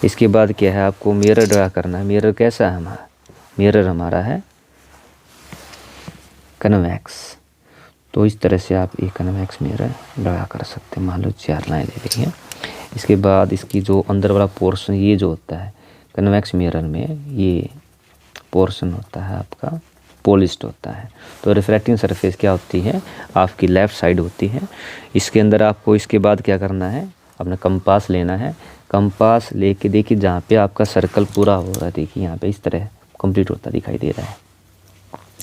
इसके बाद क्या है, आपको मिरर ड्रा करना है। मिरर कैसा है हमारा, मिरर हमारा है कन्वेक्स। तो इस तरह से आप एक कन्वेक्स मिरर ड्रा कर सकते हैं। मान लो 4 लाइन ले ली है। इसके बाद इसकी जो अंदर वाला पोर्शन, ये जो होता है कन्वेक्स मिरर में, ये पोर्शन होता है आपका पॉलिश्ड होता है। तो रिफ्रैक्टिंग सरफेस क्या होती है, आपकी लेफ़्ट साइड होती है। इसके अंदर आपको इसके बाद क्या करना है, अपना कंपास लेना है। कंपास लेके देखिए जहाँ पे आपका सर्कल पूरा हो रहा है, देखिए यहाँ पे इस तरह कंप्लीट होता दिखाई दे रहा है।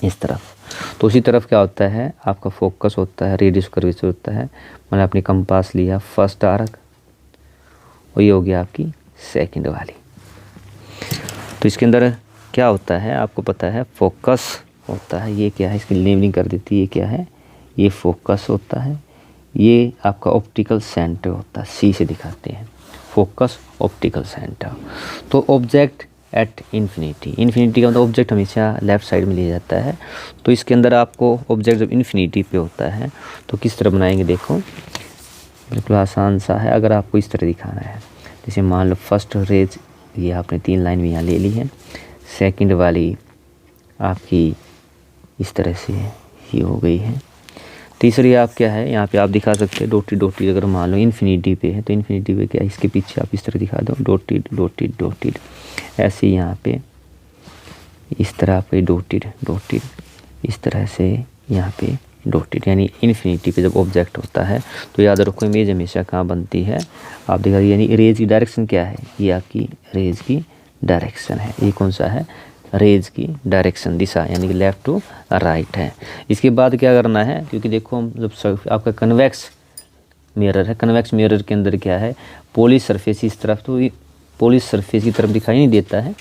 इस तरफ। तो उसी तरफ क्या होता है, आपका फोकस होता है, रेडियस कर्वेचर होता है। मैंने अपनी कंपास लिया फर्स्ट आर्क और ये हो गया आपकी सेकंड वाली। तो इसके अंदर क्या होता है आपको पता है, फोकस होता है। ये क्या है, इसकी लेबलिंग कर देती है। ये क्या है, ये फोकस होता है। ये आपका ऑप्टिकल सेंटर होता है, सी से दिखाते हैं, फोकस ऑप्टिकल सेंटर। तो ऑब्जेक्ट एट इन्फिनिटी, इन्फिनिटी का मतलब ऑब्जेक्ट हमेशा लेफ्ट साइड में लिया जाता है। तो इसके अंदर आपको ऑब्जेक्ट जब इन्फिनिटी पे होता है तो किस तरह बनाएंगे, देखो बिल्कुल आसान सा है। अगर आपको इस तरह दिखाना है, जैसे मान लो फर्स्ट रेज ये आपने 3 लाइन में यहाँ ले ली है, सेकंड वाली आपकी इस तरह से ये हो गई है, तीसरी आप क्या है यहाँ पे आप दिखा सकते हैं डॉटेड डॉटेड। अगर मान लो इन्फिनिटी पे है तो इन्फिनिटी पे क्या है, इसके पीछे आप इस तरह दिखा दो डॉटेड डॉटेड डॉटेड। ऐसे यहाँ पे इस तरह पे डॉटेड डॉटेड, इस तरह से यहाँ पे डॉटेड। यानी इन्फिनिटी पे जब ऑब्जेक्ट होता है तो याद रखो इमेज हमेशा कहाँ बनती है, आप दिखा। यानी रेज की डायरेक्शन क्या है, ये आपकी रेज की डायरेक्शन है। ये कौन सा है, रेज की डायरेक्शन, दिशा, यानी कि लेफ़्ट टू राइट है। इसके बाद क्या करना है, क्योंकि देखो जब आपका कन्वेक्स मिरर है, कन्वेक्स मिरर के अंदर क्या है, पॉलिश सरफेस इस तरफ, तो ये पॉलिश सरफेस की तरफ दिखाई नहीं देता है।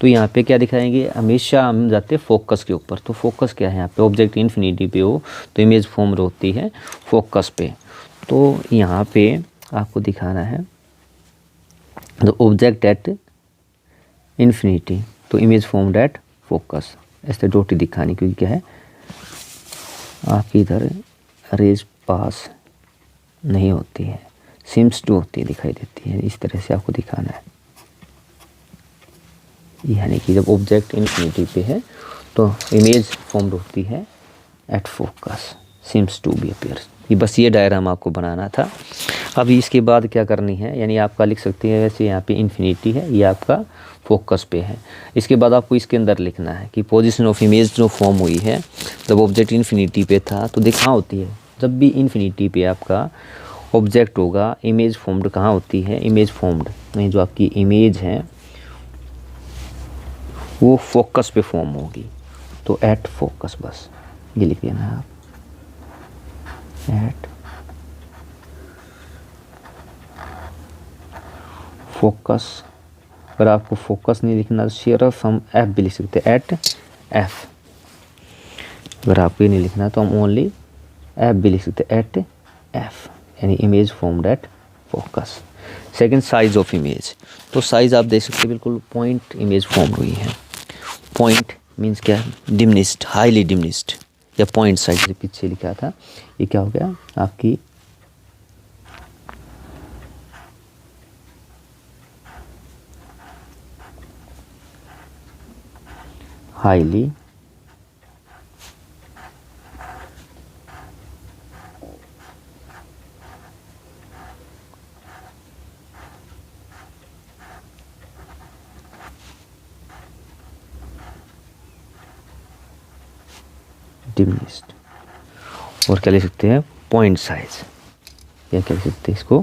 तो यहाँ पे क्या दिखाएंगे, हमेशा हम जाते हैं फोकस के ऊपर। तो फोकस क्या है, यहाँ पे ऑब्जेक्ट इन्फिनिटी पे हो तो इमेज फॉर्म होती है फोकस पे। तो यहाँ पे आपको दिखाना है द ऑब्जेक्ट एट इन्फिनिटी, तो इमेज फॉर्म्ड एट फोकस, ऐसे डॉटी दिखानी, क्योंकि क्या है आपकी इधर रेज पास नहीं होती है, सिम्स टू होती है, दिखाई देती है। इस तरह से आपको दिखाना है, यानी कि जब ऑब्जेक्ट इन्फिनिटी पे है तो इमेज फॉर्म्ड होती है at focus, seems to be appears. ये बस ये डायग्राम आपको बनाना था। अभी इसके बाद क्या करनी है, यानी आपका लिख सकते हैं वैसे यहाँ पे इन्फिनिटी है, ये आपका फोकस पे है। इसके बाद आपको इसके अंदर लिखना है कि पोजीशन ऑफ इमेज जो फॉर्म हुई है जब ऑब्जेक्ट इन्फिनिटी पे था, तो देख कहाँ होती है, जब भी इन्फिनिटी पे आपका ऑब्जेक्ट होगा इमेज फॉर्म्ड कहाँ होती है, इमेज फॉर्म्ड नहीं, जो आपकी इमेज है वो फोकस पे फॉर्म होगी। तो एट फोकस, बस ये लिख देना है आप, एट फोकस। अगर आपको फोकस नहीं लिखना तो सिर्फ हम एफ भी लिख सकते हैं, एट एफ। अगर आपको ये नहीं लिखना तो हम ओनली एफ भी लिख सकते हैं, एट एफ, यानी image formed at focus. Second, size of image. तो साइज आप देख सकते हैं बिल्कुल पॉइंट इमेज फॉर्म हुई है। पॉइंट मीन्स क्या है, डिमिनिस्ड, हाईली डिमिनिस्ड, या पॉइंट साइज से पीछे लिखा था, ये क्या हो गया आपकी हाईली डिमिनिस्ड। और क्या लिख सकते हैं, पॉइंट साइज, या क्या लिख सकते हैं इसको,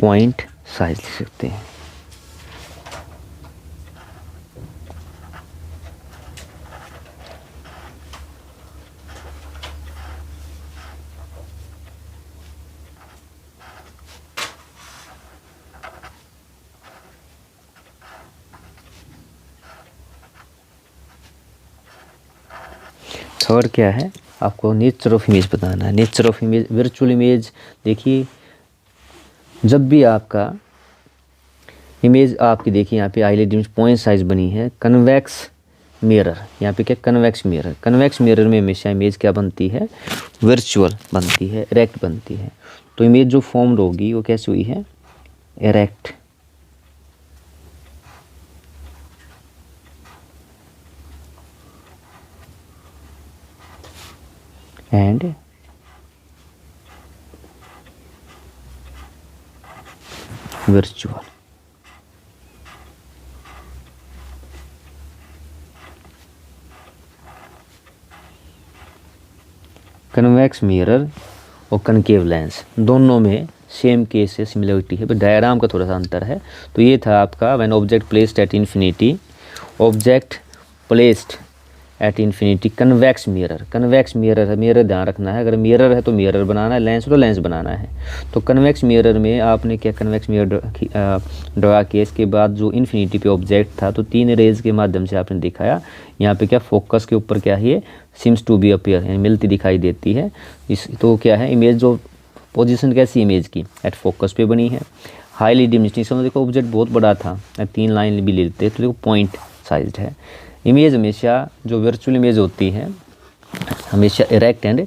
पॉइंट साइज लिख सकते हैं। थर्ड क्या है, आपको नेचर ऑफ इमेज बताना है। Nature of image, virtual image, देखिए जब भी आपका इमेज आपकी, देखिए यहाँ पे हाईलाइट इमेज पॉइंट साइज बनी है, कन्वेक्स मिरर, यहाँ पे क्या कन्वेक्स मिरर, कन्वेक्स मिरर में हमेशा इमेज क्या बनती है, वर्चुअल बनती है, इरेक्ट बनती है। तो इमेज जो फॉर्म्ड होगी वो कैसे हुई है, erect. And virtual. Convex mirror और कनकेव लेंस दोनों में सेम केस है, सिमिलरिटी है, बट डायग्राम का थोड़ा सा अंतर है। तो ये था आपका when object placed at infinity, object placed at infinity convex mirror. Convex mirror है, मिरर ध्यान रखना है, अगर मिरर है तो मिरर बनाना है, लेंस तो लेंस बनाना है। तो कन्वेक्स मिरर में आपने क्या कन्वेक्स मिरर ड्रा किया, इसके बाद जो इन्फिनिटी पे ऑब्जेक्ट था तो 3 रेज के माध्यम से आपने दिखाया। यहाँ पे क्या फोकस के ऊपर क्या है, सिम्स टू बी अपीयर, यानी मिलती दिखाई देती है। इस तो क्या है इमेज, जो पोजीशन कैसी इमेज की एट फोकस पे बनी है। हाईली डिमिनिश्ड, इसमें देखो ऑब्जेक्ट बहुत बड़ा था, 3 लाइन भी लेते हैं तो देखो पॉइंट साइज्ड है। इमेज हमेशा जो वर्चुअल इमेज होती है हमेशा इरेक्ट एंड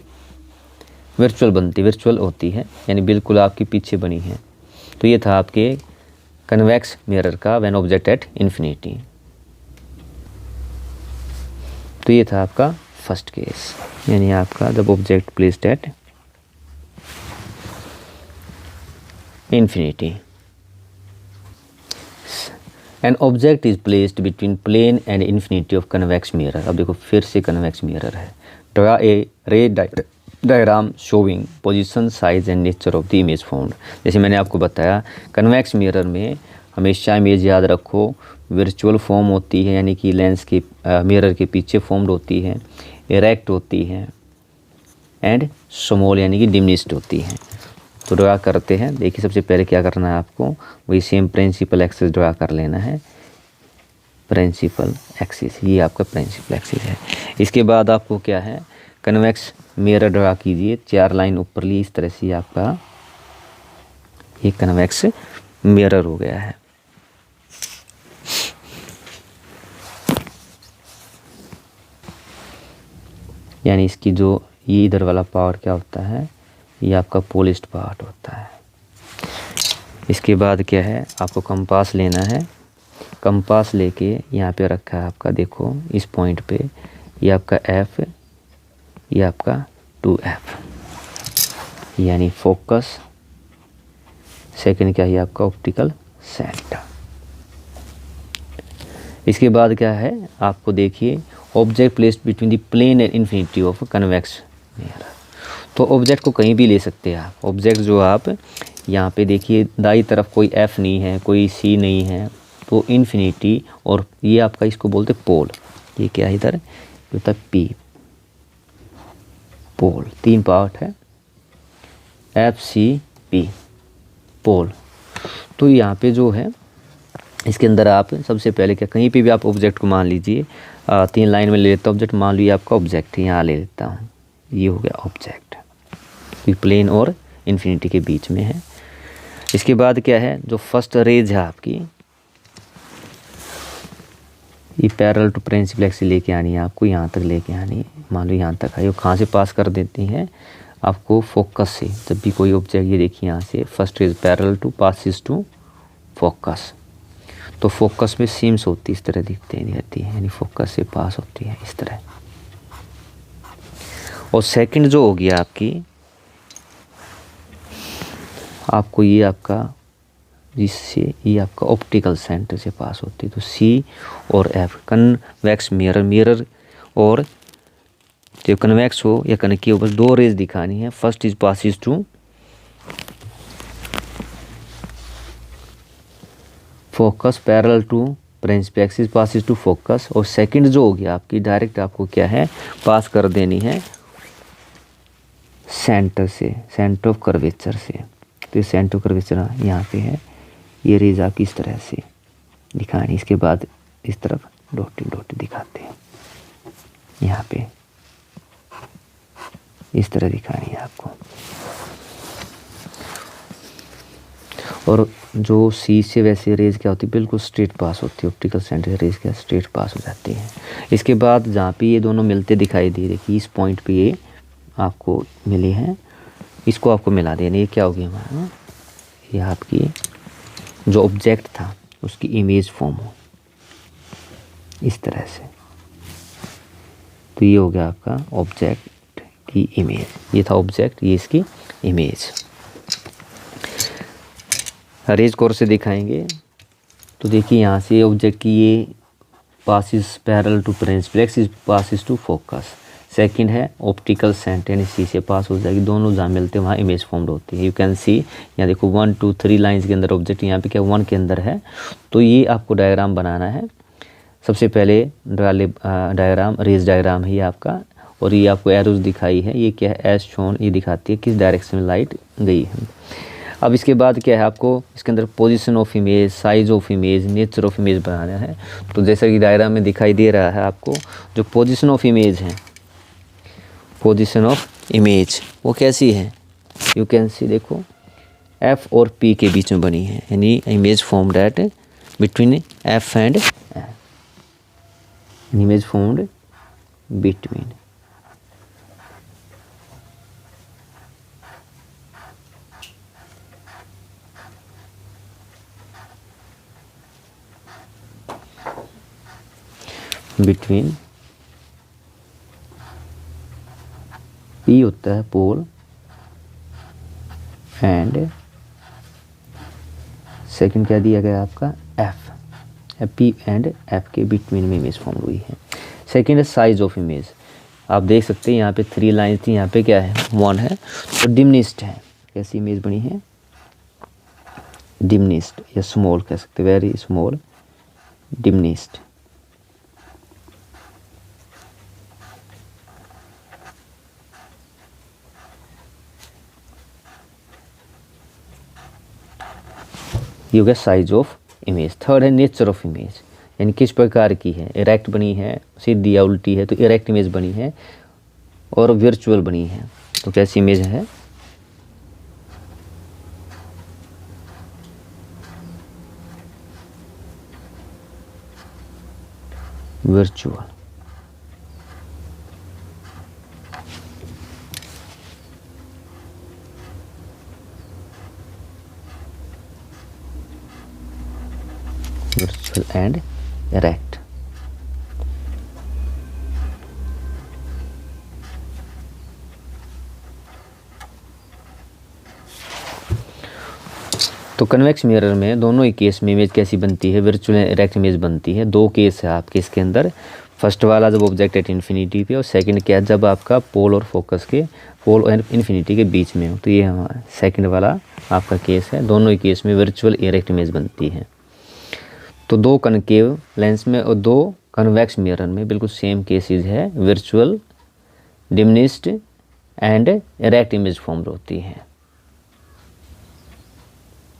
वर्चुअल होती है, यानी बिल्कुल आपके पीछे बनी है। तो ये था आपके कन्वेक्स मिरर का व्हेन ऑब्जेक्ट एट इन्फिनिटी। तो ये था आपका फर्स्ट केस, यानी आपका जब object placed at infinity. An object is placed between plane and infinity of convex mirror. अब देखो फिर से कन्वेक्स मिरर है। Draw a ray diagram showing position, size and nature of the image formed. जैसे मैंने आपको बताया कन्वेक्स मिरर में हमेशा इमेज याद रखो वर्चुअल फॉर्म होती है, यानी कि लेंस के मिरर के पीछे फॉर्म्ड होती है, इरेक्ट होती है एंड स्मॉल यानी कि डिमिनिश्ड होती है। तो ड्रा करते हैं। देखिए सबसे पहले क्या करना है आपको, वही सेम प्रिंसिपल एक्सिस ड्रा कर लेना है। प्रिंसिपल एक्सिस, ये आपका प्रिंसिपल एक्सिस है। इसके बाद आपको क्या है कन्वेक्स मिरर ड्रा कीजिए। 4 लाइन ऊपर ली, इस तरह से आपका ये कन्वेक्स मिरर हो गया है। यानी इसकी जो ये इधर वाला पावर क्या होता है, ये आपका पोलिश्ड पार्ट होता है। इसके बाद क्या है आपको कंपास लेना है। कंपास लेके यहाँ पे रखा है आपका, देखो इस पॉइंट पे ये आपका F, ये आपका 2F, यानी फोकस। सेकंड क्या है आपका ऑप्टिकल सेंटर। इसके बाद क्या है आपको देखिए object placed between the plane and infinity of convex mirror. तो ऑब्जेक्ट को कहीं भी ले सकते हैं आप। ऑब्जेक्ट जो आप यहाँ पे देखिए दाई तरफ कोई F नहीं है, कोई C नहीं है, तो इन्फिनिटी और ये आपका इसको बोलते पोल। ये क्या है इधर होता है P, पोल। 3 पार्ट है FCP पोल। तो यहाँ पे जो है इसके अंदर आप सबसे पहले क्या कहीं पे भी आप ऑब्जेक्ट को मान लीजिए, 3 लाइन में ले लेता हूँ ऑब्जेक्ट, मान लीजिए आपका ऑब्जेक्ट यहाँ ले लेता हूँ, ये हो गया ऑब्जेक्ट, प्लेन और इन्फिनिटी के बीच में है। इसके बाद क्या है जो फर्स्ट रेज है आपकी, ये पैरेलल टू प्रिंसिपल एक्सिस लेके आनी है आपको, यहाँ तक लेके आनी है। मान लो यहाँ तक आई, वो कहाँ से पास कर देती हैं आपको फोकस से। जब भी कोई ऑब्जेक्ट, ये देखिए यहाँ से first rays parallel to passes to focus, तो फोकस में सीम्स होती इस तरह दिखती रहती है, यानी फोकस से पास होती है इस तरह। और सेकंड जो हो गया आपको ये आपका जिससे ये आपका ऑप्टिकल सेंटर से पास होती है, तो C और F कन्वेक्स मिरर और जो कन्वेक्स हो या कनकेव, बस 2 रेज दिखानी है। First is passes to focus parallel to principal axis passes to focus, और सेकंड जो हो गया आपकी डायरेक्ट आपको क्या है पास कर देनी है सेंटर से, सेंटर ऑफ कर्वेचर से। तो सेंटर ऑफ कर्वेचर यहाँ पे है, ये रेज आपकी इस तरह से दिखानी। इसके बाद इस तरफ डॉट दिखाते हैं, यहाँ पे इस तरह दिखानी है आपको। और जो C से वैसे रेज क्या होती है बिल्कुल स्ट्रेट पास होती है, ऑप्टिकल सेंटर से रेज क्या स्ट्रेट पास हो जाती है। इसके बाद जहाँ पे ये दोनों मिलते दिखाई दे, देखिए इस पॉइंट पे ये आपको मिले हैं, इसको आपको मिला देना। ये क्या होगी हमारा, ये आपकी जो ऑब्जेक्ट था उसकी इमेज फॉर्म हो इस तरह से। तो ये हो गया आपका ऑब्जेक्ट की इमेज, ये था ऑब्जेक्ट, ये इसकी इमेज। रेज कोर से दिखाएंगे तो देखिए यहाँ से ऑब्जेक्ट की ये passes parallel to principal axis passes to focus. Second है ऑप्टिकल सेंटर, यानी C से पास हो जाएगी, दोनों जहाँ मिलते हैं वहाँ इमेज फॉर्म्ड होती है। यू कैन सी यहाँ देखो 1 2 3 लाइंस के अंदर ऑब्जेक्ट यहाँ पे क्या 1 के अंदर है। तो ये आपको डायग्राम बनाना है सबसे पहले डायग्राम रेज डायग्राम है ये आपका, और ये आपको एरोज दिखाई है, ये क्या है एज शोन, ये दिखाती है किस डायरेक्शन में लाइट गई है। अब इसके बाद क्या है, आपको इसके अंदर position of image, size of image, nature of image बनाना है। तो जैसा कि डायग्राम में दिखाई दे रहा है आपको, जो पोजीशन ऑफ इमेज है, पोजीशन ऑफ इमेज वो कैसी है, यू कैन सी, देखो एफ और पी के बीच में बनी है, यानी image formed at between F and image formed between between P होता है पोल एंड सेकंड क्या दिया गया आपका एफ, पी एंड एफ के बिटवीन में इमेज फॉर्म हुई है। सेकंड है साइज ऑफ इमेज, आप देख सकते हैं यहाँ पे 3 लाइन्स थी, यहाँ पे क्या है 1 है, तो डिमनिस्ट है, कैसी इमेज बनी है डिमनिस्ट या स्मॉल कह सकते, वेरी स्मॉल डिमनिस्ट। ये हो गया साइज ऑफ इमेज। थर्ड है नेचर ऑफ इमेज, यानी किस प्रकार की है, इरेक्ट बनी है, सीधी या उल्टी है, तो इरेक्ट इमेज बनी है और वर्चुअल बनी है, तो कैसी इमेज है वर्चुअल। Virtual and erect. तो कन्वेक्स मिरर में दोनों ही केस में इमेज कैसी बनती है, वर्चुअल एंड इरेक्ट इमेज बनती है। 2 केस है आपके इसके अंदर, फर्स्ट वाला जब ऑब्जेक्ट एट इन्फिनिटी पे, और सेकंड क्या जब आपका पोल और फोकस के पोल और इन्फिनिटी के बीच में हो, तो ये हमारा सेकंड वाला आपका केस है। दोनों ही केस में वर्चुअल इरेक्ट इमेज बनती है। तो 2 कनकेव लेंस में और 2 कन्वेक्स मिरर में बिल्कुल सेम केसेस है, virtual, diminished and erect image form होती है।